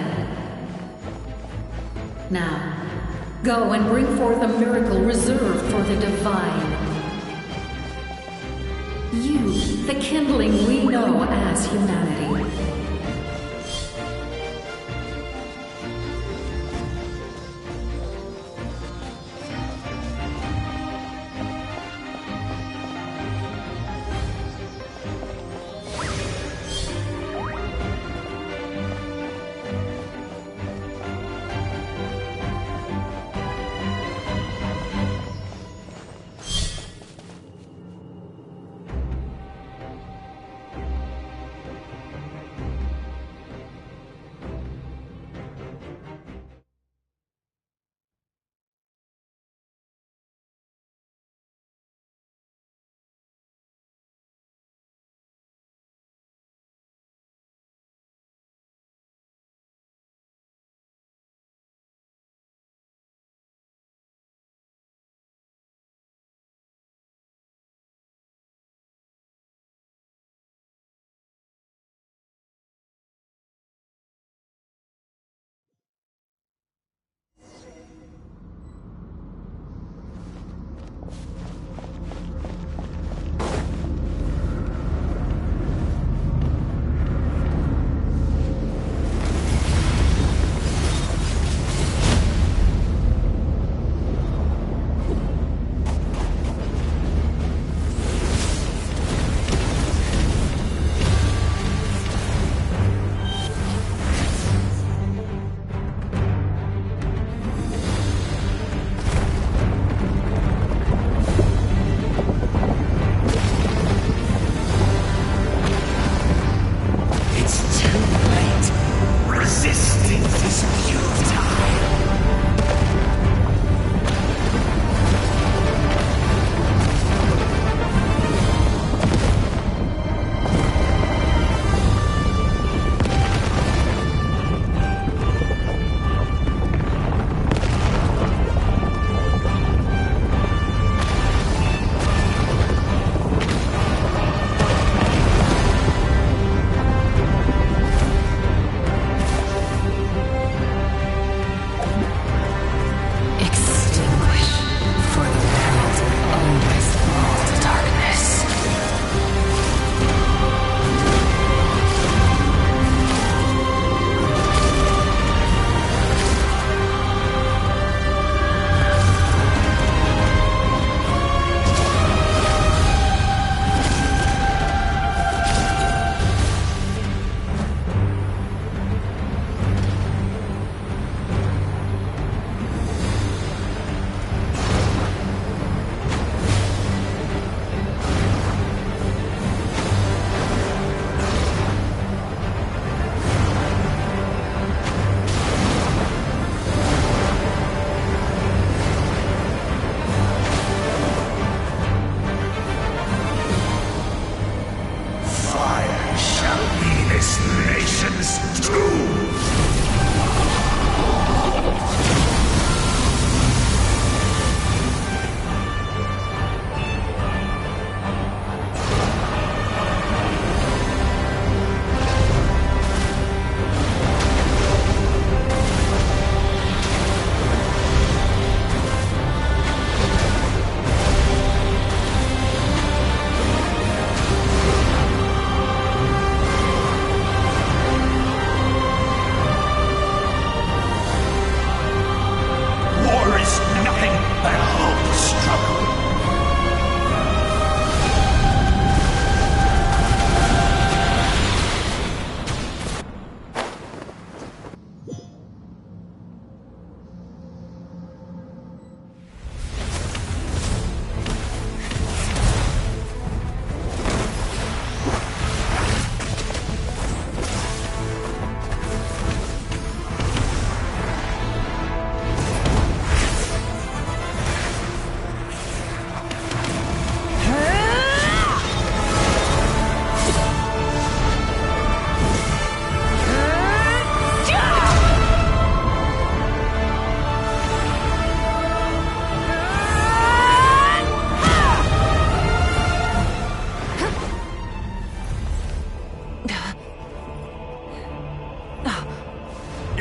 Now, go and bring forth a miracle reserved for the divine. You, the kindling we know as humanity.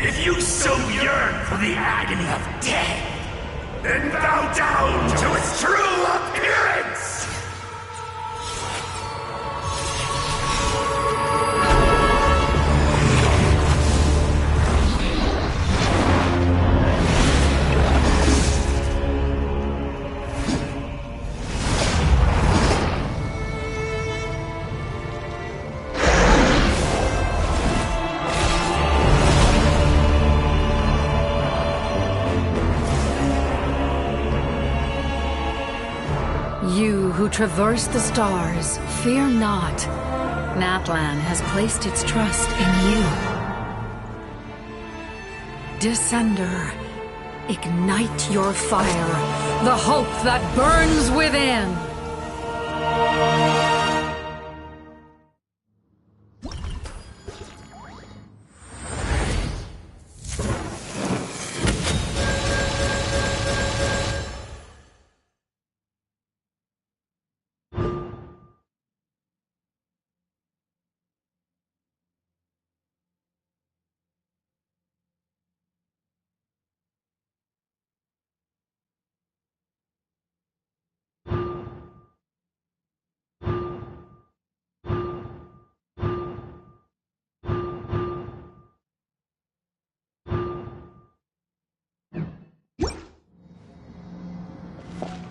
If you so yearn for the agony of death, then bow down to its true appearance! You who traverse the stars, fear not. Natlan has placed its trust in you. Descender, ignite your fire, the hope that burns within.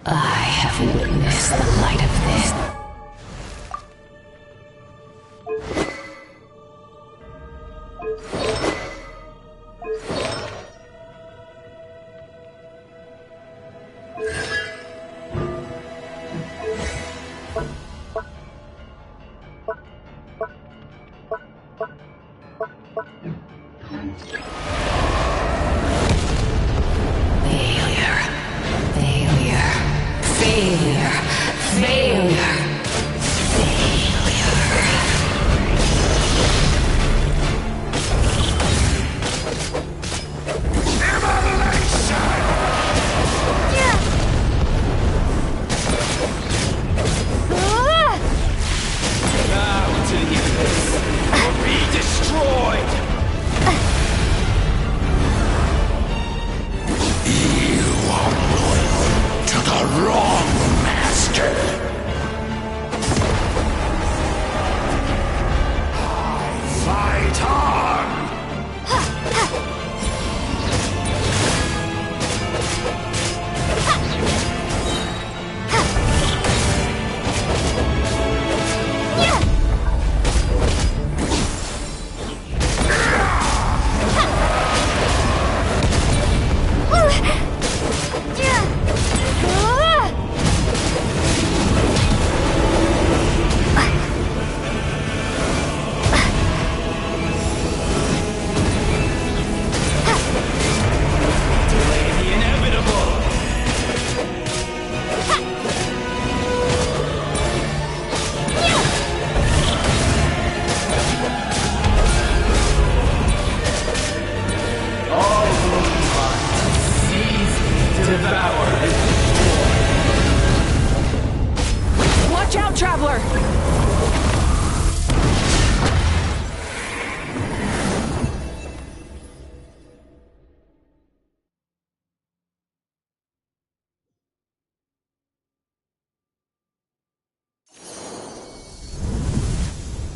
I have witnessed the light of this.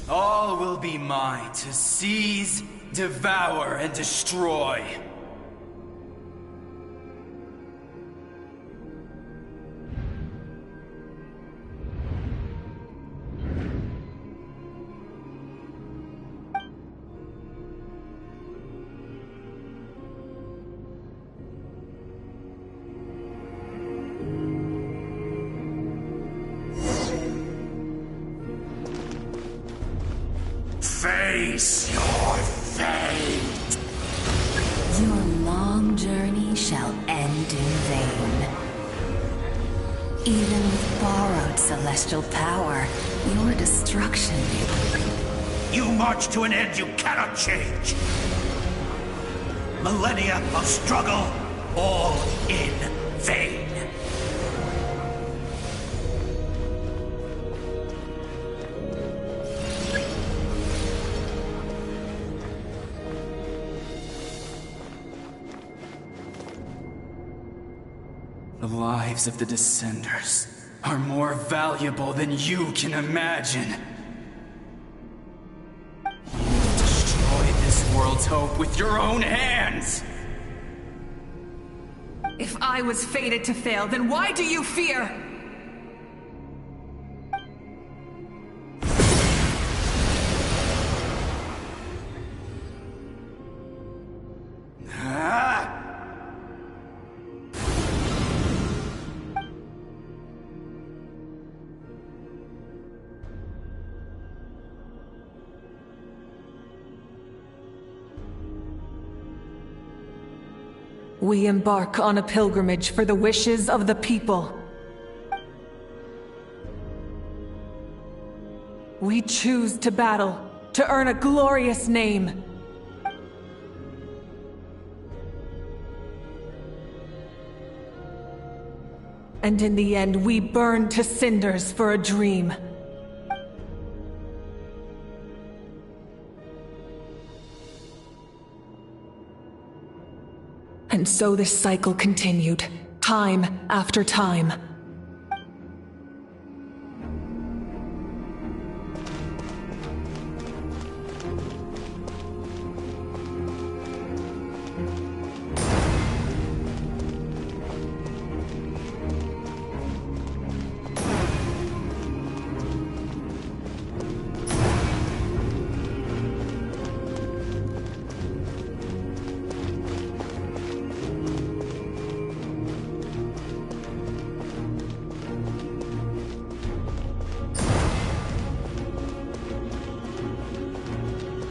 All will be mine to seize, devour, and destroy. Face your fate! Your long journey shall end in vain. Even with borrowed celestial power, your destruction... You march to an end you cannot change. Millennia of struggle, all in vain. The lives of the Descenders are more valuable than you can imagine. You destroyed this world's hope with your own hands! If I was fated to fail, then why do you fear? We embark on a pilgrimage for the wishes of the people. We choose to battle, to earn a glorious name. And in the end, we burn to cinders for a dream. And so this cycle continued, time after time.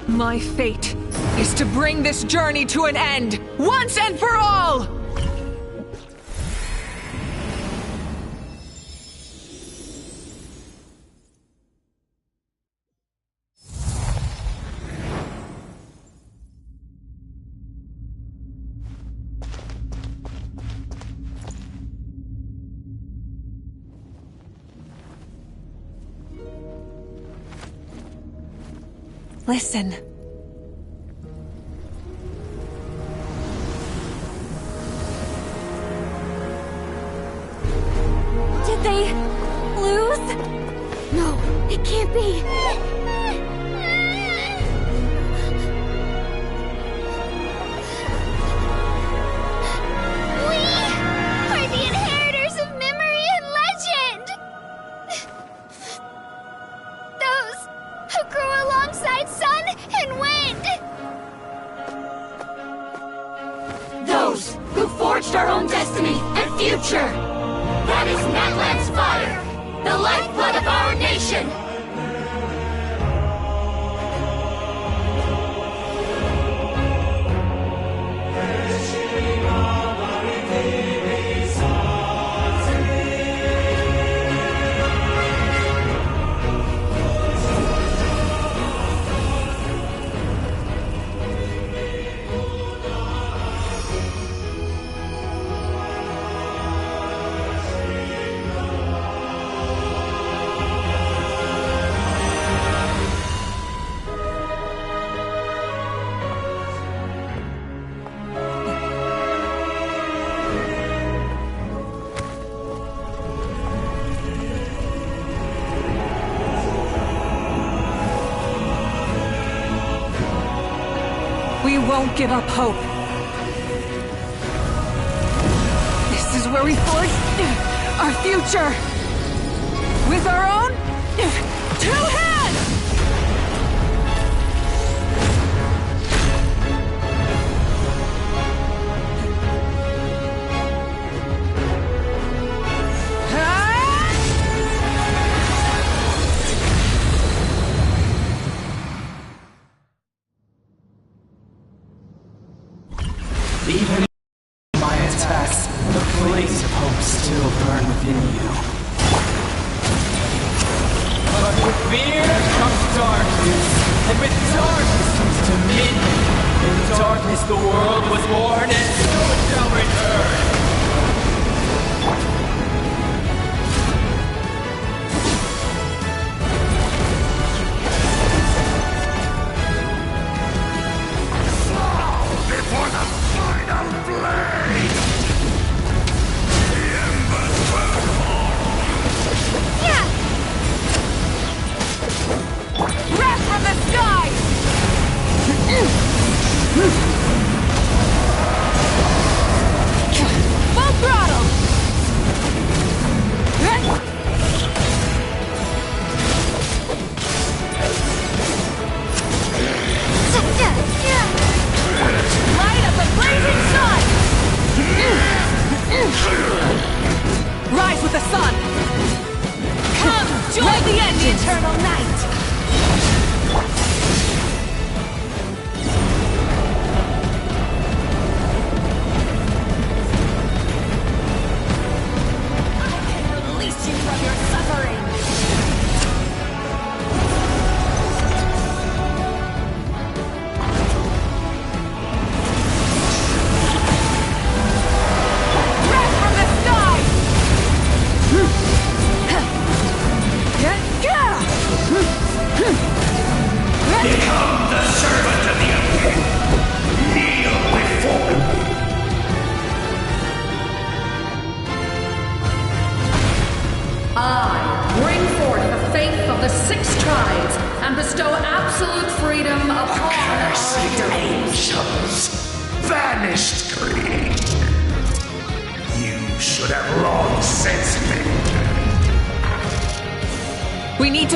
My fate is to bring this journey to an end, once and for all! Listen. Did they lose? No, it can't be. We are the inheritors of memory and legend! Those who grew alongside sun and wind! Those who forged our own destiny and future! That is Natlan's fire, the lifeblood of our nation! We won't give up hope. This is where we forge our future. With our own 2 hands! Even my attacks, the blaze of hope still burn within you. But with fear comes darkness, and with darkness comes dominion. In darkness the world was born, and so it shall return. Before the final blade! The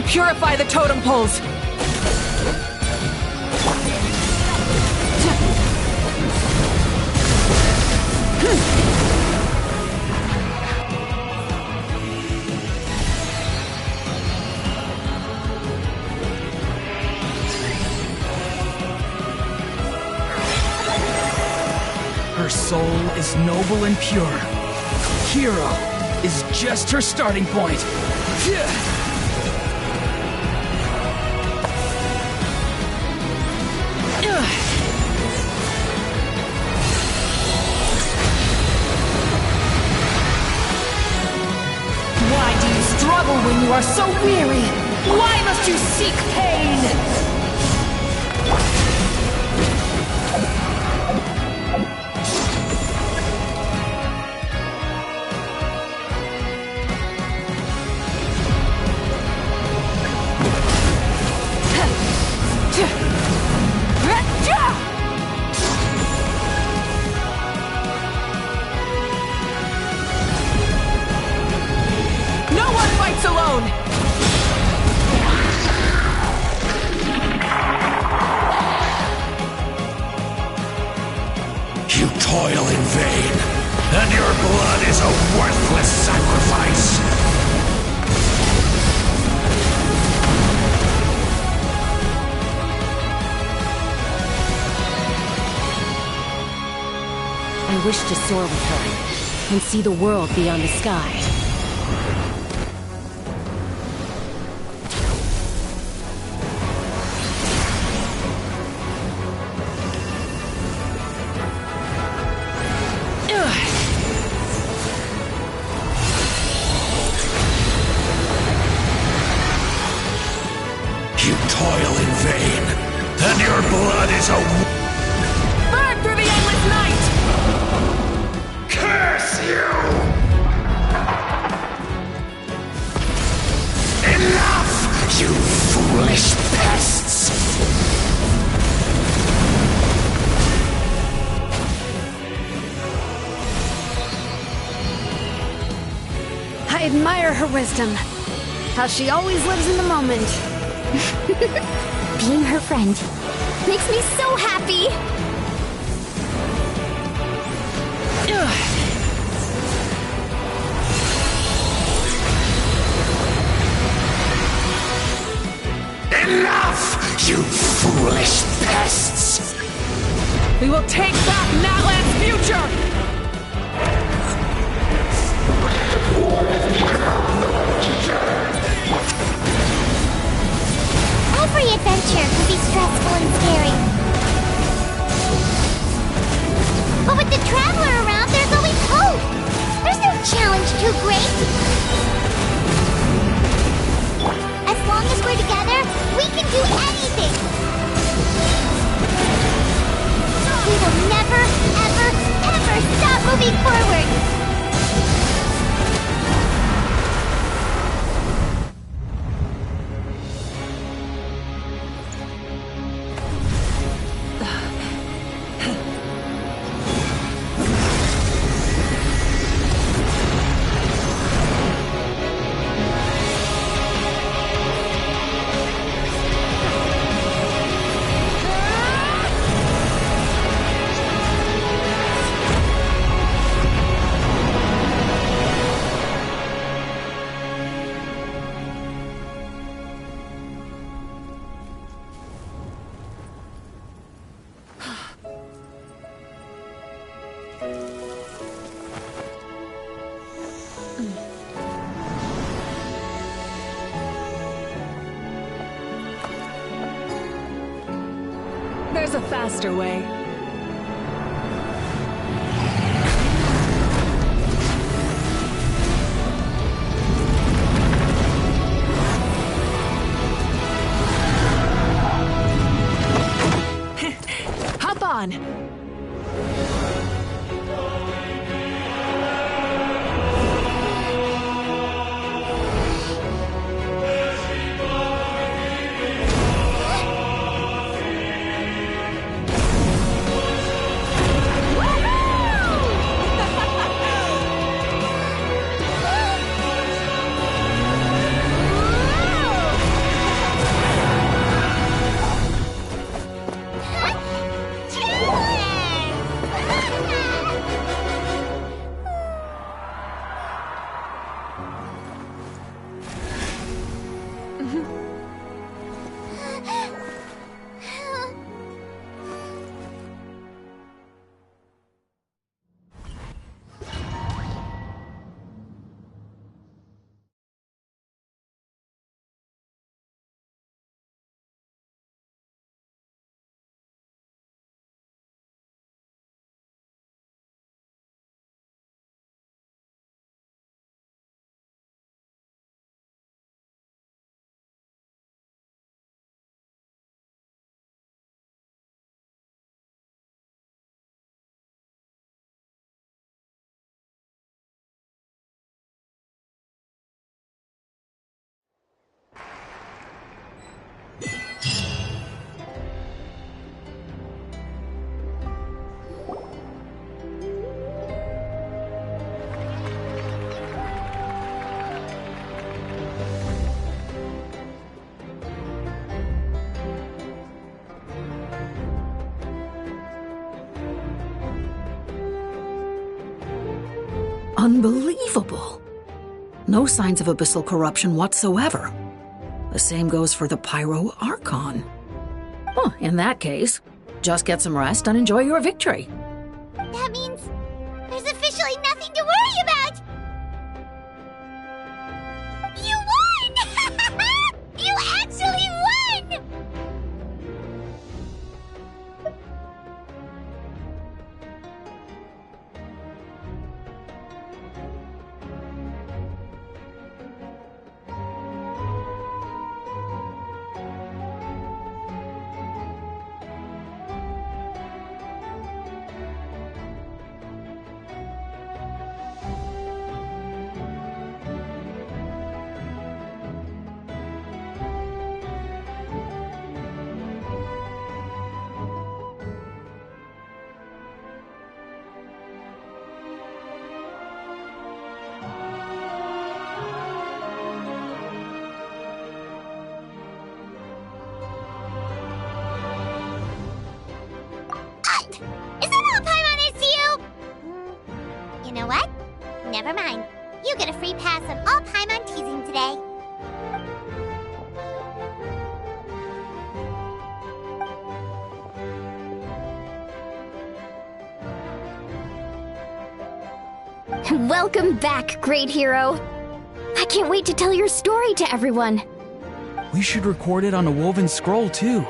purify the totem poles. Her soul is noble and pure. Hero is just her starting point. Why do you struggle when you are so weary? Why must you seek pain? No one fights alone! You toil in vain, and your blood is a worthless sacrifice. I wish to soar with her and see the world beyond the sky. You toil in vain, and your blood is a... Burn through the endless night! Curse you! Enough, you foolish pests! I admire her wisdom. How she always lives in the moment. Being her friend makes me so happy! Enough, you foolish pests! We will take back Natlan's future! Every adventure can be stressful and scary. But with the Traveler around, there's always hope! There's no challenge too great! As long as we're together, we can do anything! We will never, ever, ever stop moving forward! There's a faster way. Hop on! Unbelievable. No signs of abyssal corruption whatsoever. The same goes for the Pyro Archon. Well, in that case, just get some rest and enjoy your victory. That means there's officially nothing to worry about! You won! You actually won! Is that all Paimon is to you? You know what? Never mind. You get a free pass on all Paimon teasing today. Welcome back, great hero. I can't wait to tell your story to everyone. We should record it on a woven scroll, too.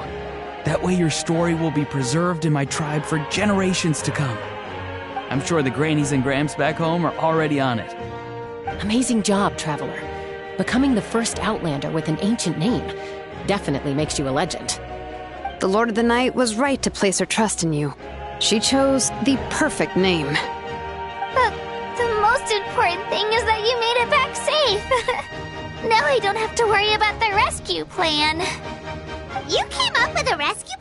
That way your story will be preserved in my tribe for generations to come. I'm sure the grannies and gramps back home are already on it. Amazing job, Traveler. Becoming the first Outlander with an ancient name definitely makes you a legend. The Lord of the Night was right to place her trust in you. She chose the perfect name. The most important thing is that you made it back safe. Now I don't have to worry about the rescue plan. You came up with a rescue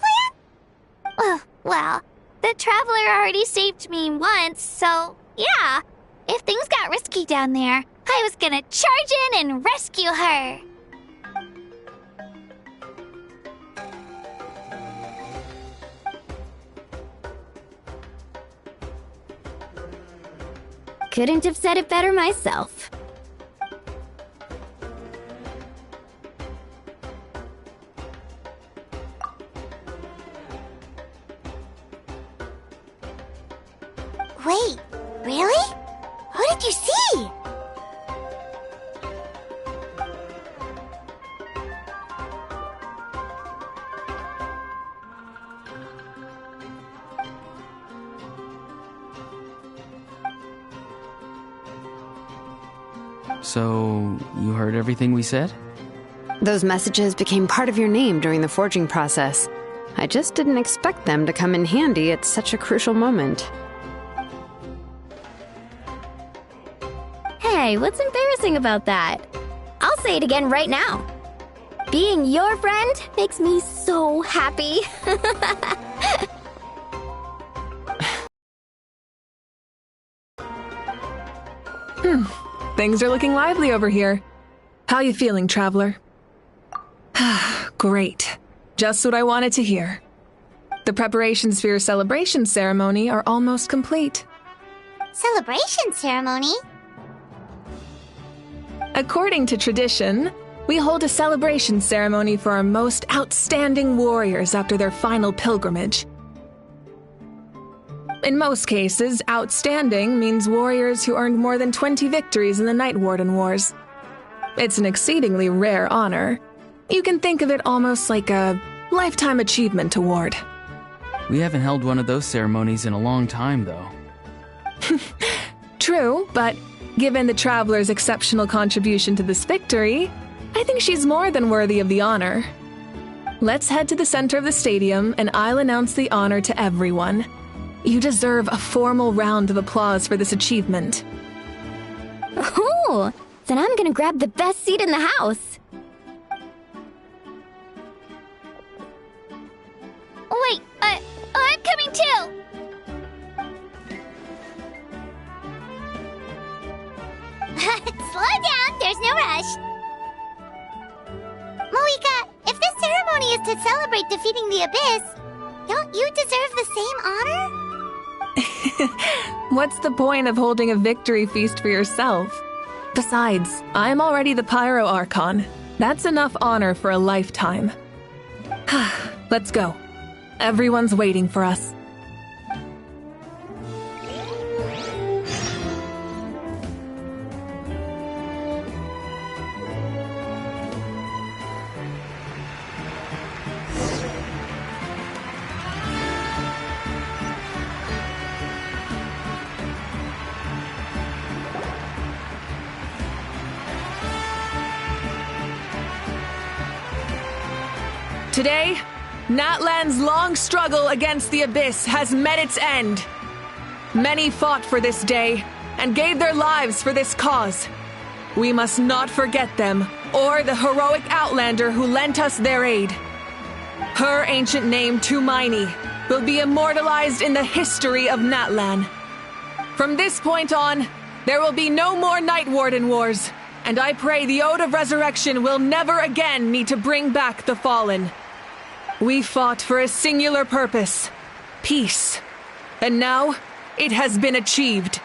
plan? Well, the Traveler already saved me once, so yeah. If things got risky down there, I was gonna charge in and rescue her. Couldn't have said it better myself. Wait, really? Who did you see? So, you heard everything we said? Those messages became part of your name during the forging process. I just didn't expect them to come in handy at such a crucial moment. Hey, what's embarrassing about that? I'll say it again right now. Being your friend makes me so happy. Things are looking lively over here. How you feeling, Traveler? Great. Just what I wanted to hear. The preparations for your celebration ceremony are almost complete. Celebration ceremony? According to tradition, we hold a celebration ceremony for our most outstanding warriors after their final pilgrimage. In most cases, outstanding means warriors who earned more than 20 victories in the Night Warden Wars. It's an exceedingly rare honor. You can think of it almost like a lifetime achievement award. We haven't held one of those ceremonies in a long time, though. True, but given the Traveler's exceptional contribution to this victory, I think she's more than worthy of the honor. Let's head to the center of the stadium and I'll announce the honor to everyone. You deserve a formal round of applause for this achievement. Ooh, then I'm gonna grab the best seat in the house. Wait, I'm coming too! Slow down, there's no rush. Moika, if this ceremony is to celebrate defeating the Abyss, don't you deserve the same honor? What's the point of holding a victory feast for yourself? Besides, I'm already the Pyro Archon. That's enough honor for a lifetime. Let's go. Everyone's waiting for us. Today, Natlan's long struggle against the Abyss has met its end. Many fought for this day and gave their lives for this cause. We must not forget them or the heroic Outlander who lent us their aid. Her ancient name, Tumaini, will be immortalized in the history of Natlan. From this point on, there will be no more Night Warden wars, and I pray the Ode of Resurrection will never again need to bring back the Fallen. We fought for a singular purpose, peace, and now it has been achieved.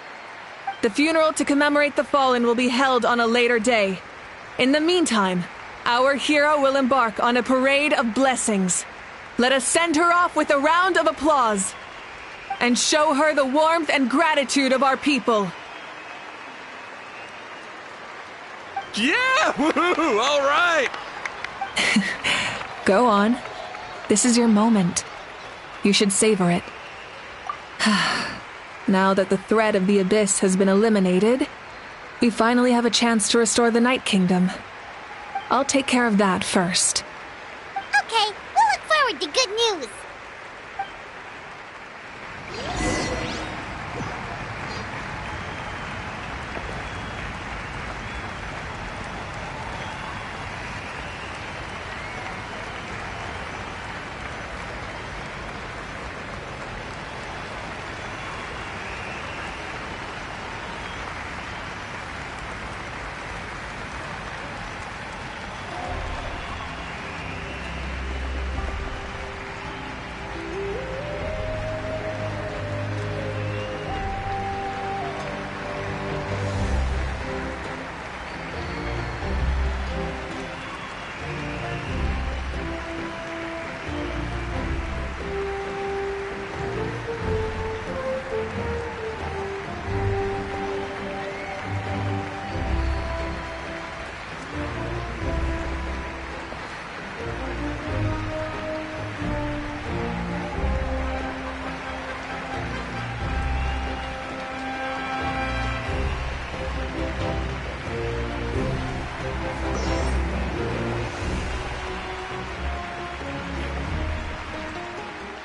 The funeral to commemorate the Fallen will be held on a later day. In the meantime, our hero will embark on a parade of blessings. Let us send her off with a round of applause and show her the warmth and gratitude of our people. Yeah! Woohoo! All right! Go on. This is your moment. You should savor it. Now that the threat of the Abyss has been eliminated, we finally have a chance to restore the Night Kingdom. I'll take care of that first. Okay, we'll look forward to good news.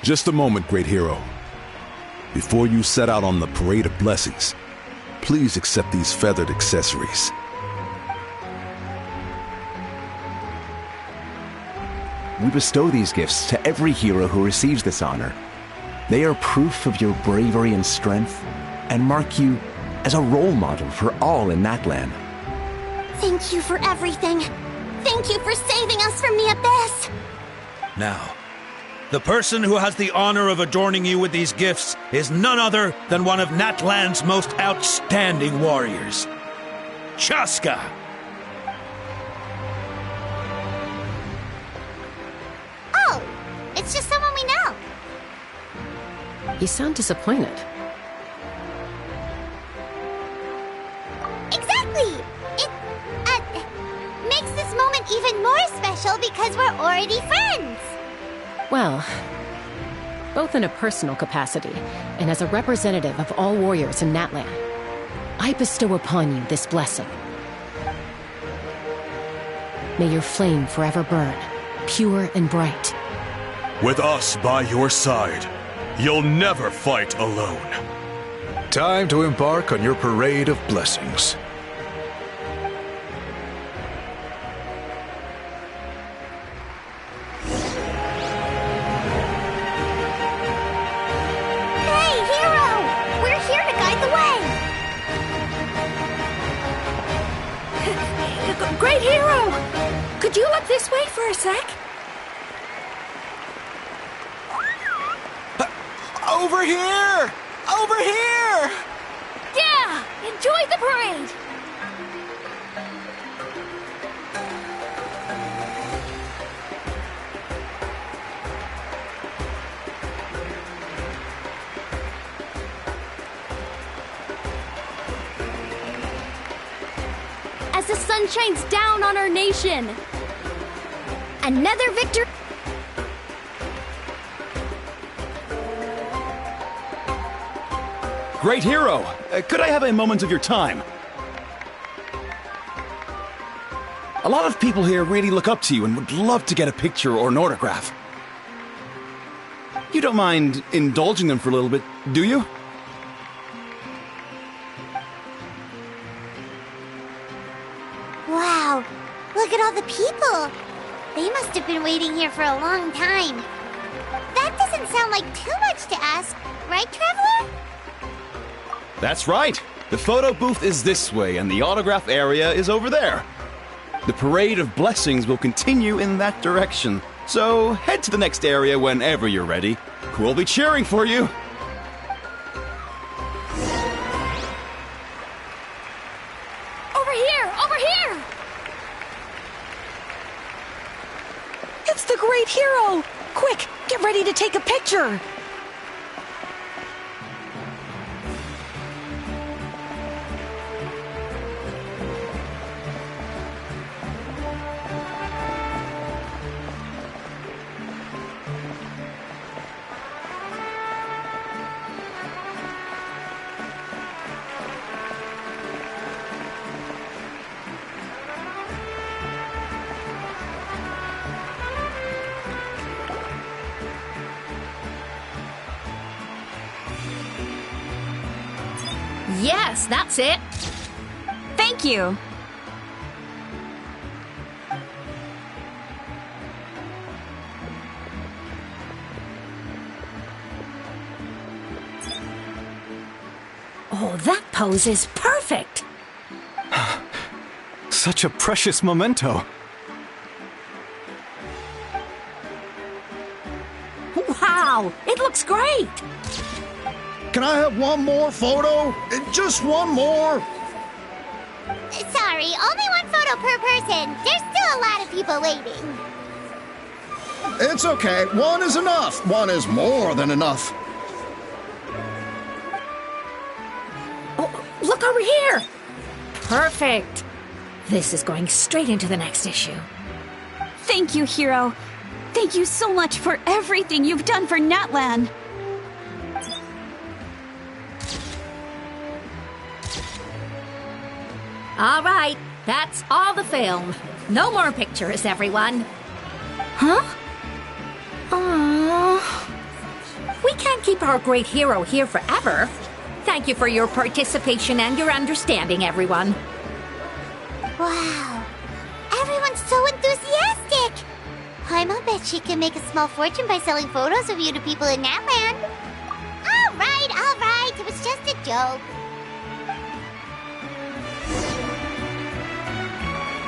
Just a moment, great hero. Before you set out on the parade of blessings, please accept these feathered accessories. We bestow these gifts to every hero who receives this honor. They are proof of your bravery and strength, and mark you as a role model for all in Natlan. Thank you for everything. Thank you for saving us from the Abyss. Now, the person who has the honor of adorning you with these gifts is none other than one of Natlan's most outstanding warriors, Chaska. Oh, it's just someone we know. You sound disappointed. Exactly! It makes this moment even more special because we're already friends. Well, both in a personal capacity and as a representative of all warriors in Natlan, I bestow upon you this blessing. May your flame forever burn, pure and bright. With us by your side, you'll never fight alone. Time to embark on your parade of blessings. Great hero! Could you look this way for a sec? Over here! Over here! Enjoy the parade! As the sun shines down on our nation, another victory. Great hero! Could I have a moment of your time? A lot of people here really look up to you and would love to get a picture or an autograph. You don't mind indulging them for a little bit, do you? Wow, look at all the people. They must have been waiting here for a long time. That doesn't sound like too much to ask, right, Traveler? That's right. The photo booth is this way and the autograph area is over there. The parade of blessings will continue in that direction. So head to the next area whenever you're ready. We'll be cheering for you. Over here! Over here! It's the great hero! Quick, get ready to take a picture! Yes, that's it. Thank you. Oh, that pose is perfect. Such a precious memento. Wow, it looks great. Can I have one more photo? Just one more. Sorry, only one photo per person. There's still a lot of people waiting. It's okay. One is enough. One is more than enough. Oh, look over here. Perfect. This is going straight into the next issue. Thank you, Hero. Thank you so much for everything you've done for Natlan. All right, that's all the film. No more pictures, everyone. Huh? We can't keep our great hero here forever. Thank you for your participation and your understanding, everyone. Wow, everyone's so enthusiastic. Paimon bet she can make a small fortune by selling photos of you to people in Natland. All right, it was just a joke.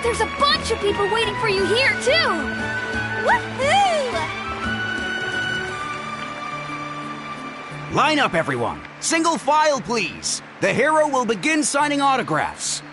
There's a bunch of people waiting for you here, too! Woohoo! Line up, everyone. Single file, please. The hero will begin signing autographs.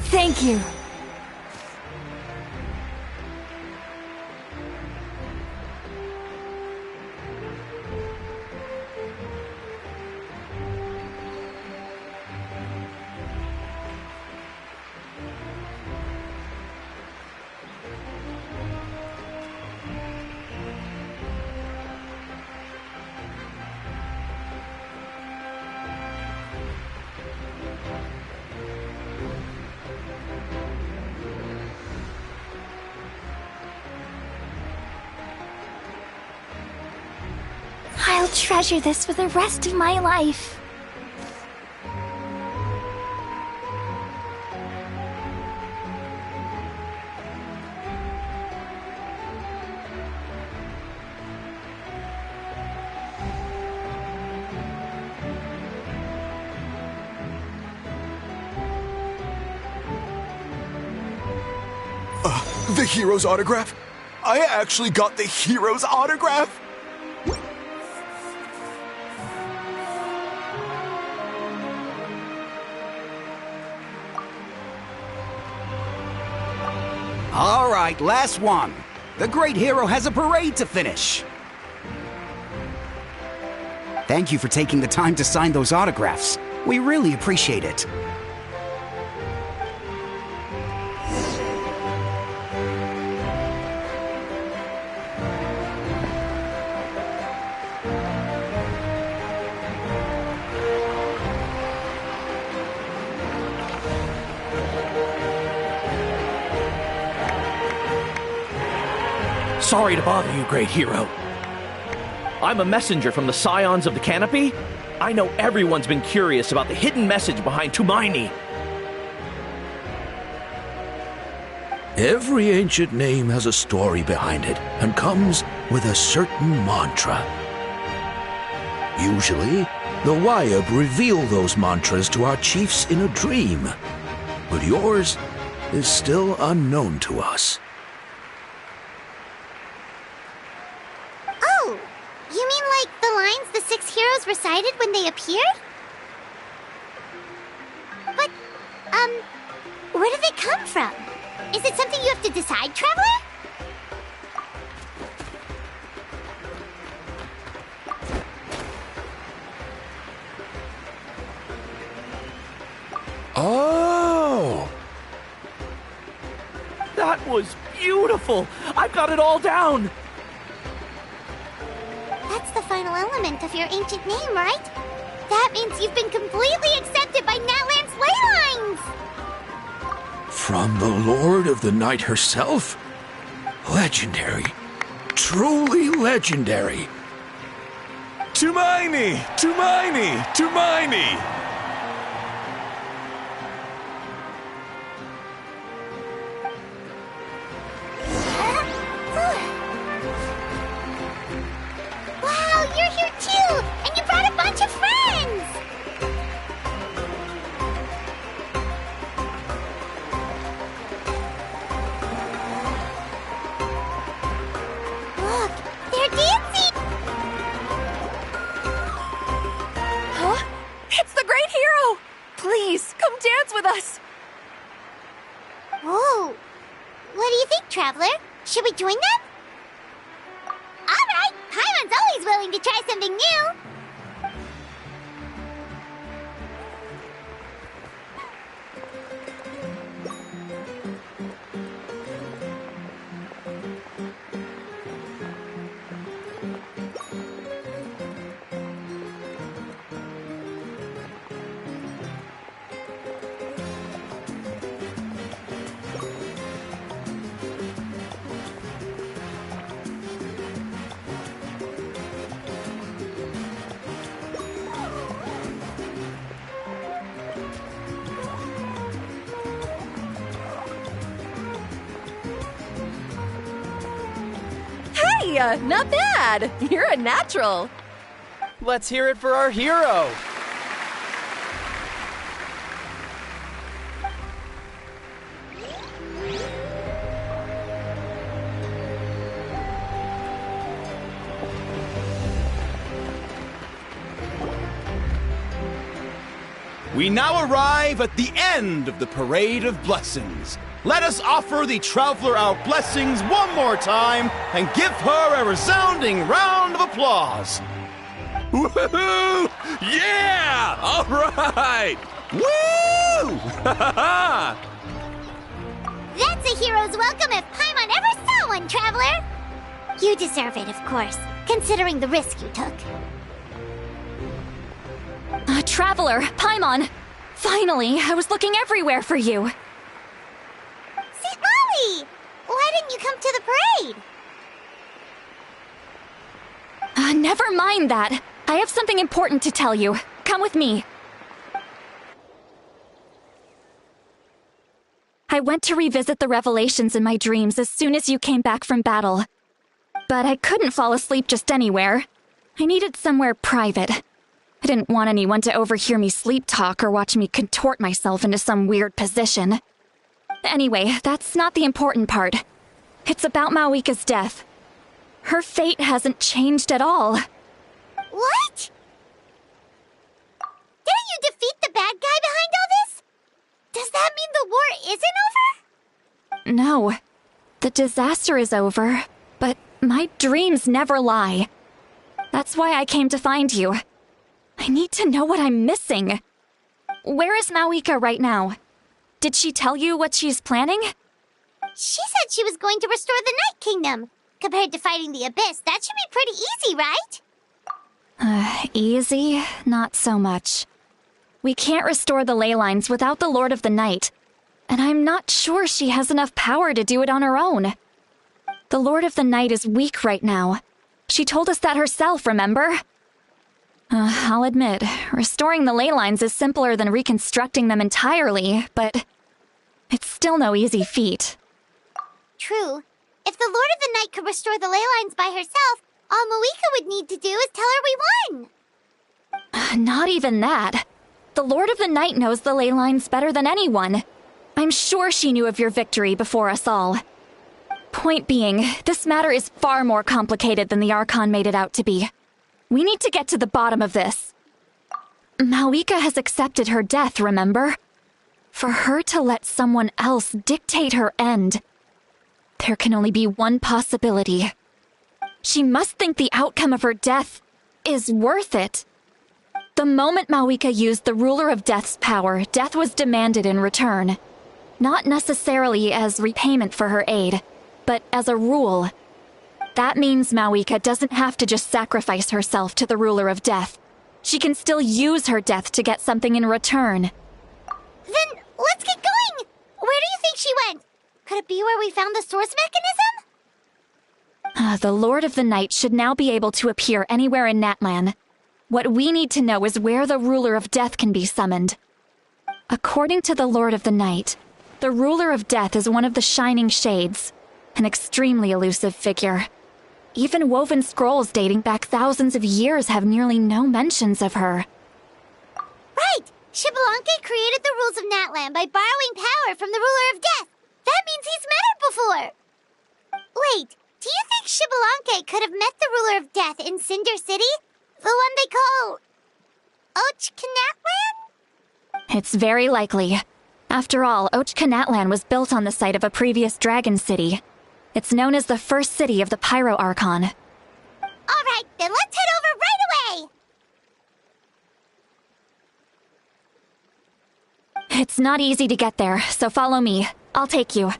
Thank you. I'll treasure this for the rest of my life. The hero's autograph? I actually got the hero's autograph? All right, last one. The great hero has a parade to finish. Thank you for taking the time to sign those autographs. We really appreciate it. Sorry to bother you, great hero. I'm a messenger from the Scions of the Canopy. I know everyone's been curious about the hidden message behind Tumaini. Every ancient name has a story behind it and comes with a certain mantra. Usually, the Wayab reveal those mantras to our chiefs in a dream, but yours is still unknown to us. Oh, you mean like the lines the 6 heroes recited when they appeared? But, where do they come from? Is it something you have to decide, Traveler? Oh! That was beautiful! I've got it all down! That's the final element of your ancient name, right? That means you've been completely accepted by Natlan's ley lines! From the Lord of the Night herself? Legendary. Truly legendary. Tumaini! Tumaini! Tumaini! Wow, you're here too! And you brought a bunch of friends! Look, they're dancing! Huh? It's the great hero! Please, come dance with us! Whoa! What do you think, Traveler? Should we join them? Alright! Paimon's always willing to try something new! Hey, not bad! You're a natural! Let's hear it for our hero! We now arrive at the end of the Parade of Blessings. Let us offer the traveler our blessings one more time and give her a resounding round of applause. Woohoo! Yeah! All right! Woo! That's a hero's welcome if Paimon ever saw one, Traveler! You deserve it, of course, considering the risk you took. Traveler, Paimon! Finally, I was looking everywhere for you. St. Molly! Why didn't you come to the parade? Never mind that. I have something important to tell you. Come with me. I went to revisit the revelations in my dreams as soon as you came back from battle. But I couldn't fall asleep just anywhere. I needed somewhere private. I didn't want anyone to overhear me sleep talk or watch me contort myself into some weird position. Anyway, that's not the important part. It's about Mawika's death. Her fate hasn't changed at all. What? Didn't you defeat the bad guy behind all this? Does that mean the war isn't over? No. The disaster is over, but my dreams never lie. That's why I came to find you. I need to know what I'm missing. Where is Mawika right now? Did she tell you what she's planning? She said she was going to restore the Night Kingdom. Compared to fighting the Abyss, that should be pretty easy, right? Easy? Not so much. We can't restore the ley lines without the Lord of the Night, and I'm not sure she has enough power to do it on her own. The Lord of the Night is weak right now. She told us that herself, remember? I'll admit, restoring the ley lines is simpler than reconstructing them entirely, but it's still no easy feat. True. If the Lord of the Night could restore the ley lines by herself, all Mawika would need to do is tell her we won. Not even that. The Lord of the Night knows the ley lines better than anyone. I'm sure she knew of your victory before us all. Point being, this matter is far more complicated than the Archon made it out to be. We need to get to the bottom of this. Mawika has accepted her death, remember? For her to let someone else dictate her end, there can only be one possibility. She must think the outcome of her death is worth it. The moment Mawika used the Ruler of Death's power, death was demanded in return. Not necessarily as repayment for her aid, but as a rule. That means Mawika doesn't have to just sacrifice herself to the Ruler of Death. She can still use her death to get something in return. Then let's get going! Where do you think she went? Could it be where we found the source mechanism? The Lord of the Night should now be able to appear anywhere in Natlan. What we need to know is where the Ruler of Death can be summoned. According to the Lord of the Night, the Ruler of Death is one of the Shining Shades, an extremely elusive figure. Even woven scrolls dating back thousands of years have nearly no mentions of her. Right! Xbalanque created the rules of Natlan by borrowing power from the Ruler of Death. That means he's met her before. Wait, do you think Xbalanque could have met the Ruler of Death in Cinder City? The one they call... Ochkanatlan? It's very likely. After all, Ochkanatlan was built on the site of a previous dragon city. It's known as the first city of the Pyro Archon. All right, then let's head over right away! It's not easy to get there, so follow me. I'll take you.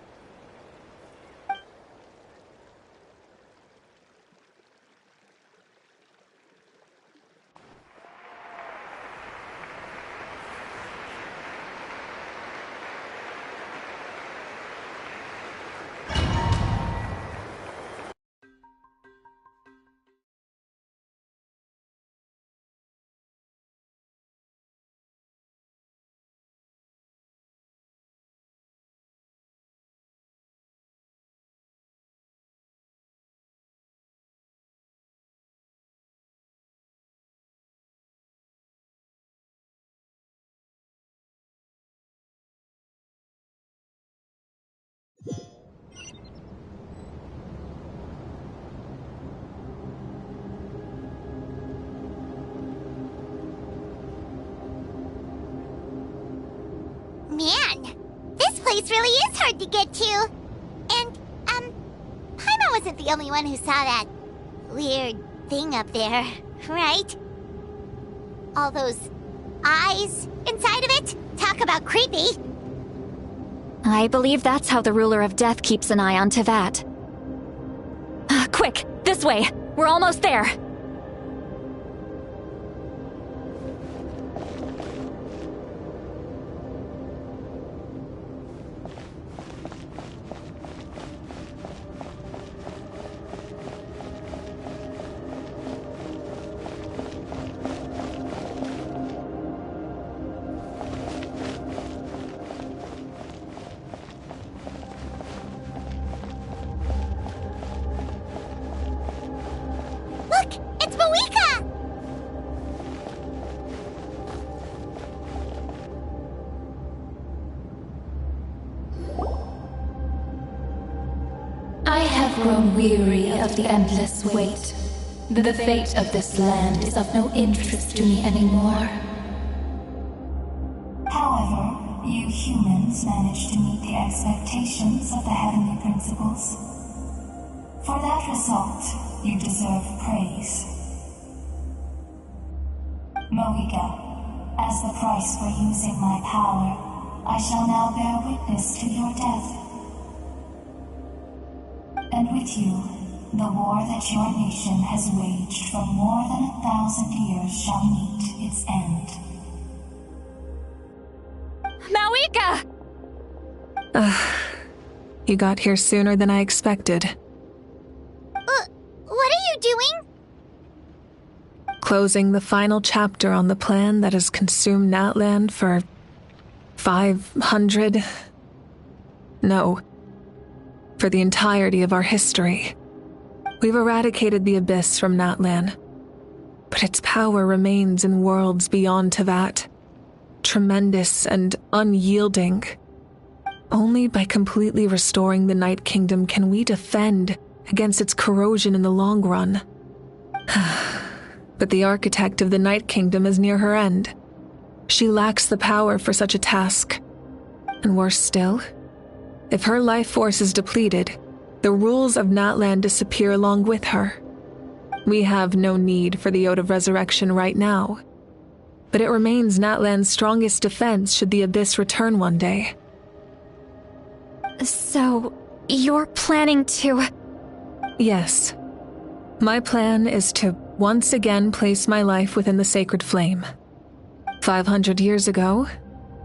place really is hard to get to. And, Paimon wasn't the only one who saw that weird thing up there, right? All those eyes inside of it? Talk about creepy. I believe that's how the ruler of death keeps an eye on Teyvat. Quick, this way! We're almost there! Look! It's Mawika! I have grown weary of the endless wait. The fate of this land is of no interest to me anymore. However, you humans managed to meet the expectations of the heavenly principles. For that result, you deserve praise. Mawika, as the price for using my power, I shall now bear witness to your death. And with you, the war that your nation has waged for more than 1,000 years shall meet its end. Mawika! You got here sooner than I expected. What are you doing? Closing the final chapter on the plan that has consumed Natlan for 500... No. For the entirety of our history. We've eradicated the Abyss from Natlan, but its power remains in worlds beyond Teyvat. Tremendous and unyielding. Only by completely restoring the Night Kingdom can we defend against its corrosion in the long run. But the architect of the Night Kingdom is near her end. She lacks the power for such a task. And worse still, if her life force is depleted, the rules of Natlan disappear along with her. We have no need for the Ode of Resurrection right now, but it remains Natlan's strongest defense should the Abyss return one day. So, you're planning to... Yes. My plan is to once again place my life within the sacred flame. 500 years ago,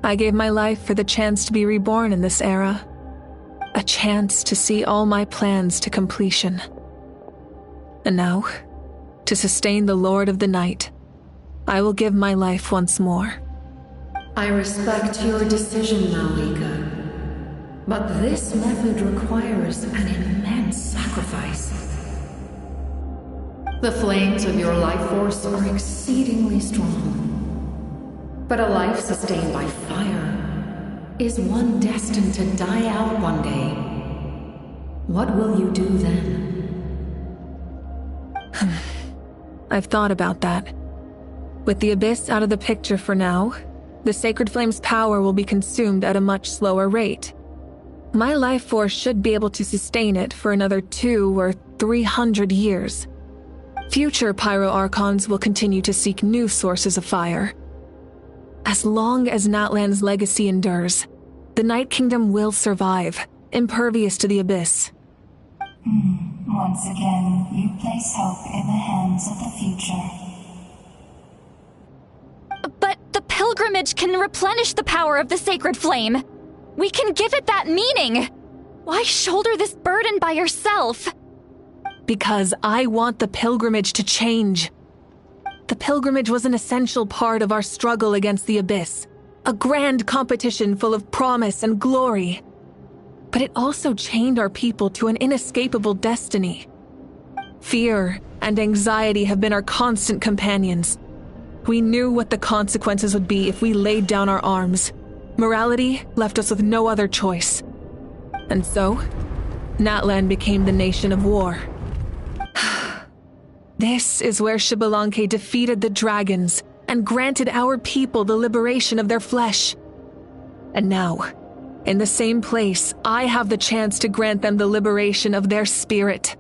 I gave my life for the chance to be reborn in this era. A chance to see all my plans to completion. And now, to sustain the Lord of the Night, I will give my life once more. I respect your decision, Mawika. But this method requires an immense sacrifice. The flames of your life force are exceedingly strong. But a life sustained by fire is one destined to die out one day. What will you do then? I've thought about that. With the Abyss out of the picture for now, the Sacred Flame's power will be consumed at a much slower rate. My life force should be able to sustain it for another 200 or 300 years. Future Pyro Archons will continue to seek new sources of fire. As long as Natlan's legacy endures, the Night Kingdom will survive, impervious to the Abyss. Once again, you place hope in the hands of the future. But the pilgrimage can replenish the power of the sacred flame. We can give it that meaning. Why shoulder this burden by yourself? Because I want the pilgrimage to change. The pilgrimage was an essential part of our struggle against the Abyss, a grand competition full of promise and glory. But it also chained our people to an inescapable destiny. Fear and anxiety have been our constant companions. We knew what the consequences would be if we laid down our arms. Morality left us with no other choice. And so, Natlan became the nation of war. This is where Xbalanque defeated the dragons and granted our people the liberation of their flesh. And now, In the same place, I have the chance to grant them the liberation of their spirit.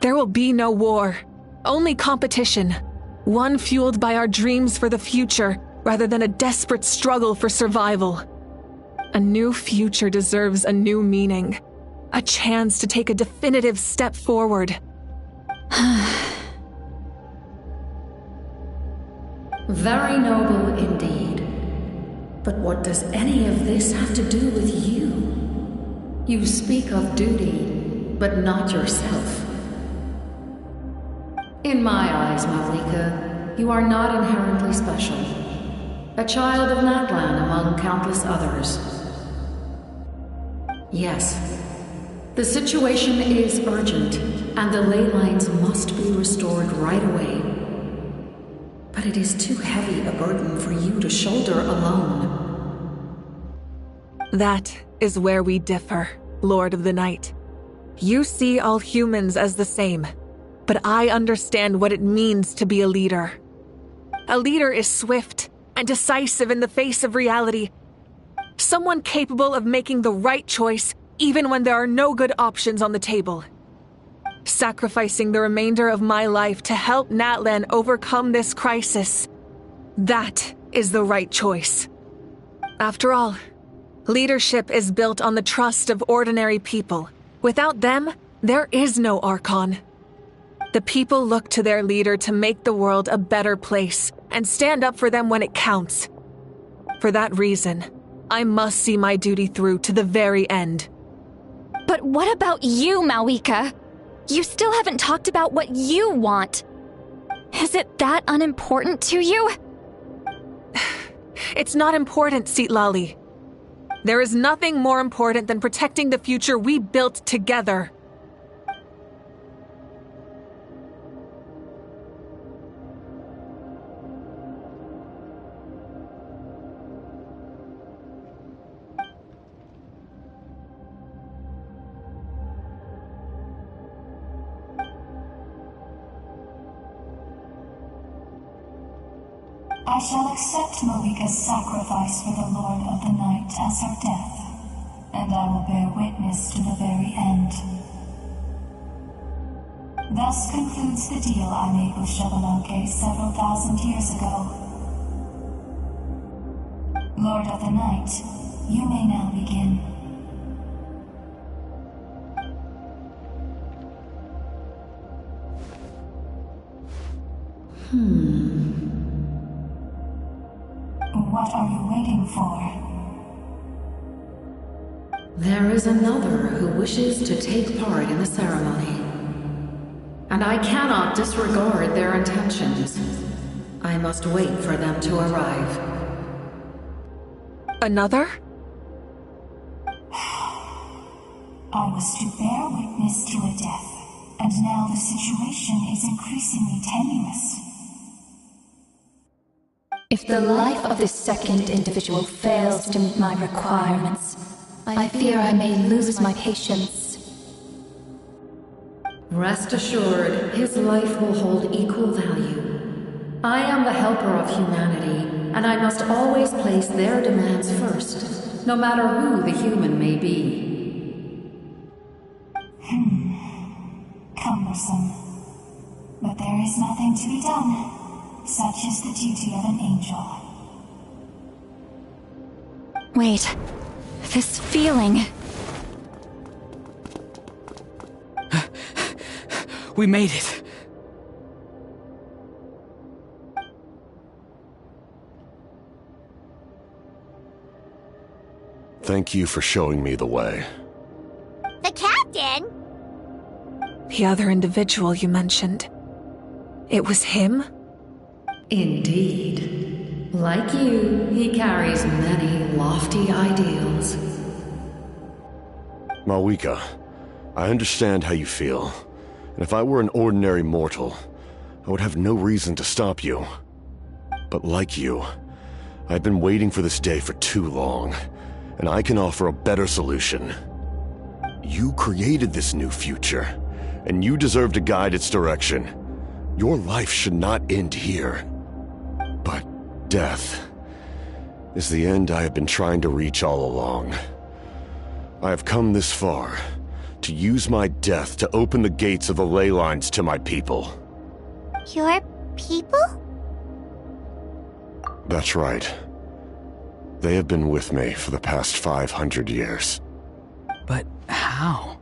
There will be no war, only competition, one fueled by our dreams for the future rather than a desperate struggle for survival. A new future deserves a new meaning, a chance to take a definitive step forward. Very noble indeed. But what does any of this have to do with you? You speak of duty, but not yourself. In my eyes, Malika, you are not inherently special. A child of Natlan among countless others. Yes, the situation is urgent, and the ley lines must be restored right away. But it is too heavy a burden for you to shoulder alone. That is where we differ, Lord of the Night. You see all humans as the same, but I understand what it means to be a leader. A leader is swift and decisive in the face of reality. Someone capable of making the right choice even when there are no good options on the table. Sacrificing the remainder of my life to help Natlan overcome this crisis. That is the right choice. After all, leadership is built on the trust of ordinary people. Without them, there is no Archon. The people look to their leader to make the world a better place and stand up for them when it counts. For that reason, I must see my duty through to the very end. But what about you, Malika? You still haven't talked about what you want. Is it that unimportant to you? It's not important, Citlali. There is nothing more important than protecting the future we built together. I shall accept Malika's sacrifice for the Lord of the Night as her death, and I will bear witness to the very end. Thus concludes the deal I made with Chevalanque several thousand years ago. Lord of the Night, you may now begin. What are you waiting for? There is another who wishes to take part in the ceremony. And I cannot disregard their intentions. I must wait for them to arrive. Another? I was to bear witness to a death, and now the situation is increasingly tenuous. If the life of this second individual fails to meet my requirements, I fear I may lose my patience. Rest assured, his life will hold equal value. I am the helper of humanity, and I must always place their demands first, no matter who the human may be. Cumbersome. But there is nothing to be done. Such is the duty of an angel. Wait, this feeling... We made it. Thank you for showing me the way. The captain? The other individual you mentioned. It was him? Indeed. Like you, he carries many lofty ideals. Malika, I understand how you feel. And if I were an ordinary mortal, I would have no reason to stop you. But like you, I've been waiting for this day for too long, and I can offer a better solution. You created this new future, and you deserve to guide its direction. Your life should not end here. But death is the end I have been trying to reach all along. I have come this far to use my death to open the gates of the ley lines to my people. Your people? That's right. They have been with me for the past 500 years. But how?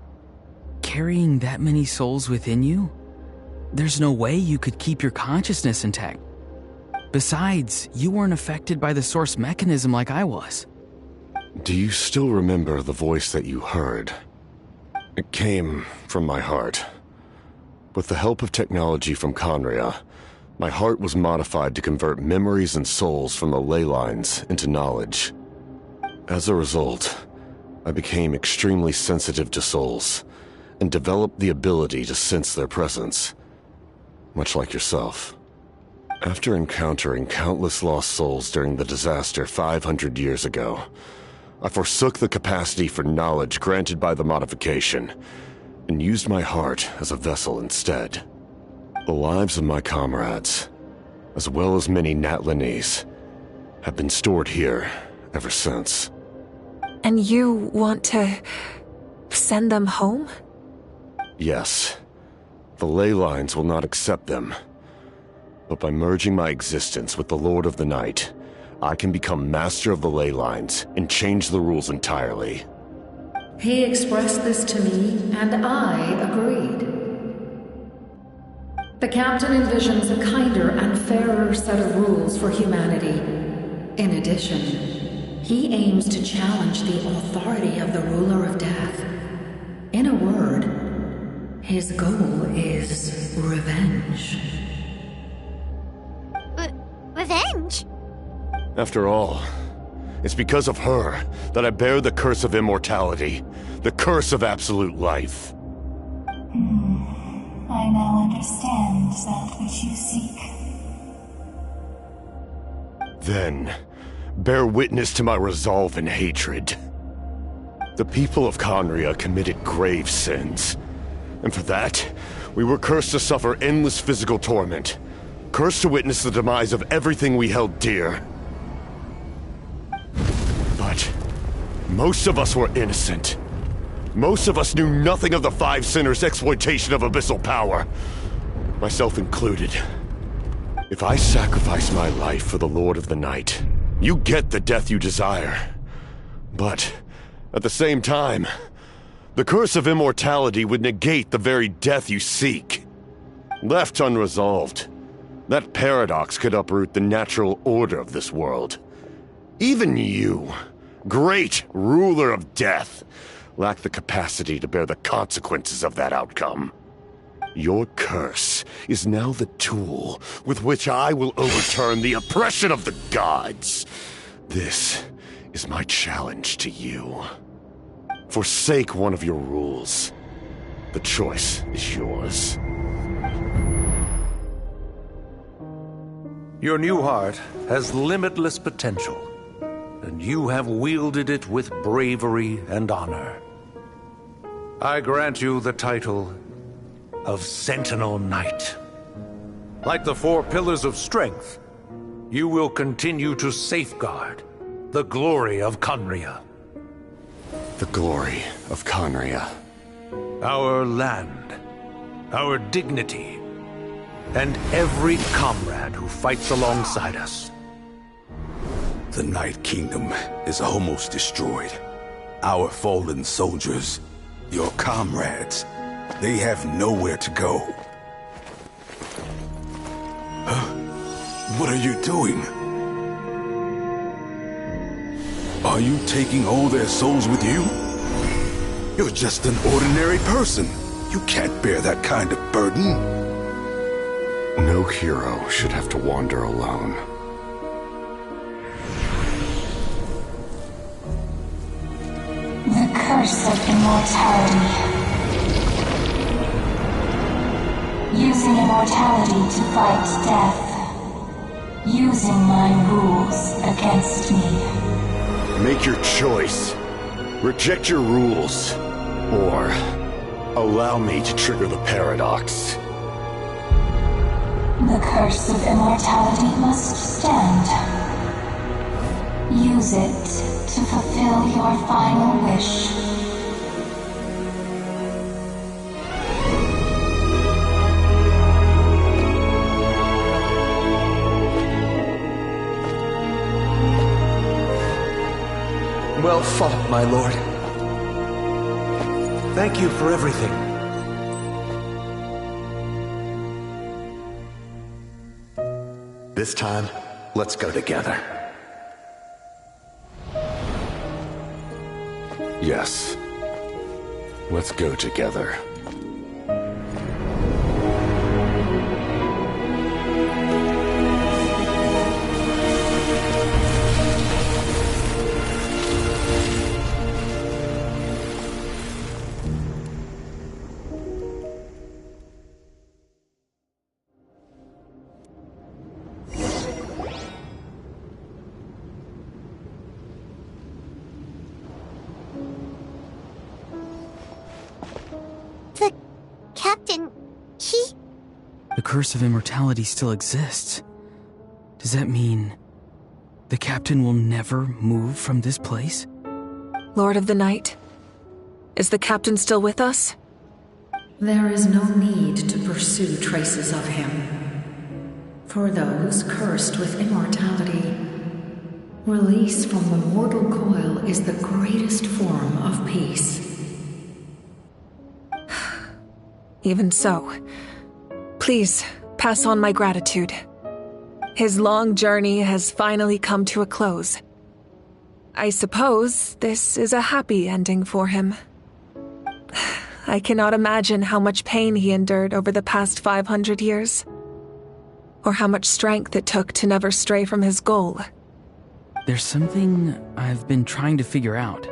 Carrying that many souls within you? There's no way you could keep your consciousness intact. Besides, you weren't affected by the source mechanism like I was. Do you still remember the voice that you heard? It came from my heart. With the help of technology from Conria, my heart was modified to convert memories and souls from the ley lines into knowledge. As a result, I became extremely sensitive to souls, and developed the ability to sense their presence, much like yourself. After encountering countless lost souls during the disaster 500 years ago, I forsook the capacity for knowledge granted by the modification, and used my heart as a vessel instead. The lives of my comrades, as well as many Natlanese, have been stored here ever since. And you want to send them home? Yes. The ley lines will not accept them. But by merging my existence with the Lord of the Night, I can become master of the ley lines and change the rules entirely. He expressed this to me, and I agreed. The captain envisions a kinder and fairer set of rules for humanity. In addition, he aims to challenge the authority of the ruler of death. In a word, his goal is revenge. Revenge? After all, it's because of her that I bear the curse of immortality, the curse of absolute life. I now understand that which you seek. Then, bear witness to my resolve and hatred. The people of Conria committed grave sins, and for that, we were cursed to suffer endless physical torment, cursed to witness the demise of everything we held dear. But most of us were innocent. Most of us knew nothing of the Five Sinners' exploitation of abyssal power, myself included. If I sacrifice my life for the Lord of the Night, you get the death you desire. But at the same time, the curse of immortality would negate the very death you seek. Left unresolved, that paradox could uproot the natural order of this world. Even you, great ruler of death, lack the capacity to bear the consequences of that outcome. Your curse is now the tool with which I will overturn the oppression of the gods. This is my challenge to you. Forsake one of your rules. The choice is yours. Your new heart has limitless potential, and you have wielded it with bravery and honor. I grant you the title of Sentinel Knight. Like the four pillars of strength, you will continue to safeguard the glory of Conria. The glory of Conria. Our land, our dignity, and every comrade who fights alongside us. The Night Kingdom is almost destroyed. Our fallen soldiers, your comrades, they have nowhere to go. What are you doing? Are you taking all their souls with you? You're just an ordinary person. You can't bear that kind of burden. No hero should have to wander alone. The curse of immortality. Using immortality to fight death. Using my rules against me. Make your choice. Reject your rules. Or allow me to trigger the paradox. The curse of immortality must stand. Use it to fulfill your final wish. Well fought, my lord. Thank you for everything. This time, let's go together. Yes. Let's go together. The curse of immortality still exists. Does that mean the captain will never move from this place? Lord of the Night, is the captain still with us? There is no need to pursue traces of him. For those cursed with immortality, release from the mortal coil is the greatest form of peace. Even so, please pass on my gratitude. His long journey has finally come to a close. I suppose this is a happy ending for him. I cannot imagine how much pain he endured over the past 500 years, or how much strength it took to never stray from his goal. There's something I've been trying to figure out.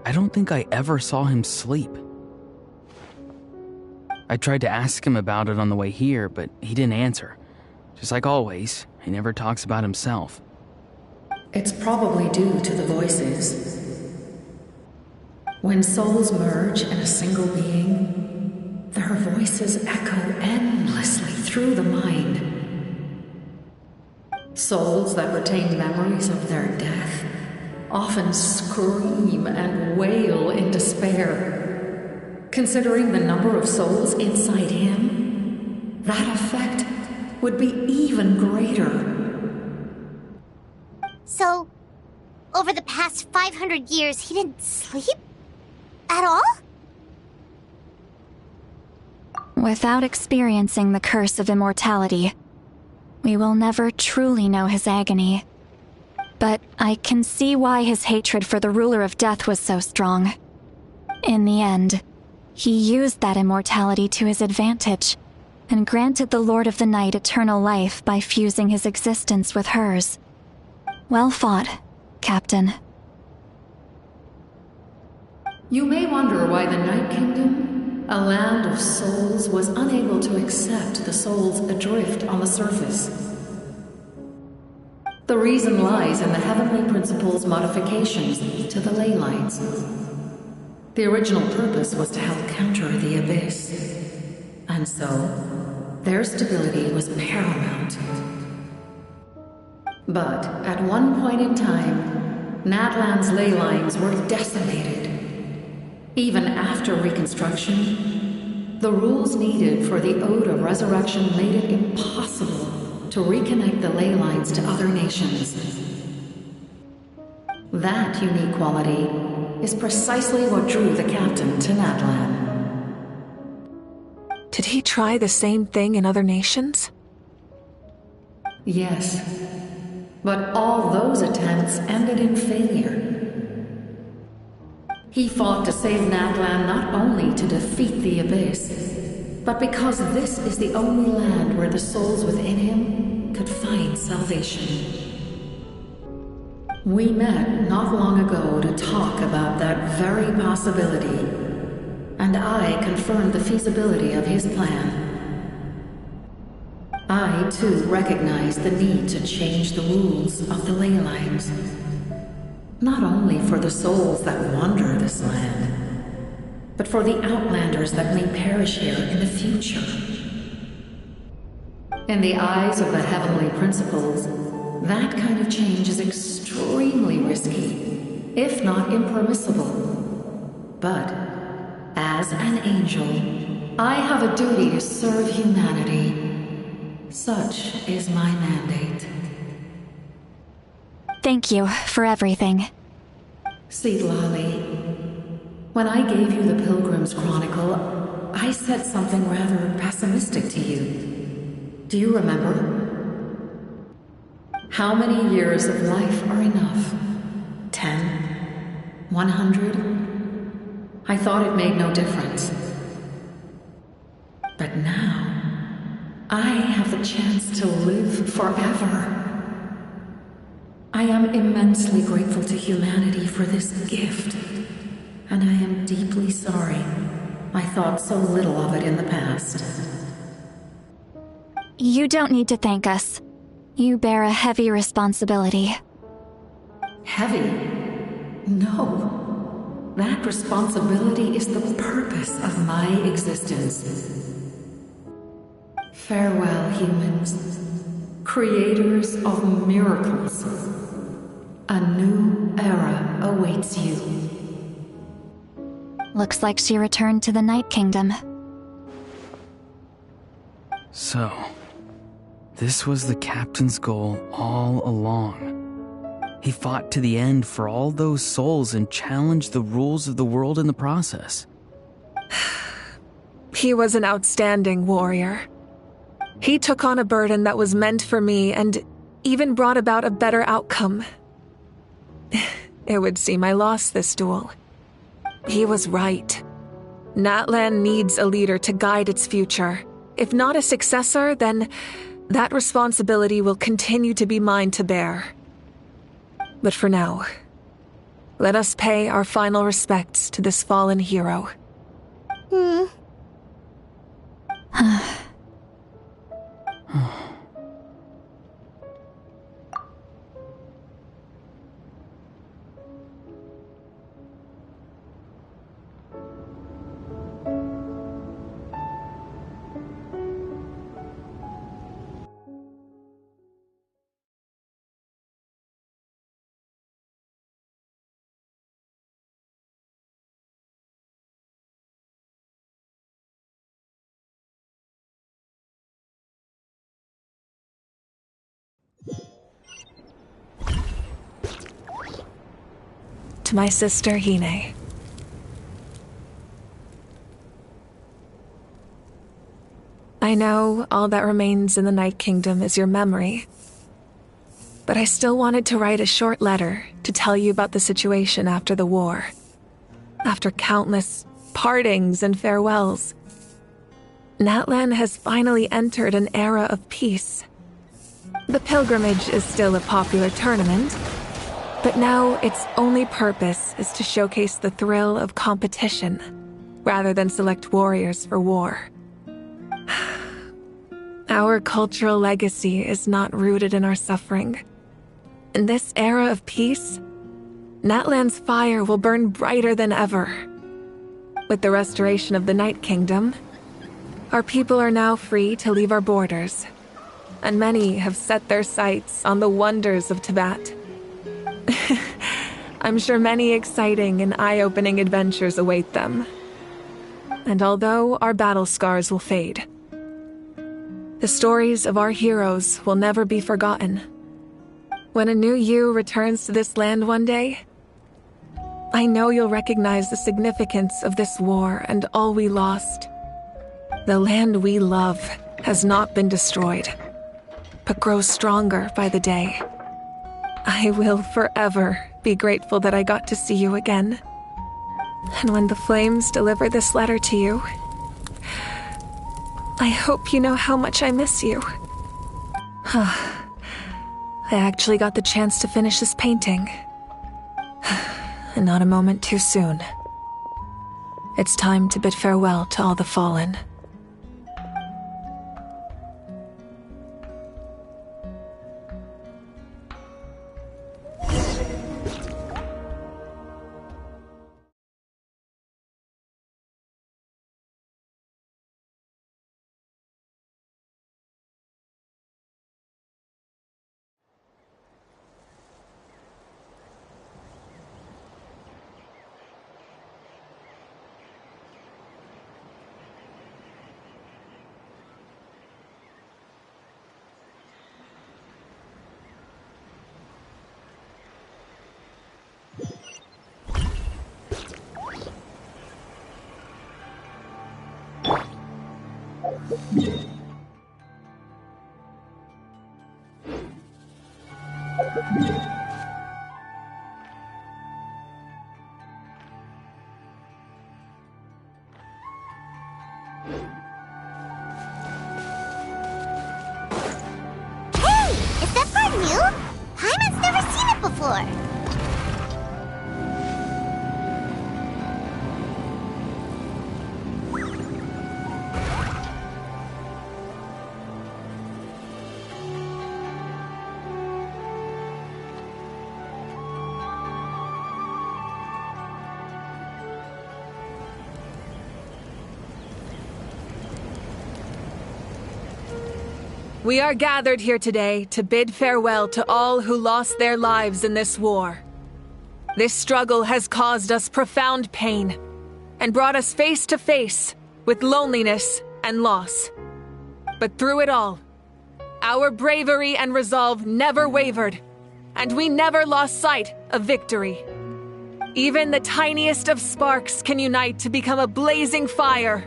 I don't think I ever saw him sleep. I tried to ask him about it on the way here, but he didn't answer. Just like always, he never talks about himself. It's probably due to the voices. When souls merge in a single being, their voices echo endlessly through the mind. Souls that retain memories of their death often scream and wail in despair. Considering the number of souls inside him, that effect would be even greater. So, over the past 500 years, he didn't sleep? At all? Without experiencing the curse of immortality, we will never truly know his agony. But I can see why his hatred for the ruler of death was so strong. In the end, he used that immortality to his advantage, and granted the Lord of the Night eternal life by fusing his existence with hers. Well fought, Captain. You may wonder why the Night Kingdom, a land of souls, was unable to accept the souls adrift on the surface. The reason lies in the Heavenly Principle's modifications to the ley lines. The original purpose was to help counter the Abyss, and so their stability was paramount. But at one point in time, Natlan's ley lines were decimated. Even after reconstruction, the rules needed for the Ode of Resurrection made it impossible to reconnect the ley lines to other nations. That unique quality is precisely what drew the captain to Natlan. Did he try the same thing in other nations? Yes, but all those attempts ended in failure. He fought to save Natlan not only to defeat the Abyss, but because this is the only land where the souls within him could find salvation. We met not long ago to talk about that very possibility, and I confirmed the feasibility of his plan. I, too, recognized the need to change the rules of the ley lines. Not only for the souls that wander this land, but for the outlanders that may perish here in the future. In the eyes of the Heavenly Principles, that kind of change is extremely risky, if not impermissible. But, as an angel, I have a duty to serve humanity. Such is my mandate. Thank you for everything. See, Lali, when I gave you the Pilgrim's Chronicle, I said something rather pessimistic to you. Do you remember? How many years of life are enough? 10? 100? I thought it made no difference. But now, I have the chance to live forever. I am immensely grateful to humanity for this gift, and I am deeply sorry I thought so little of it in the past. You don't need to thank us. You bear a heavy responsibility. Heavy? No. That responsibility is the purpose of my existence. Farewell, humans. Creators of miracles. A new era awaits you. Looks like she returned to the Night Kingdom. So, this was the captain's goal all along. He fought to the end for all those souls and challenged the rules of the world in the process. He was an outstanding warrior. He took on a burden that was meant for me and even brought about a better outcome. It would seem I lost this duel. He was right. Natlan needs a leader to guide its future. If not a successor, then that responsibility will continue to be mine to bear. But for now, let us pay our final respects to this fallen hero. To my sister, Hine. I know all that remains in the Night Kingdom is your memory, but I still wanted to write a short letter to tell you about the situation after the war. After countless partings and farewells, Natlan has finally entered an era of peace. The pilgrimage is still a popular tournament, but now its only purpose is to showcase the thrill of competition, rather than select warriors for war. Our cultural legacy is not rooted in our suffering. In this era of peace, Natlan's fire will burn brighter than ever. With the restoration of the Night Kingdom, our people are now free to leave our borders, and many have set their sights on the wonders of Tibet. I'm sure many exciting and eye-opening adventures await them. And although our battle scars will fade, the stories of our heroes will never be forgotten. When a new you returns to this land one day, I know you'll recognize the significance of this war and all we lost. The land we love has not been destroyed, but grows stronger by the day. I will forever be grateful that I got to see you again. And when the flames deliver this letter to you, I hope you know how much I miss you. I actually got the chance to finish this painting. And not a moment too soon. It's time to bid farewell to all the fallen. Hey! Is that part new? Hyman's never seen it before. We are gathered here today to bid farewell to all who lost their lives in this war. This struggle has caused us profound pain and brought us face to face with loneliness and loss. But through it all, our bravery and resolve never wavered, and we never lost sight of victory. Even the tiniest of sparks can unite to become a blazing fire.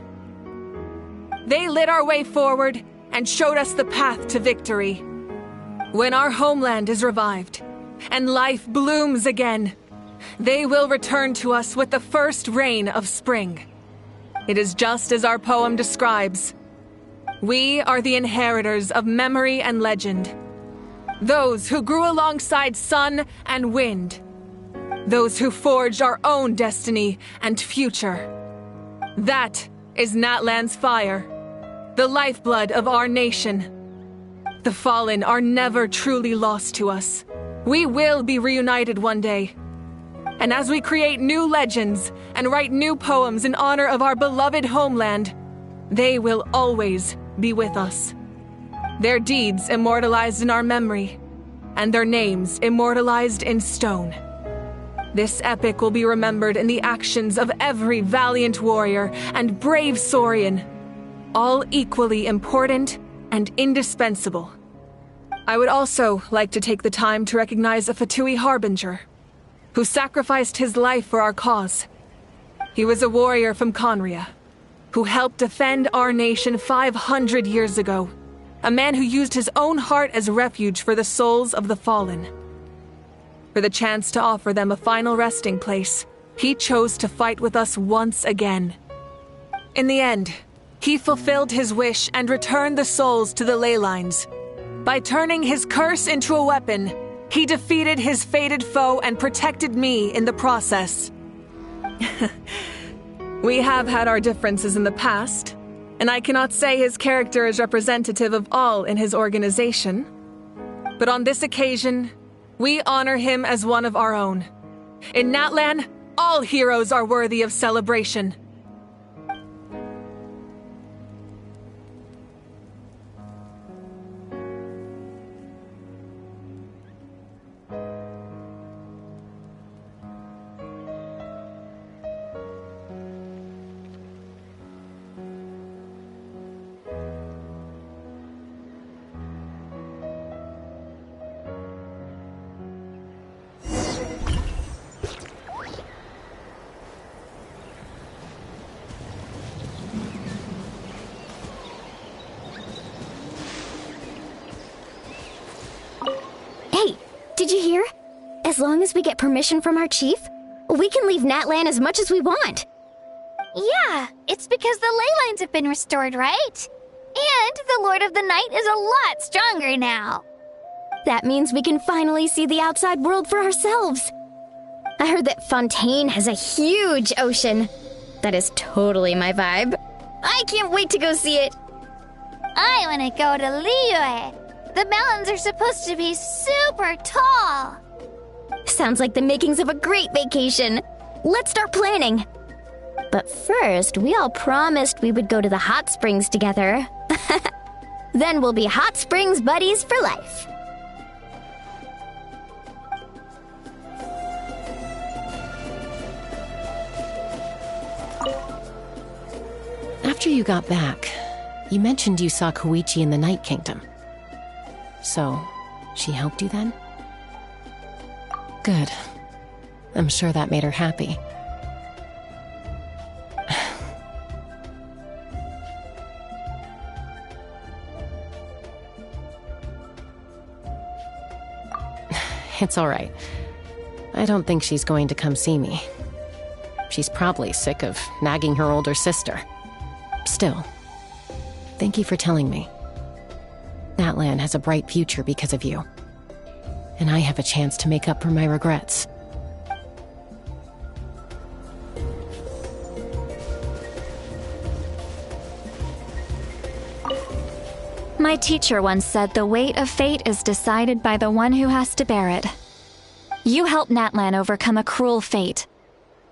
They lit our way forward and showed us the path to victory. When our homeland is revived and life blooms again, they will return to us with the first rain of spring. It is just as our poem describes. We are the inheritors of memory and legend. Those who grew alongside sun and wind. Those who forged our own destiny and future. That is Natlan's fire, the lifeblood of our nation. The fallen are never truly lost to us. We will be reunited one day. And as we create new legends and write new poems in honor of our beloved homeland, they will always be with us. Their deeds immortalized in our memory, and their names immortalized in stone. This epic will be remembered in the actions of every valiant warrior and brave Saurian, all equally important and indispensable. I would also like to take the time to recognize a Fatui Harbinger, who sacrificed his life for our cause. He was a warrior from Conria, who helped defend our nation 500 years ago, a man who used his own heart as refuge for the souls of the fallen. For the chance to offer them a final resting place, he chose to fight with us once again. In the end, he fulfilled his wish and returned the souls to the ley lines. By turning his curse into a weapon, he defeated his fated foe and protected me in the process. We have had our differences in the past, and I cannot say his character is representative of all in his organization. But on this occasion, we honor him as one of our own. In Natlan, all heroes are worthy of celebration. Did you hear? As long as we get permission from our chief, we can leave Natlan as much as we want. Yeah, it's because the ley lines have been restored, right? And the Lord of the Night is a lot stronger now. That means we can finally see the outside world for ourselves. I heard that Fontaine has a huge ocean. That is totally my vibe. I can't wait to go see it. I want to go to Liyue. The mountains are supposed to be super tall. Sounds like the makings of a great vacation. Let's start planning. But first, we all promised we would go to the hot springs together. Then we'll be hot springs buddies for life. After you got back, you mentioned you saw Koichi in the Night Kingdom. So, she helped you then? Good. I'm sure that made her happy. It's all right. I don't think she's going to come see me. She's probably sick of nagging her older sister. Still, thank you for telling me. Natlan has a bright future because of you. And I have a chance to make up for my regrets. My teacher once said the weight of fate is decided by the one who has to bear it. You helped Natlan overcome a cruel fate.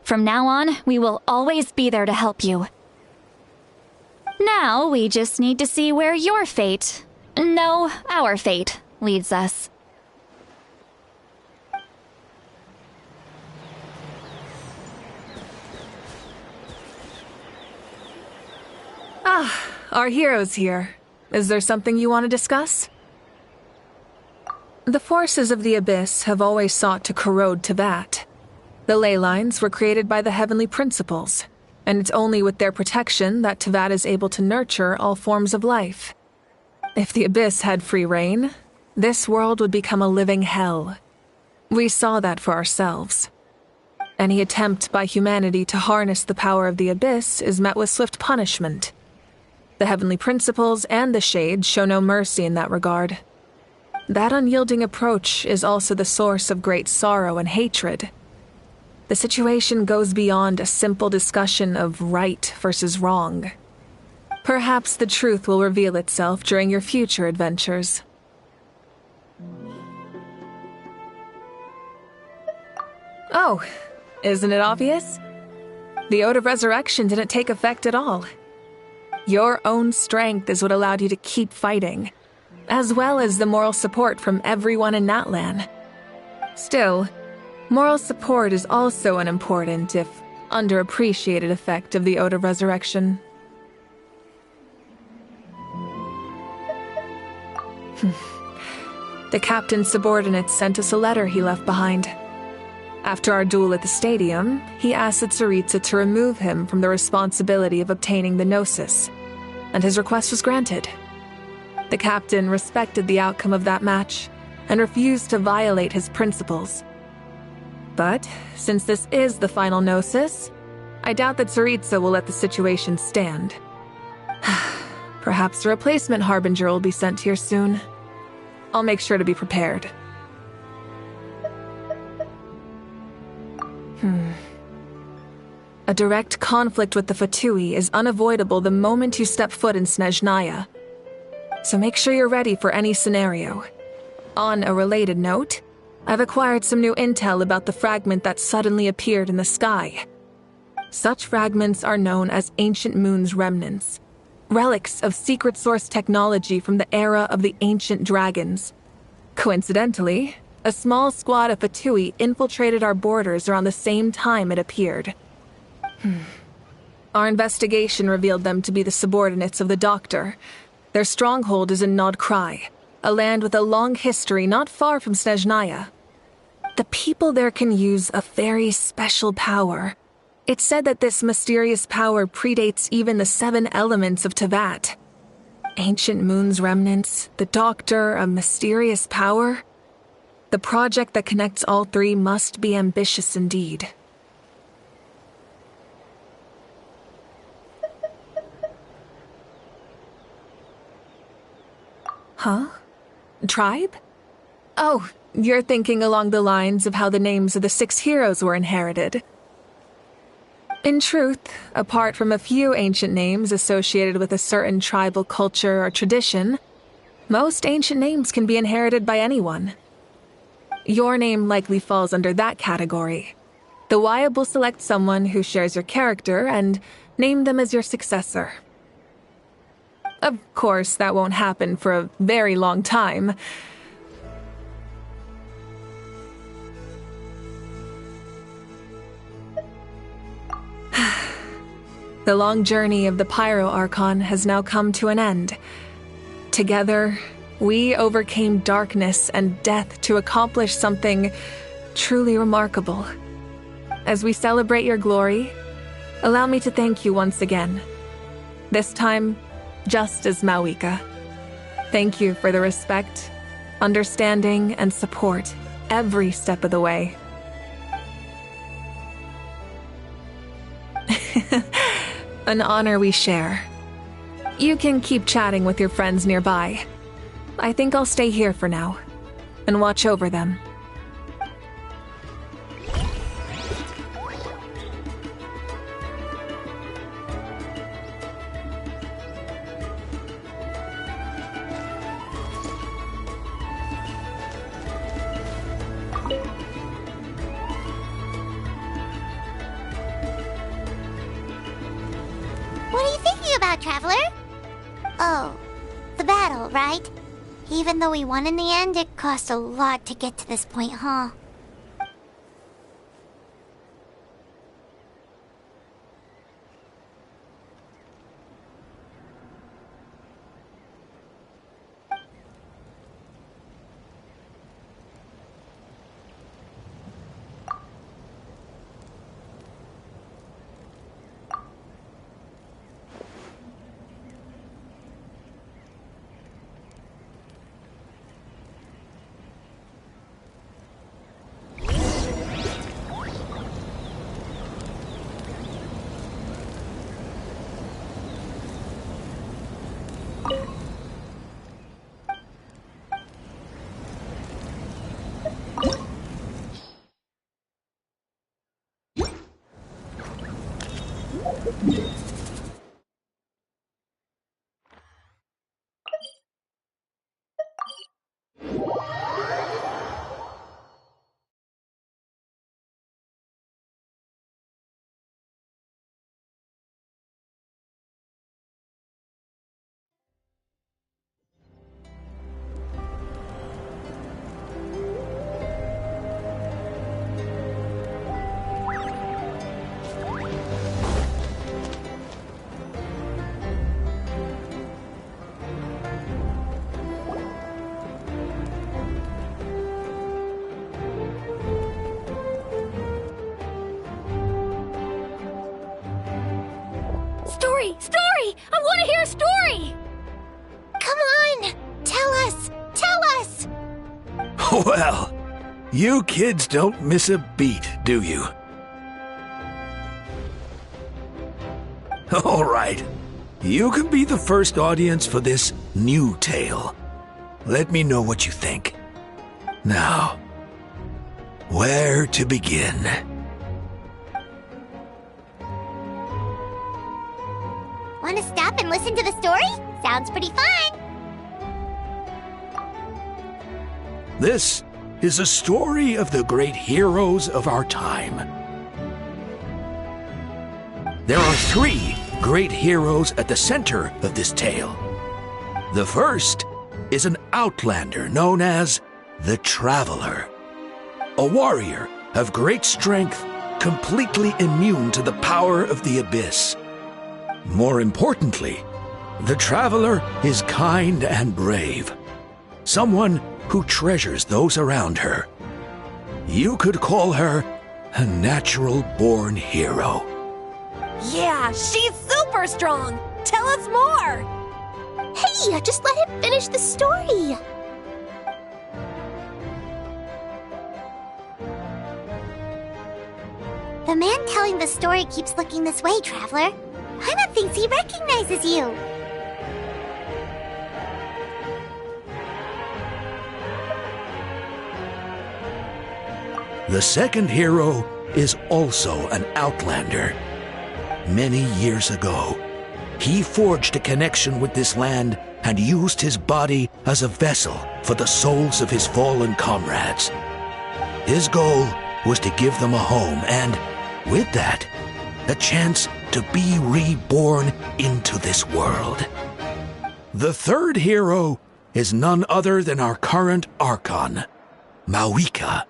From now on, we will always be there to help you. Now, we just need to see where your fate, no, our fate, leads us. Ah, our hero's here. Is there something you want to discuss? The forces of the Abyss have always sought to corrode Teyvat. The ley lines were created by the Heavenly Principles, and it's only with their protection that Teyvat is able to nurture all forms of life. If the Abyss had free reign, this world would become a living hell. We saw that for ourselves. Any attempt by humanity to harness the power of the Abyss is met with swift punishment. The Heavenly Principles and the Shades show no mercy in that regard. That unyielding approach is also the source of great sorrow and hatred. The situation goes beyond a simple discussion of right versus wrong. Perhaps the truth will reveal itself during your future adventures. Oh, isn't it obvious? The Ode of Resurrection didn't take effect at all. Your own strength is what allowed you to keep fighting, as well as the moral support from everyone in Natlan. Still, moral support is also an important, if underappreciated, effect of the Ode of Resurrection. The captain's subordinates sent us a letter he left behind. After our duel at the stadium, he asked the Tsaritsa to remove him from the responsibility of obtaining the Gnosis, and his request was granted. The captain respected the outcome of that match and refused to violate his principles. But since this is the final Gnosis, I doubt that Tsaritsa will let the situation stand. Perhaps a replacement Harbinger will be sent here soon. I'll make sure to be prepared. A direct conflict with the Fatui is unavoidable the moment you step foot in Snezhnaya. So make sure you're ready for any scenario. On a related note, I've acquired some new intel about the fragment that suddenly appeared in the sky. Such fragments are known as Ancient Moon's remnants, relics of secret source technology from the era of the Ancient Dragons. Coincidentally, a small squad of Fatui infiltrated our borders around the same time it appeared. Our investigation revealed them to be the subordinates of the Doctor. Their stronghold is in Nod Krai, a land with a long history not far from Snezhnaya. The people there can use a very special power. It's said that this mysterious power predates even the 7 elements of Teyvat. Ancient Moon's remnants, the Doctor, a mysterious power. The project that connects all 3 must be ambitious indeed. Huh? Tribe? Oh, you're thinking along the lines of how the names of the 6 heroes were inherited. In truth, apart from a few ancient names associated with a certain tribal culture or tradition, most ancient names can be inherited by anyone. Your name likely falls under that category. The Wyatt will select someone who shares your character and name them as your successor. Of course, that won't happen for a very long time. The long journey of the Pyro Archon has now come to an end. Together, we overcame darkness and death to accomplish something truly remarkable. As we celebrate your glory, allow me to thank you once again. This time, just as Mawika. Thank you for the respect, understanding, and support every step of the way. An honor we share. You can keep chatting with your friends nearby. I think I'll stay here for now and watch over them. What are you thinking about, Traveler? Oh, the battle, right? Even though we won in the end, it cost a lot to get to this point, huh? Story! I want to hear a story! Come on! Tell us! Tell us! Well, you kids don't miss a beat, do you? All right. You can be the first audience for this new tale. Let me know what you think. Now, where to begin? Want to stop and listen to the story? Sounds pretty fun! This is a story of the great heroes of our time. There are 3 great heroes at the center of this tale. The first is an outlander known as the Traveler, a warrior of great strength, completely immune to the power of the abyss. More importantly, the Traveler is kind and brave, someone who treasures those around her. You could call her a natural-born hero. Yeah, she's super strong! Tell us more! Hey, just let him finish the story! The man telling the story keeps looking this way, Traveler. Paimon thinks he recognizes you. The second hero is also an outlander. Many years ago, he forged a connection with this land and used his body as a vessel for the souls of his fallen comrades. His goal was to give them a home and, with that, a chance to be reborn into this world. The third hero is none other than our current Archon, Mawika.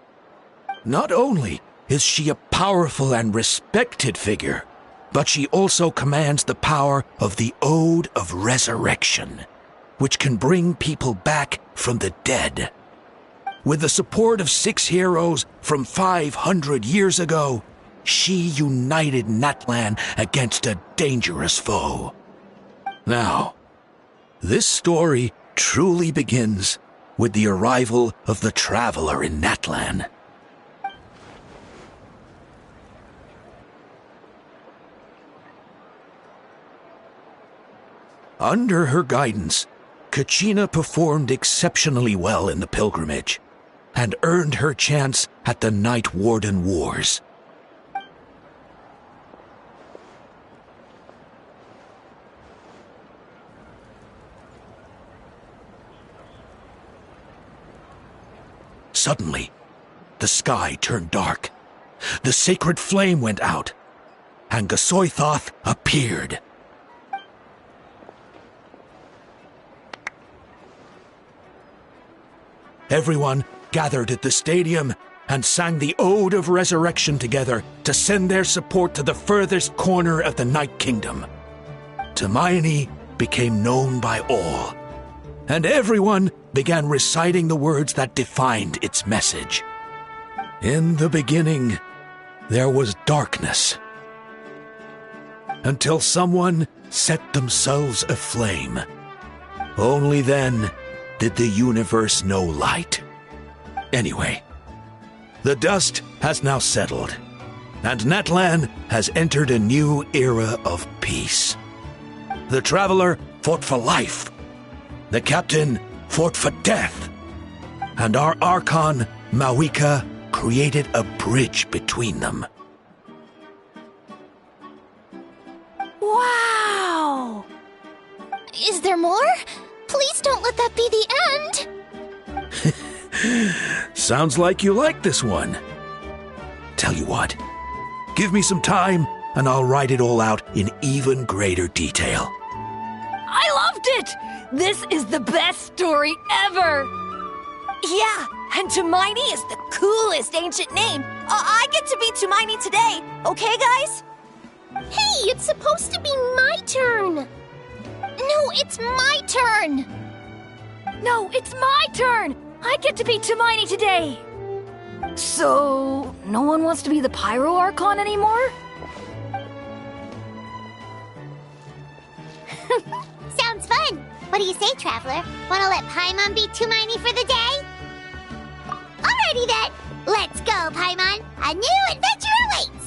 Not only is she a powerful and respected figure, but she also commands the power of the Ode of Resurrection, which can bring people back from the dead. With the support of 6 heroes from 500 years ago, she united Natlan against a dangerous foe. Now, this story truly begins with the arrival of the traveler in Natlan. Under her guidance, Kachina performed exceptionally well in the pilgrimage and earned her chance at the Night Warden Wars. Suddenly, the sky turned dark. The sacred flame went out, and Gasoithoth appeared. Everyone gathered at the stadium and sang the Ode of Resurrection together to send their support to the furthest corner of the Night Kingdom. Hermione became known by all, and everyone began reciting the words that defined its message. In the beginning, there was darkness, until someone set themselves aflame. Only then did the universe know light. Anyway, the dust has now settled, and Natlan has entered a new era of peace. The Traveler fought for life, the Captain fought for death, and our Archon, Mawika, created a bridge between them. Wow! Is there more? Please don't let that be the end! Sounds like you like this one. Tell you what, give me some time and I'll write it all out in even greater detail. I loved it! This is the best story ever! Yeah, and Hermione is the coolest ancient name. I get to be Hermione today, okay, guys? Hey, it's supposed to be my turn! No, it's my turn! No, it's my turn! I get to be Hermione today! So, no one wants to be the Pyro Archon anymore? Sounds fun! What do you say, Traveler? Wanna let Paimon be Hermione for the day? Alrighty then! Let's go, Paimon! A new adventure awaits!